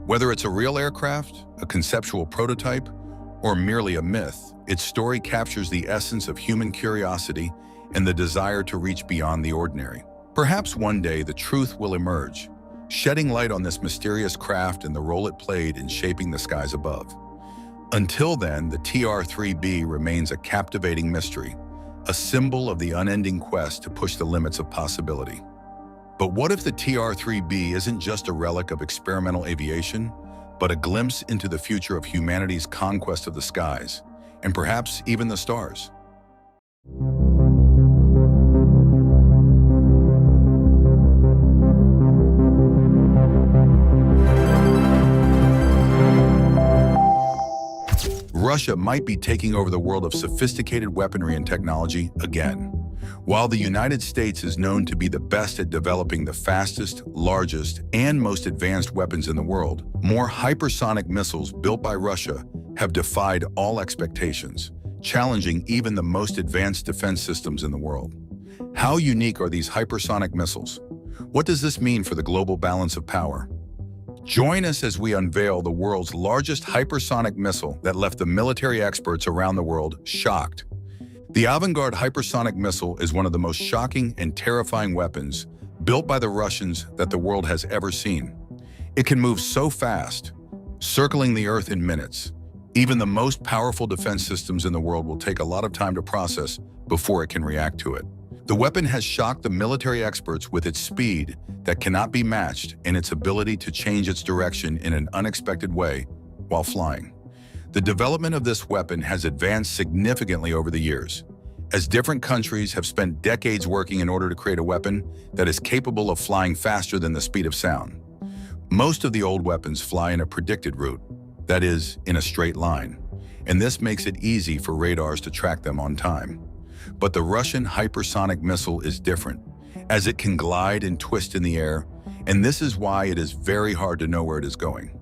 Whether it's a real aircraft, a conceptual prototype, or merely a myth, its story captures the essence of human curiosity and the desire to reach beyond the ordinary. Perhaps one day the truth will emerge, shedding light on this mysterious craft and the role it played in shaping the skies above. Until then, the TR-3B remains a captivating mystery, a symbol of the unending quest to push the limits of possibility. But what if the TR-3B isn't just a relic of experimental aviation, but a glimpse into the future of humanity's conquest of the skies, and perhaps even the stars? Russia might be taking over the world of sophisticated weaponry and technology again. While the United States is known to be the best at developing the fastest, largest, and most advanced weapons in the world, more hypersonic missiles built by Russia have defied all expectations, challenging even the most advanced defense systems in the world. How unique are these hypersonic missiles? What does this mean for the global balance of power? Join us as we unveil the world's largest hypersonic missile that left the military experts around the world shocked. The Avangard hypersonic missile is one of the most shocking and terrifying weapons built by the Russians that the world has ever seen. It can move so fast, circling the Earth in minutes. Even the most powerful defense systems in the world will take a lot of time to process before it can react to it. The weapon has shocked the military experts with its speed that cannot be matched and its ability to change its direction in an unexpected way while flying. The development of this weapon has advanced significantly over the years, as different countries have spent decades working in order to create a weapon that is capable of flying faster than the speed of sound. Most of the old weapons fly in a predicted route, that is, in a straight line, and this makes it easy for radars to track them on time. But the Russian hypersonic missile is different, as it can glide and twist in the air, and this is why it is very hard to know where it is going.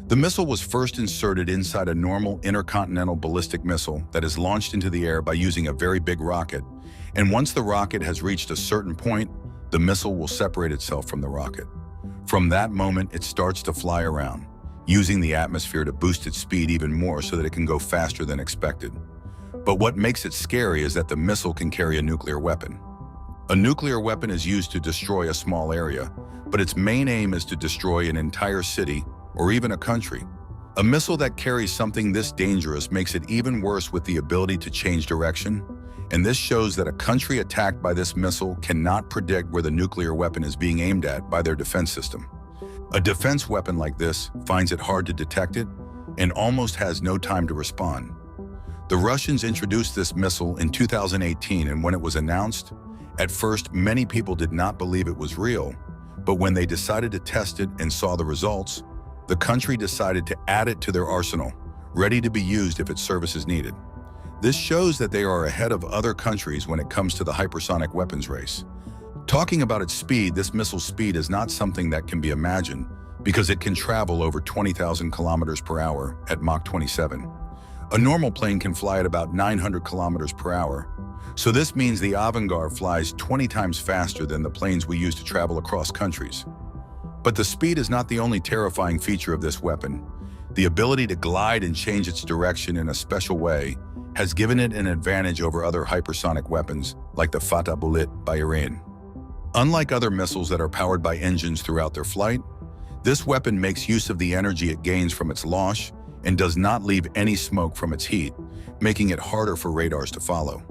The missile was first inserted inside a normal intercontinental ballistic missile that is launched into the air by using a very big rocket, and once the rocket has reached a certain point, the missile will separate itself from the rocket. From that moment, it starts to fly around, using the atmosphere to boost its speed even more so that it can go faster than expected. But what makes it scary is that the missile can carry a nuclear weapon. A nuclear weapon is used to destroy a small area, but its main aim is to destroy an entire city or even a country. A missile that carries something this dangerous makes it even worse with the ability to change direction, and this shows that a country attacked by this missile cannot predict where the nuclear weapon is being aimed at by their defense system. A defense weapon like this finds it hard to detect it and almost has no time to respond. The Russians introduced this missile in 2018, and when it was announced, at first many people did not believe it was real, but when they decided to test it and saw the results, the country decided to add it to their arsenal, ready to be used if its service is needed. This shows that they are ahead of other countries when it comes to the hypersonic weapons race. Talking about its speed, this missile's speed is not something that can be imagined because it can travel over 20,000 kilometers per hour at Mach 27. A normal plane can fly at about 900 kilometers per hour, so this means the Avangard flies 20 times faster than the planes we use to travel across countries. But the speed is not the only terrifying feature of this weapon. The ability to glide and change its direction in a special way has given it an advantage over other hypersonic weapons like the Fateh bullet by Iran. Unlike other missiles that are powered by engines throughout their flight, this weapon makes use of the energy it gains from its launch and does not leave any smoke from its heat, making it harder for radars to follow.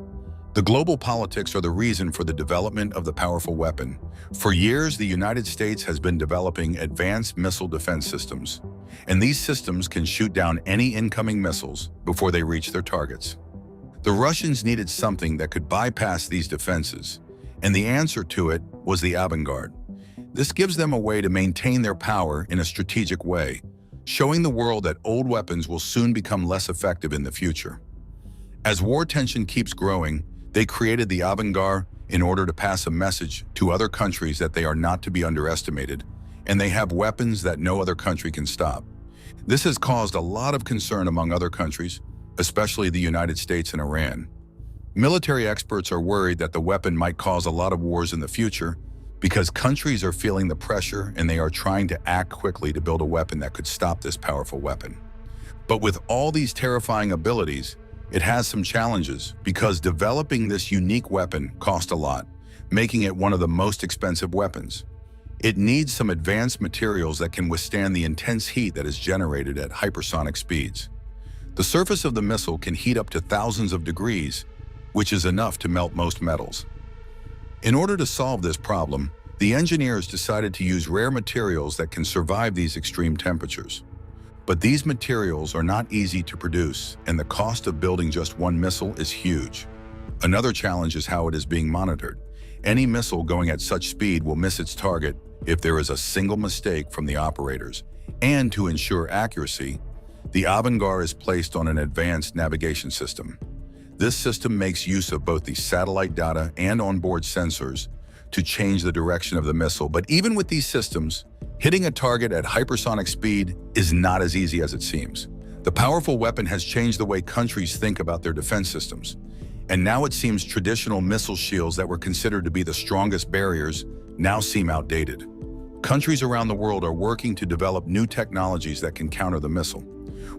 The global politics are the reason for the development of the powerful weapon. For years, the United States has been developing advanced missile defense systems, and these systems can shoot down any incoming missiles before they reach their targets. The Russians needed something that could bypass these defenses, and the answer to it was the Avangard. This gives them a way to maintain their power in a strategic way, showing the world that old weapons will soon become less effective in the future. As war tension keeps growing, they created the Avangard in order to pass a message to other countries that they are not to be underestimated, and they have weapons that no other country can stop. This has caused a lot of concern among other countries, especially the United States and Iran. Military experts are worried that the weapon might cause a lot of wars in the future because countries are feeling the pressure and they are trying to act quickly to build a weapon that could stop this powerful weapon. But with all these terrifying abilities, it has some challenges because developing this unique weapon cost a lot, making it one of the most expensive weapons. It needs some advanced materials that can withstand the intense heat that is generated at hypersonic speeds. The surface of the missile can heat up to thousands of degrees, which is enough to melt most metals. In order to solve this problem, the engineers decided to use rare materials that can survive these extreme temperatures. But these materials are not easy to produce, and the cost of building just one missile is huge. Another challenge is how it is being monitored. Any missile going at such speed will miss its target if there is a single mistake from the operators. And to ensure accuracy, the Avangard is placed on an advanced navigation system. This system makes use of both the satellite data and onboard sensors to change the direction of the missile. But even with these systems, hitting a target at hypersonic speed is not as easy as it seems. The powerful weapon has changed the way countries think about their defense systems. And now it seems traditional missile shields that were considered to be the strongest barriers now seem outdated. Countries around the world are working to develop new technologies that can counter the missile.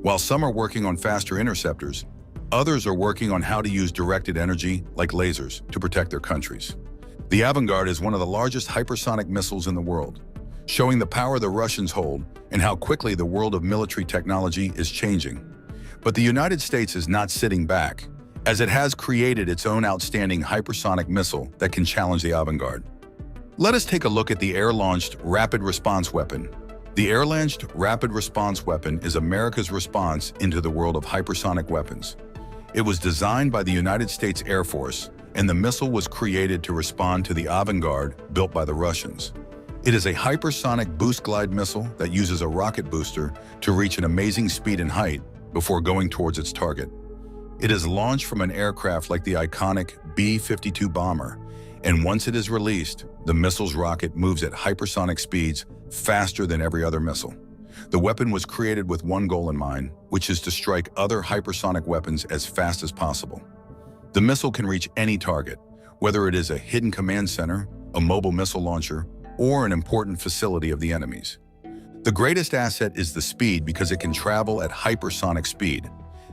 While some are working on faster interceptors, others are working on how to use directed energy, like lasers, to protect their countries. The Avangard is one of the largest hypersonic missiles in the world, showing the power the Russians hold and how quickly the world of military technology is changing. But the United States is not sitting back, as it has created its own outstanding hypersonic missile that can challenge the Avangard. Let us take a look at the air-launched rapid response weapon, The air-launched rapid response weapon is America's response into the world of hypersonic weapons. It was designed by the United States Air Force, and the missile was created to respond to the Unveiled built by the Russians. It is a hypersonic boost glide missile that uses a rocket booster to reach an amazing speed and height before going towards its target. It is launched from an aircraft like the iconic B-52 bomber, and once it is released, the missile's rocket moves at hypersonic speeds faster than every other missile. The weapon was created with one goal in mind, which is to strike other hypersonic weapons as fast as possible. The missile can reach any target, whether it is a hidden command center, a mobile missile launcher, or an important facility of the enemies. The greatest asset is the speed because it can travel at hypersonic speed,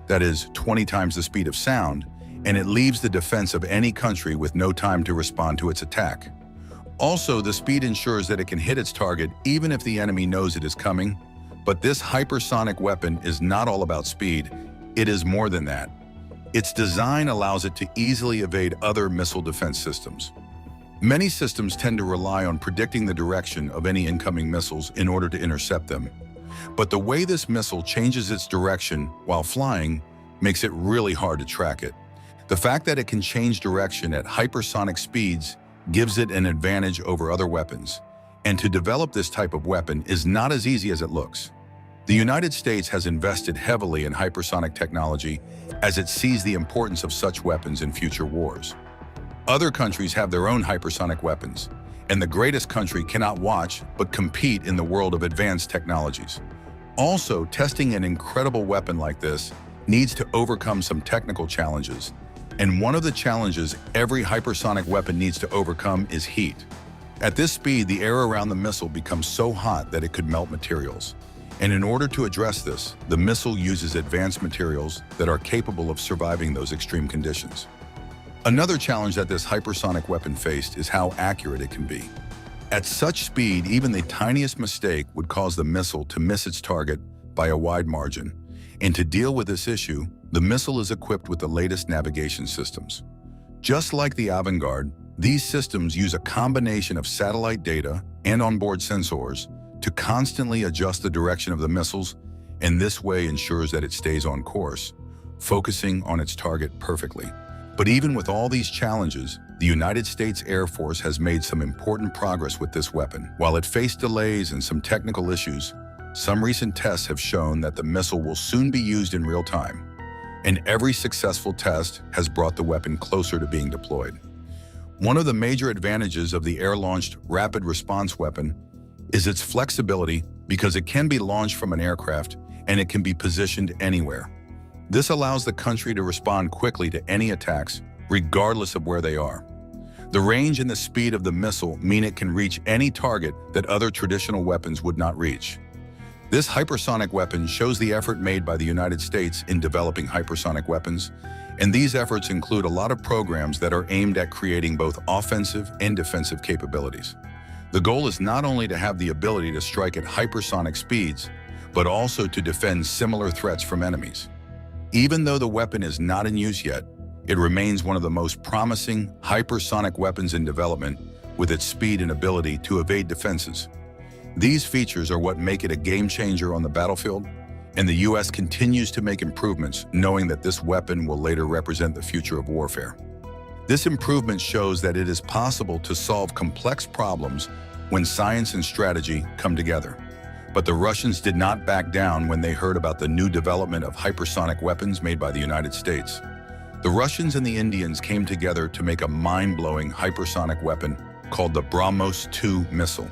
that is 20 times the speed of sound, and it leaves the defense of any country with no time to respond to its attack. Also, the speed ensures that it can hit its target even if the enemy knows it is coming. But this hypersonic weapon is not all about speed, it is more than that. Its design allows it to easily evade other missile defense systems. Many systems tend to rely on predicting the direction of any incoming missiles in order to intercept them. But the way this missile changes its direction while flying makes it really hard to track it. The fact that it can change direction at hypersonic speeds gives it an advantage over other weapons. And to develop this type of weapon is not as easy as it looks. The United States has invested heavily in hypersonic technology as it sees the importance of such weapons in future wars. Other countries have their own hypersonic weapons, and the greatest country cannot watch but compete in the world of advanced technologies. Also, testing an incredible weapon like this needs to overcome some technical challenges, and one of the challenges every hypersonic weapon needs to overcome is heat. At this speed, the air around the missile becomes so hot that it could melt materials. And in order to address this, the missile uses advanced materials that are capable of surviving those extreme conditions. Another challenge that this hypersonic weapon faced is how accurate it can be. At such speed, even the tiniest mistake would cause the missile to miss its target by a wide margin. And to deal with this issue, the missile is equipped with the latest navigation systems. Just like the Unveiled, these systems use a combination of satellite data and onboard sensors to constantly adjust the direction of the missiles, and this way ensures that it stays on course, focusing on its target perfectly. But even with all these challenges, the United States Air Force has made some important progress with this weapon. While it faced delays and some technical issues, some recent tests have shown that the missile will soon be used in real time, and every successful test has brought the weapon closer to being deployed. One of the major advantages of the air-launched rapid response weapon is its flexibility because it can be launched from an aircraft and it can be positioned anywhere. This allows the country to respond quickly to any attacks, regardless of where they are. The range and the speed of the missile mean it can reach any target that other traditional weapons would not reach. This hypersonic weapon shows the effort made by the United States in developing hypersonic weapons, and these efforts include a lot of programs that are aimed at creating both offensive and defensive capabilities. The goal is not only to have the ability to strike at hypersonic speeds, but also to defend similar threats from enemies. Even though the weapon is not in use yet, it remains one of the most promising hypersonic weapons in development with its speed and ability to evade defenses. These features are what make it a game changer on the battlefield, and the U.S. continues to make improvements knowing that this weapon will later represent the future of warfare. This improvement shows that it is possible to solve complex problems when science and strategy come together. But the Russians did not back down when they heard about the new development of hypersonic weapons made by the United States. The Russians and the Indians came together to make a mind-blowing hypersonic weapon called the BrahMos 2 missile.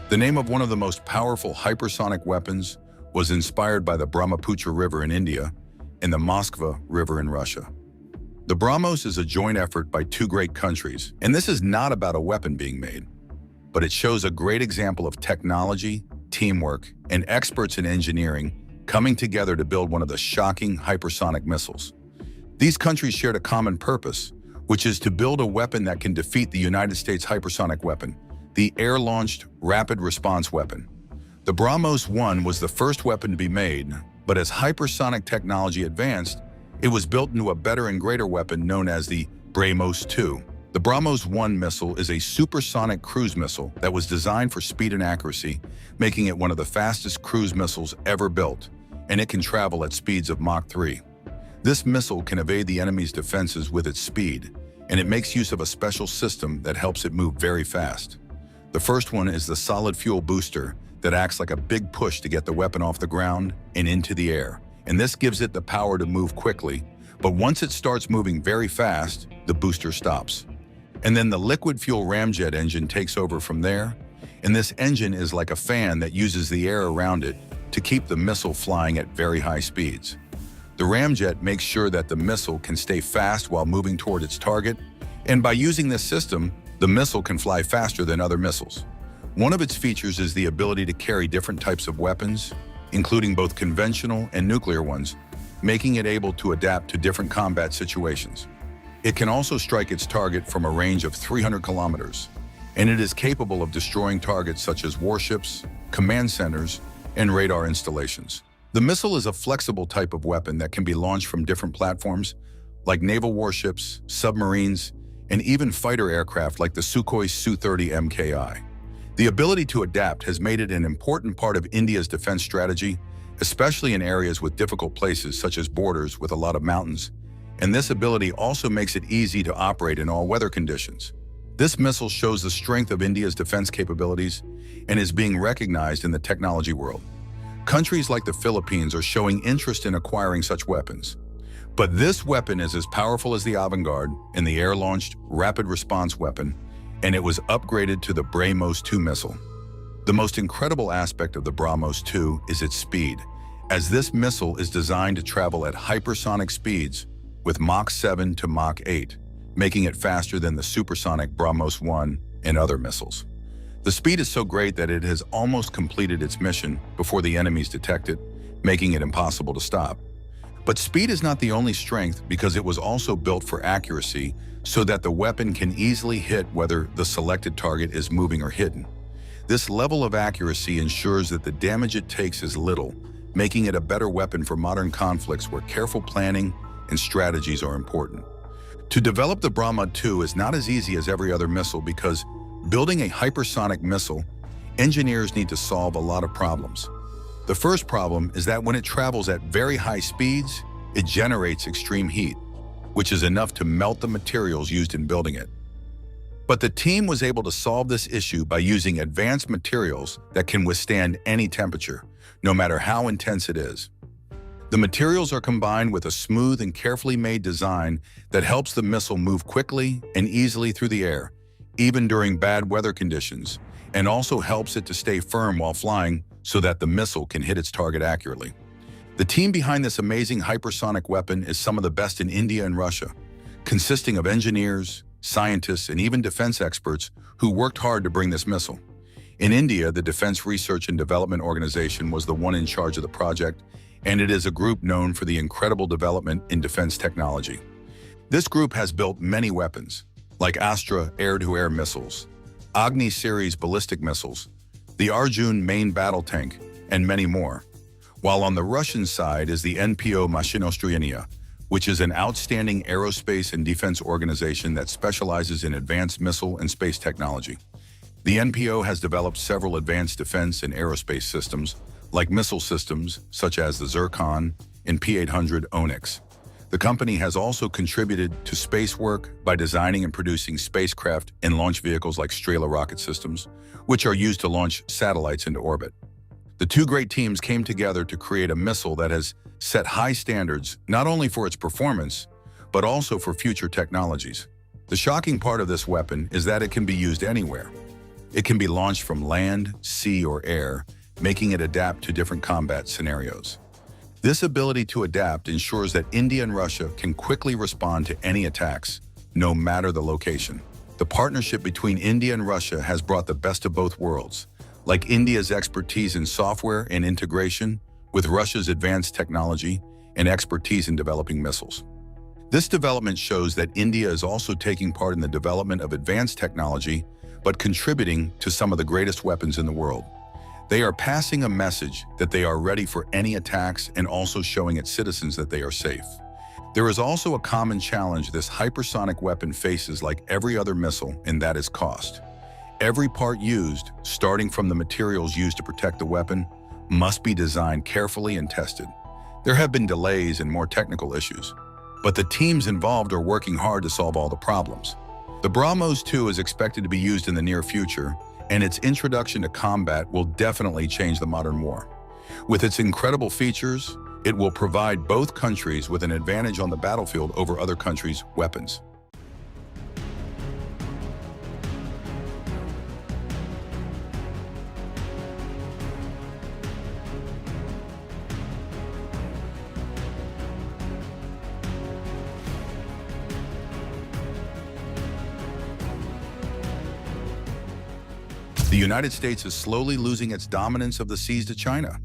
The name of one of the most powerful hypersonic weapons was inspired by the Brahmaputra River in India and the Moskva River in Russia. The BrahMos is a joint effort by two great countries, and this is not about a weapon being made, but it shows a great example of technology, teamwork, and experts in engineering coming together to build one of the shocking hypersonic missiles. These countries shared a common purpose, which is to build a weapon that can defeat the United States hypersonic weapon, the air-launched rapid response weapon. The BrahMos 1 was the first weapon to be made, but as hypersonic technology advanced, it was built into a better and greater weapon known as the BrahMos 2. The The BrahMos-1 missile is a supersonic cruise missile that was designed for speed and accuracy, making it one of the fastest cruise missiles ever built, and it can travel at speeds of Mach 3. This missile can evade the enemy's defenses with its speed, and it makes use of a special system that helps it move very fast. The first one is the solid fuel booster that acts like a big push to get the weapon off the ground and into the air, and this gives it the power to move quickly, but once it starts moving very fast, the booster stops. And then the liquid fuel ramjet engine takes over from there, and this engine is like a fan that uses the air around it to keep the missile flying at very high speeds. The ramjet makes sure that the missile can stay fast while moving toward its target, and by using this system, the missile can fly faster than other missiles. One of its features is the ability to carry different types of weapons, including both conventional and nuclear ones, making it able to adapt to different combat situations. It can also strike its target from a range of 300 kilometers, and it is capable of destroying targets such as warships, command centers, and radar installations. The missile is a flexible type of weapon that can be launched from different platforms, like naval warships, submarines, and even fighter aircraft like the Sukhoi Su-30 MKI. The ability to adapt has made it an important part of India's defense strategy, especially in areas with difficult places such as borders with a lot of mountains, and this ability also makes it easy to operate in all weather conditions. This missile shows the strength of India's defense capabilities and is being recognized in the technology world. Countries like the Philippines are showing interest in acquiring such weapons. But this weapon is as powerful as the Avangard and the air-launched rapid response weapon, and it was upgraded to the BrahMos-2 missile. The most incredible aspect of the BrahMos-2 is its speed, as this missile is designed to travel at hypersonic speeds with Mach 7 to Mach 8, making it faster than the supersonic BrahMos-1 and other missiles. The speed is so great that it has almost completed its mission before the enemies detect it, making it impossible to stop. But speed is not the only strength, because it was also built for accuracy so that the weapon can easily hit whether the selected target is moving or hidden. This level of accuracy ensures that the damage it takes is little, making it a better weapon for modern conflicts where careful planning and strategies are important. To develop the BrahMos-2 is not as easy as every other missile, because building a hypersonic missile, engineers need to solve a lot of problems. The first problem is that when it travels at very high speeds, it generates extreme heat, which is enough to melt the materials used in building it. But the team was able to solve this issue by using advanced materials that can withstand any temperature, no matter how intense it is. The materials are combined with a smooth and carefully made design that helps the missile move quickly and easily through the air, even during bad weather conditions, and also helps it to stay firm while flying so that the missile can hit its target accurately. The team behind this amazing hypersonic weapon is some of the best in India and Russia, consisting of engineers, scientists, and even defense experts who worked hard to bring this missile. In India, the Defense Research and Development Organization was the one in charge of the project, and it is a group known for the incredible development in defense technology. This group has built many weapons, like Astra air-to-air missiles, Agni series ballistic missiles, the Arjun main battle tank, and many more. While on the Russian side is the NPO Mashinostroyenia, which is an outstanding aerospace and defense organization that specializes in advanced missile and space technology. The NPO has developed several advanced defense and aerospace systems, like missile systems such as the Zircon and P-800 Onyx. The company has also contributed to space work by designing and producing spacecraft and launch vehicles like Strela rocket systems, which are used to launch satellites into orbit. The two great teams came together to create a missile that has set high standards not only for its performance, but also for future technologies. The shocking part of this weapon is that it can be used anywhere. It can be launched from land, sea, or air, making it adapt to different combat scenarios. This ability to adapt ensures that India and Russia can quickly respond to any attacks, no matter the location. The partnership between India and Russia has brought the best of both worlds, like India's expertise in software and integration with Russia's advanced technology and expertise in developing missiles. This development shows that India is also taking part in the development of advanced technology, but contributing to some of the greatest weapons in the world. They are passing a message that they are ready for any attacks and also showing its citizens that they are safe. There is also a common challenge this hypersonic weapon faces like every other missile, and that is cost. Every part used, starting from the materials used to protect the weapon, must be designed carefully and tested. There have been delays and more technical issues, but the teams involved are working hard to solve all the problems. The BrahMos 2 is expected to be used in the near future, and its introduction to combat will definitely change the modern war. With its incredible features, it will provide both countries with an advantage on the battlefield over other countries' weapons. The United States is slowly losing its dominance of the seas to China.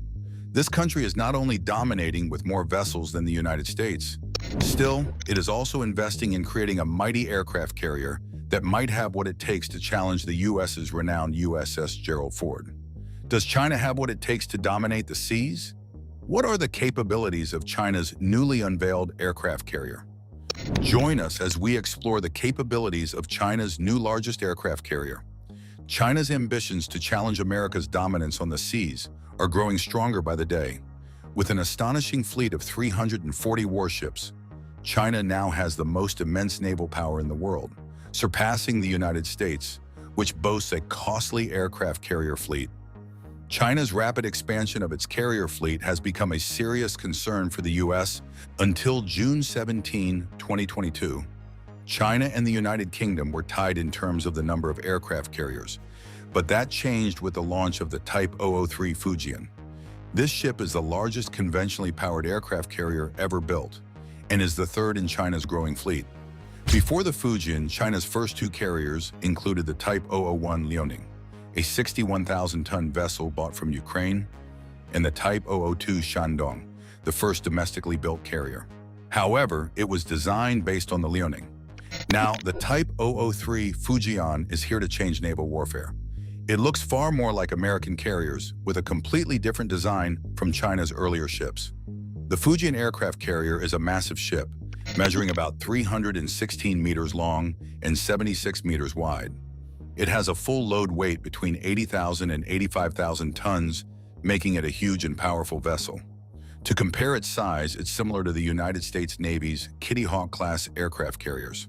This country is not only dominating with more vessels than the United States, still, it is also investing in creating a mighty aircraft carrier that might have what it takes to challenge the U.S.'s renowned USS Gerald Ford. Does China have what it takes to dominate the seas? What are the capabilities of China's newly unveiled aircraft carrier? Join us as we explore the capabilities of China's new largest aircraft carrier. China's ambitions to challenge America's dominance on the seas are growing stronger by the day. With an astonishing fleet of 340 warships, China now has the most immense naval power in the world, surpassing the United States, which boasts a costly aircraft carrier fleet. China's rapid expansion of its carrier fleet has become a serious concern for the U.S. until June 17, 2022. China and the United Kingdom were tied in terms of the number of aircraft carriers, but that changed with the launch of the Type 003 Fujian. This ship is the largest conventionally powered aircraft carrier ever built and is the third in China's growing fleet. Before the Fujian, China's first two carriers included the Type 001 Liaoning, a 61,000-ton vessel bought from Ukraine, and the Type 002 Shandong, the first domestically built carrier. However, it was designed based on the Liaoning. Now, the Type 003 Fujian is here to change naval warfare. It looks far more like American carriers, with a completely different design from China's earlier ships. The Fujian aircraft carrier is a massive ship, measuring about 316 meters long and 76 meters wide. It has a full load weight between 80,000 and 85,000 tons, making it a huge and powerful vessel. To compare its size, it's similar to the United States Navy's Kitty Hawk-class aircraft carriers.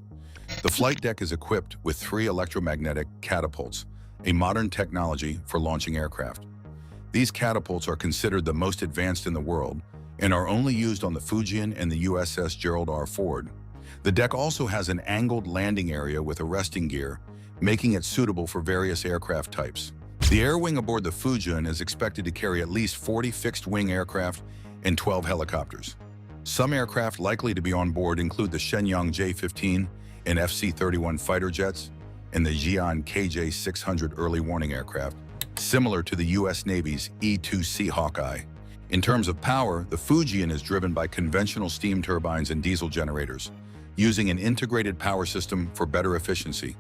The flight deck is equipped with 3 electromagnetic catapults, a modern technology for launching aircraft. These catapults are considered the most advanced in the world and are only used on the Fujian and the USS Gerald R. Ford. The deck also has an angled landing area with arresting gear, making it suitable for various aircraft types. The air wing aboard the Fujian is expected to carry at least 40 fixed-wing aircraft and 12 helicopters. Some aircraft likely to be on board include the Shenyang J-15 and FC-31 fighter jets, and the Xi'an KJ-600 early warning aircraft, similar to the U.S. Navy's E-2C Hawkeye. In terms of power, the Fujian is driven by conventional steam turbines and diesel generators, using an integrated power system for better efficiency.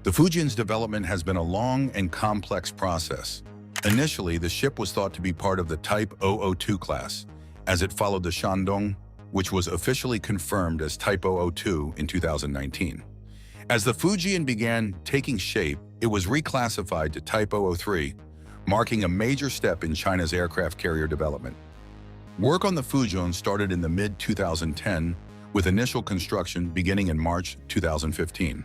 The Fujian's development has been a long and complex process. Initially, the ship was thought to be part of the Type 002 class, as it followed the Shandong, which was officially confirmed as Type 002 in 2019. As the Fujian began taking shape, it was reclassified to Type 003, marking a major step in China's aircraft carrier development. Work on the Fujian started in the mid-2010, with initial construction beginning in March 2015.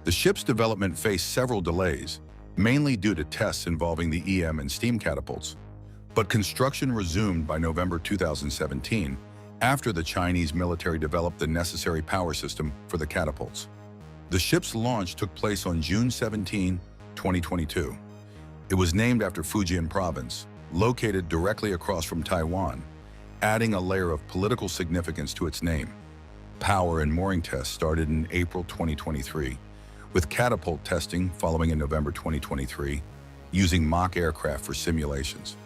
The ship's development faced several delays, mainly due to tests involving the EM and steam catapults. But construction resumed by November 2017, after the Chinese military developed the necessary power system for the catapults. The ship's launch took place on June 17, 2022. It was named after Fujian Province, located directly across from Taiwan, adding a layer of political significance to its name. Power and mooring tests started in April 2023, with catapult testing following in November 2023, using mock aircraft for simulations.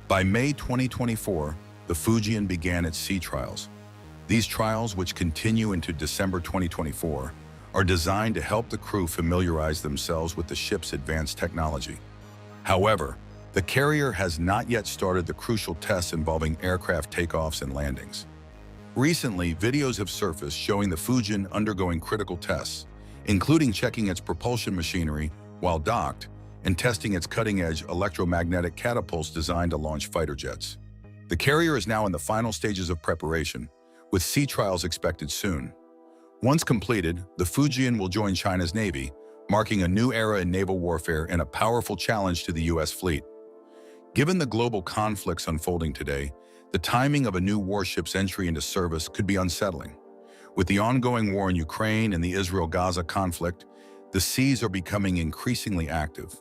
By May 2024, the Fujian began its sea trials. These trials, which continue into December 2024, are designed to help the crew familiarize themselves with the ship's advanced technology. However, the carrier has not yet started the crucial tests involving aircraft takeoffs and landings. Recently, videos have surfaced showing the Fujian undergoing critical tests, including checking its propulsion machinery while docked and testing its cutting-edge electromagnetic catapults designed to launch fighter jets. The carrier is now in the final stages of preparation, with sea trials expected soon. Once completed, the Fujian will join China's Navy, marking a new era in naval warfare and a powerful challenge to the U.S. fleet. Given the global conflicts unfolding today, the timing of a new warship's entry into service could be unsettling. With the ongoing war in Ukraine and the Israel-Gaza conflict, the seas are becoming increasingly active.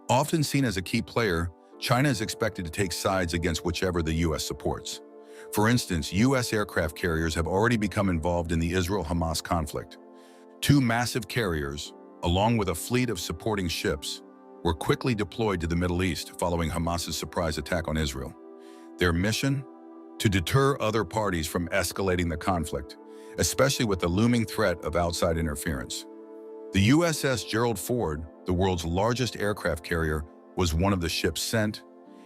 Often seen as a key player, China is expected to take sides against whichever the U.S. supports. For instance, U.S. aircraft carriers have already become involved in the Israel-Hamas conflict. Two massive carriers, along with a fleet of supporting ships, were quickly deployed to the Middle East following Hamas's surprise attack on Israel. Their mission? To deter other parties from escalating the conflict, especially with the looming threat of outside interference. The USS Gerald Ford, the world's largest aircraft carrier, was one of the ships sent,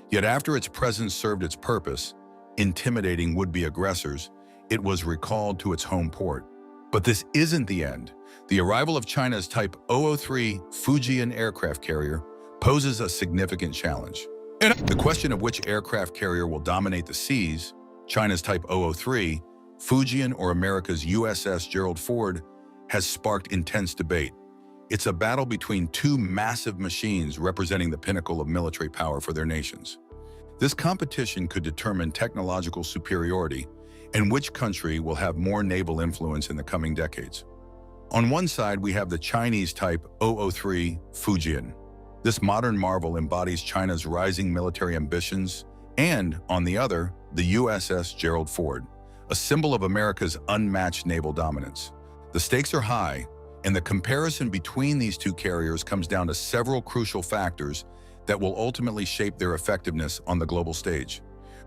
yet after its presence served its purpose, intimidating would-be aggressors, it was recalled to its home port. But this isn't the end. The arrival of China's Type 003 Fujian aircraft carrier poses a significant challenge. The question of which aircraft carrier will dominate the seas, China's Type 003, Fujian, or America's USS Gerald Ford, has sparked intense debate. It's a battle between two massive machines representing the pinnacle of military power for their nations. This competition could determine technological superiority and which country will have more naval influence in the coming decades. On one side, we have the Chinese Type 003 Fujian. This modern marvel embodies China's rising military ambitions, and, on the other, the USS Gerald Ford, a symbol of America's unmatched naval dominance. The stakes are high, and the comparison between these two carriers comes down to several crucial factors that will ultimately shape their effectiveness on the global stage.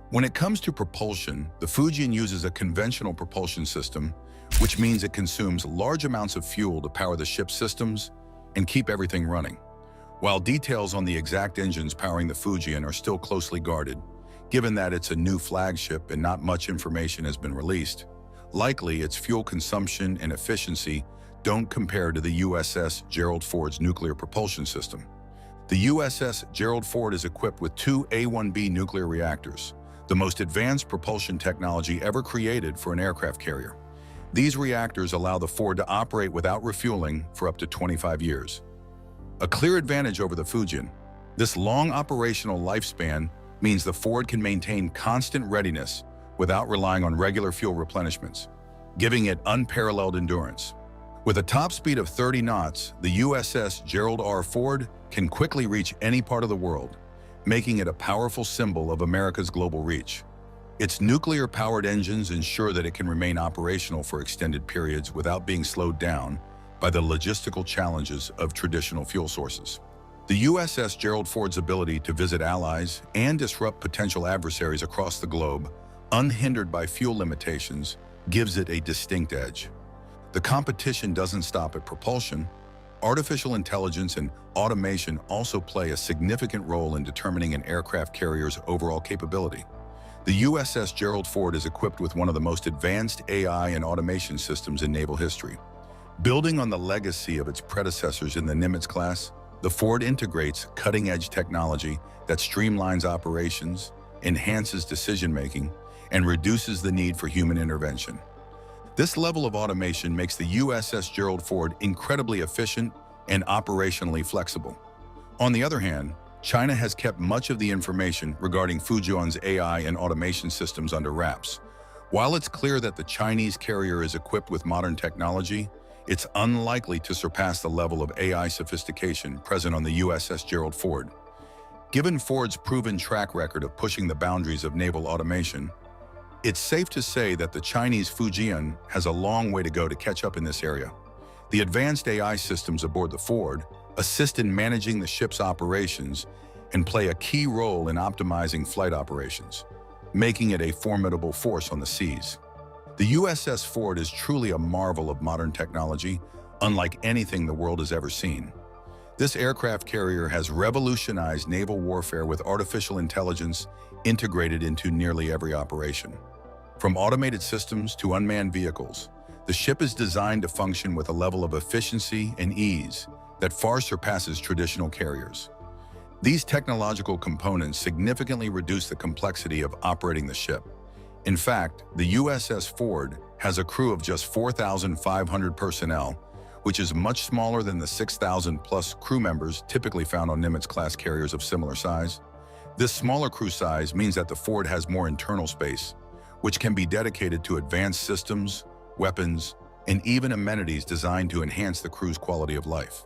When it comes to propulsion, the Fujian uses a conventional propulsion system, which means it consumes large amounts of fuel to power the ship's systems and keep everything running. While details on the exact engines powering the Fujian are still closely guarded, given that it's a new flagship and not much information has been released, likely its fuel consumption and efficiency don't compare to the USS Gerald Ford's nuclear propulsion system. The USS Gerald Ford is equipped with two A-1B nuclear reactors, the most advanced propulsion technology ever created for an aircraft carrier. These reactors allow the Ford to operate without refueling for up to 25 years. A clear advantage over the Fujian. This long operational lifespan means the Ford can maintain constant readiness without relying on regular fuel replenishments, giving it unparalleled endurance. With a top speed of 30 knots, the USS Gerald R. Ford can quickly reach any part of the world, making it a powerful symbol of America's global reach. Its nuclear-powered engines ensure that it can remain operational for extended periods without being slowed down by the logistical challenges of traditional fuel sources. The USS Gerald Ford's ability to visit allies and disrupt potential adversaries across the globe, unhindered by fuel limitations, gives it a distinct edge. The competition doesn't stop at propulsion. Artificial intelligence and automation also play a significant role in determining an aircraft carrier's overall capability. The USS Gerald Ford is equipped with one of the most advanced AI and automation systems in naval history. Building on the legacy of its predecessors in the Nimitz class, the Ford integrates cutting-edge technology that streamlines operations, enhances decision-making, and reduces the need for human intervention. This level of automation makes the USS Gerald Ford incredibly efficient and operationally flexible. On the other hand, China has kept much of the information regarding Fujian's AI and automation systems under wraps. While it's clear that the Chinese carrier is equipped with modern technology, it's unlikely to surpass the level of AI sophistication present on the USS Gerald Ford. Given Ford's proven track record of pushing the boundaries of naval automation, it's safe to say that the Chinese Fujian has a long way to go to catch up in this area. The advanced AI systems aboard the Ford assist in managing the ship's operations and play a key role in optimizing flight operations, making it a formidable force on the seas. The USS Ford is truly a marvel of modern technology, unlike anything the world has ever seen. This aircraft carrier has revolutionized naval warfare with artificial intelligence integrated into nearly every operation. From automated systems to unmanned vehicles, the ship is designed to function with a level of efficiency and ease that far surpasses traditional carriers. These technological components significantly reduce the complexity of operating the ship. In fact, the USS Ford has a crew of just 4,500 personnel, which is much smaller than the 6,000-plus crew members typically found on Nimitz-class carriers of similar size. This smaller crew size means that the Ford has more internal space, which can be dedicated to advanced systems, weapons, and even amenities designed to enhance the crew's quality of life.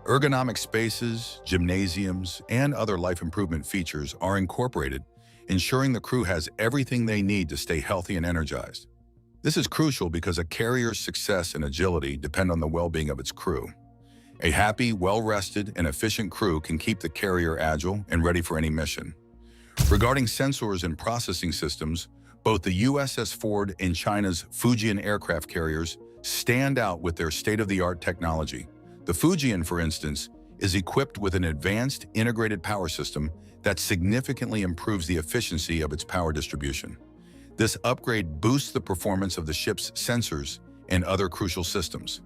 Ergonomic spaces, gymnasiums, and other life improvement features are incorporated, ensuring the crew has everything they need to stay healthy and energized. This is crucial because a carrier's success and agility depend on the well-being of its crew. A happy, well-rested, and efficient crew can keep the carrier agile and ready for any mission. Regarding sensors and processing systems, both the USS Ford and China's Fujian aircraft carriers stand out with their state-of-the-art technology. The Fujian, for instance, is equipped with an advanced integrated power system that significantly improves the efficiency of its power distribution. This upgrade boosts the performance of the ship's sensors and other crucial systems.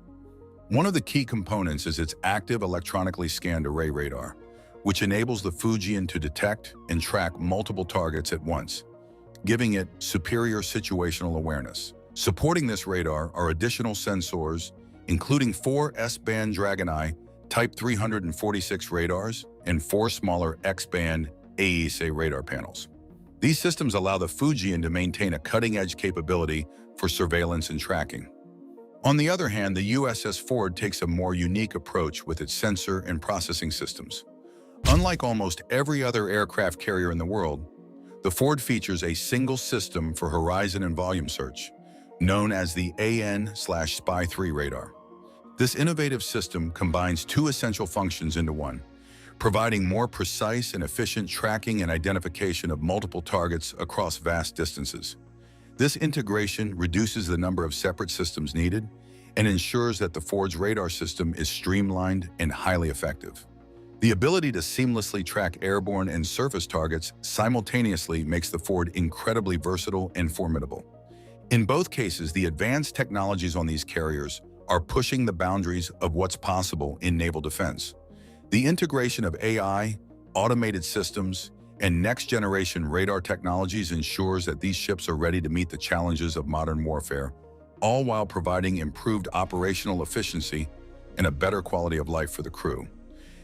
One of the key components is its active electronically scanned array radar, which enables the Fujian to detect and track multiple targets at once, giving it superior situational awareness. Supporting this radar are additional sensors, including 4 S-band Dragon-I Type 346 radars and 4 smaller X-band AESA radar panels. These systems allow the Fujian to maintain a cutting-edge capability for surveillance and tracking. On the other hand, the USS Ford takes a more unique approach with its sensor and processing systems. Unlike almost every other aircraft carrier in the world, the Ford features a single system for horizon and volume search, known as the AN/SPY-3 radar. This innovative system combines 2 essential functions into one, providing more precise and efficient tracking and identification of multiple targets across vast distances. This integration reduces the number of separate systems needed and ensures that the Ford's radar system is streamlined and highly effective. The ability to seamlessly track airborne and surface targets simultaneously makes the Ford incredibly versatile and formidable. In both cases, the advanced technologies on these carriers are pushing the boundaries of what's possible in naval defense. The integration of AI, automated systems, and next-generation radar technologies ensures that these ships are ready to meet the challenges of modern warfare, all while providing improved operational efficiency and a better quality of life for the crew.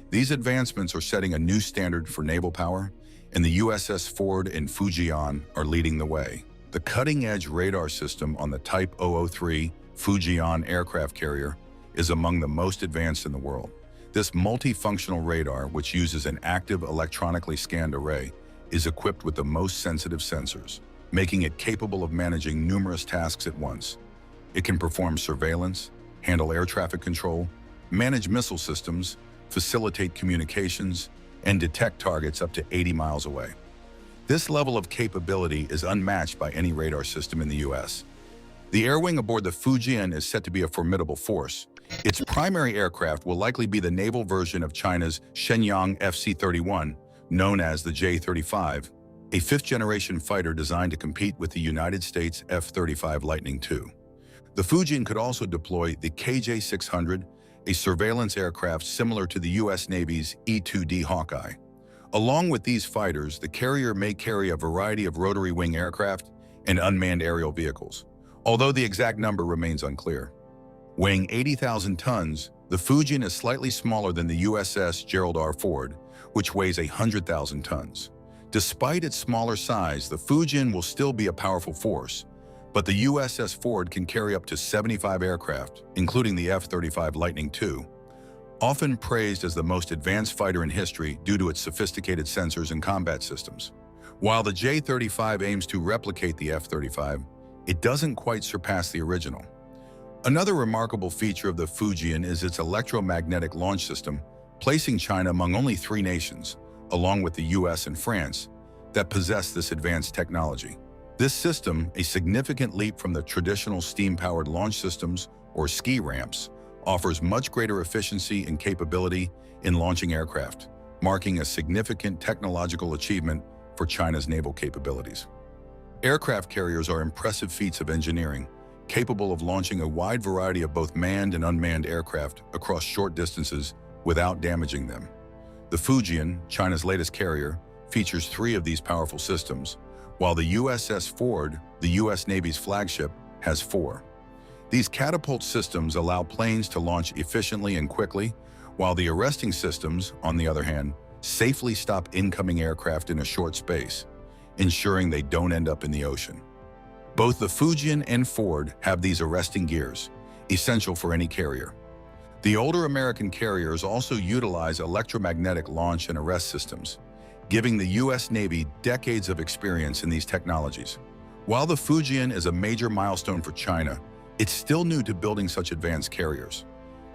These advancements are setting a new standard for naval power, and the USS Ford and Fujian are leading the way. The cutting-edge radar system on the Type 003 Fujian aircraft carrier is among the most advanced in the world. This multifunctional radar, which uses an active electronically scanned array, is equipped with the most sensitive sensors, making it capable of managing numerous tasks at once. It can perform surveillance, handle air traffic control, manage missile systems, facilitate communications, and detect targets up to 80 miles away. This level of capability is unmatched by any radar system in the U.S. The air wing aboard the Fujian is set to be a formidable force. Its primary aircraft will likely be the naval version of China's Shenyang FC-31, known as the J-35, a fifth-generation fighter designed to compete with the United States F-35 Lightning II. The Fujian could also deploy the KJ-600, a surveillance aircraft similar to the U.S. Navy's E-2D Hawkeye. Along with these fighters, the carrier may carry a variety of rotary wing aircraft and unmanned aerial vehicles, although the exact number remains unclear. Weighing 80,000 tons, the Fujian is slightly smaller than the USS Gerald R. Ford, which weighs 100,000 tons. Despite its smaller size, the Fujian will still be a powerful force, but the USS Ford can carry up to 75 aircraft, including the F-35 Lightning II, often praised as the most advanced fighter in history due to its sophisticated sensors and combat systems. While the J-35 aims to replicate the F-35, it doesn't quite surpass the original. Another remarkable feature of the Fujian is its electromagnetic launch system, placing China among only 3 nations, along with the US and France, that possess this advanced technology. This system, a significant leap from the traditional steam-powered launch systems, or ski ramps, offers much greater efficiency and capability in launching aircraft, marking a significant technological achievement for China's naval capabilities. Aircraft carriers are impressive feats of engineering, capable of launching a wide variety of both manned and unmanned aircraft across short distances without damaging them. The Fujian, China's latest carrier, features 3 of these powerful systems, while the USS Ford, the U.S. Navy's flagship, has 4. These catapult systems allow planes to launch efficiently and quickly, while the arresting systems, on the other hand, safely stop incoming aircraft in a short space, ensuring they don't end up in the ocean. Both the Fujian and Ford have these arresting gears, essential for any carrier. The older American carriers also utilize electromagnetic launch and arrest systems, giving the U.S. Navy decades of experience in these technologies. While the Fujian is a major milestone for China, it's still new to building such advanced carriers.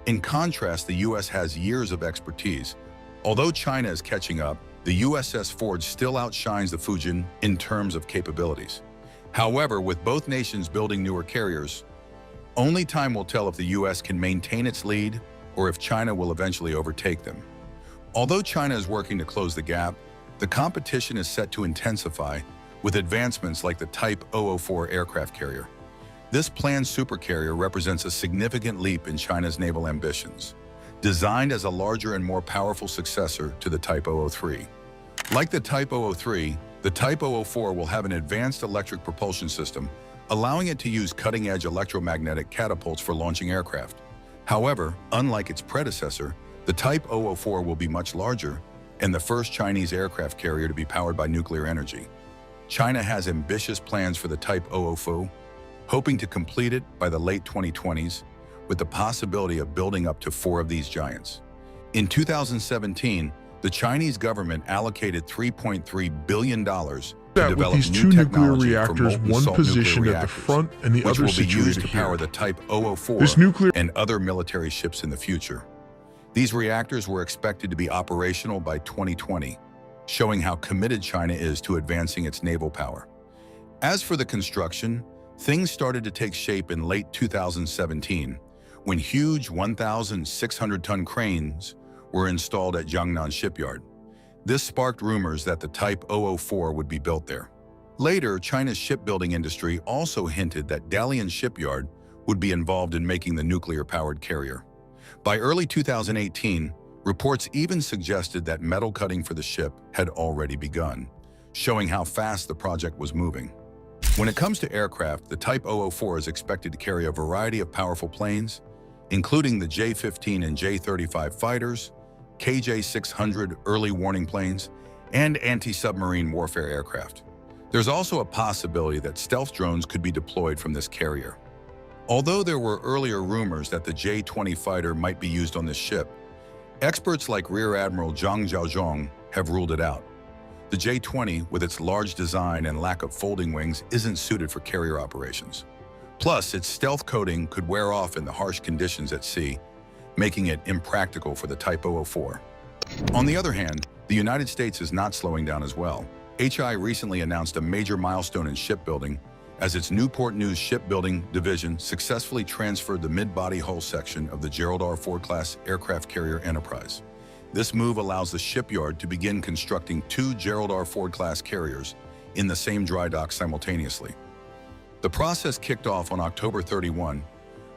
In contrast, the U.S. has years of expertise. Although China is catching up, the USS Ford still outshines the Fujian in terms of capabilities. However, with both nations building newer carriers, only time will tell if the U.S. can maintain its lead or if China will eventually overtake them. Although China is working to close the gap, the competition is set to intensify with advancements like the Type 004 aircraft carrier. This planned supercarrier represents a significant leap in China's naval ambitions, designed as a larger and more powerful successor to the Type 003. Like the Type 003, the Type 004 will have an advanced electric propulsion system, allowing it to use cutting-edge electromagnetic catapults for launching aircraft. However, unlike its predecessor, the Type 004 will be much larger and the first Chinese aircraft carrier to be powered by nuclear energy. China has ambitious plans for the Type 004, hoping to complete it by the late 2020s, with the possibility of building up to 4 of these giants. In 2017, the Chinese government allocated $3.3 billion to develop these new 2 nuclear technology for reactors, molten one salt positioned nuclear at the reactors, front and the which other will be used situated to here. power the Type 004 This nuclear and other military ships in the future. These reactors were expected to be operational by 2020, showing how committed China is to advancing its naval power. As for the construction, things started to take shape in late 2017, when huge 1,600-ton cranes were installed at Jiangnan shipyard. This sparked rumors that the Type 004 would be built there. Later, China's shipbuilding industry also hinted that Dalian Shipyard would be involved in making the nuclear-powered carrier. By early 2018, reports even suggested that metal cutting for the ship had already begun, showing how fast the project was moving. When it comes to aircraft, the Type 004 is expected to carry a variety of powerful planes, including the J-15 and J-35 fighters, KJ-600 early warning planes, and anti-submarine warfare aircraft. There's also a possibility that stealth drones could be deployed from this carrier. Although there were earlier rumors that the J-20 fighter might be used on this ship, experts like Rear Admiral Zhang Zhaozhong have ruled it out. The J-20, with its large design and lack of folding wings, isn't suited for carrier operations. Plus, its stealth coating could wear off in the harsh conditions at sea, making it impractical for the Type 004. On the other hand, the United States is not slowing down as well. HI recently announced a major milestone in shipbuilding as its Newport News shipbuilding division successfully transferred the mid-body hull section of the Gerald R. Ford-class aircraft carrier Enterprise. This move allows the shipyard to begin constructing 2 Gerald R. Ford-class carriers in the same dry dock simultaneously. The process kicked off on October 31,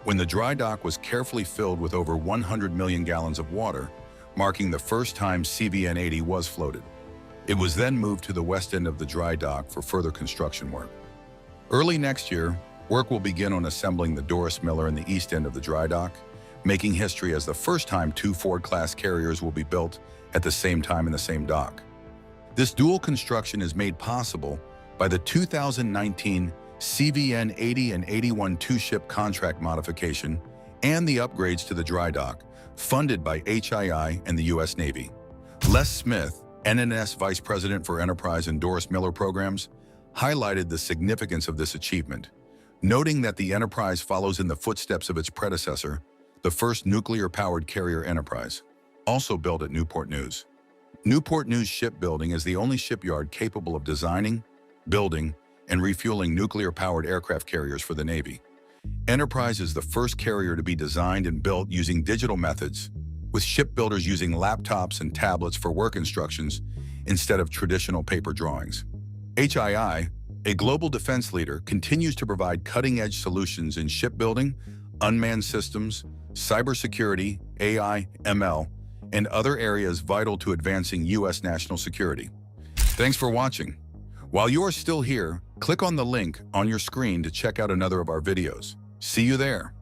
when the dry dock was carefully filled with over 100 million gallons of water, marking the first time CVN-80 was floated. It was then moved to the west end of the dry dock for further construction work. Early next year, work will begin on assembling the Doris Miller in the east end of the dry dock, making history as the first time 2 Ford-class carriers will be built at the same time in the same dock. This dual construction is made possible by the 2019 CVN-80 and 81 2-ship contract modification and the upgrades to the dry dock, funded by HII and the U.S. Navy. Les Smith, NNS Vice President for Enterprise and Doris Miller programs, highlighted the significance of this achievement, noting that the Enterprise follows in the footsteps of its predecessor, the first nuclear-powered carrier Enterprise, also built at Newport News. Newport News Shipbuilding is the only shipyard capable of designing, building, and refueling nuclear-powered aircraft carriers for the Navy. Enterprise is the first carrier to be designed and built using digital methods, with shipbuilders using laptops and tablets for work instructions instead of traditional paper drawings. HII, a global defense leader, continues to provide cutting-edge solutions in shipbuilding, unmanned systems, cybersecurity, AI, ML, and other areas vital to advancing U.S. national security. Thanks for watching. While you are still here, click on the link on your screen to check out another of our videos. See you there.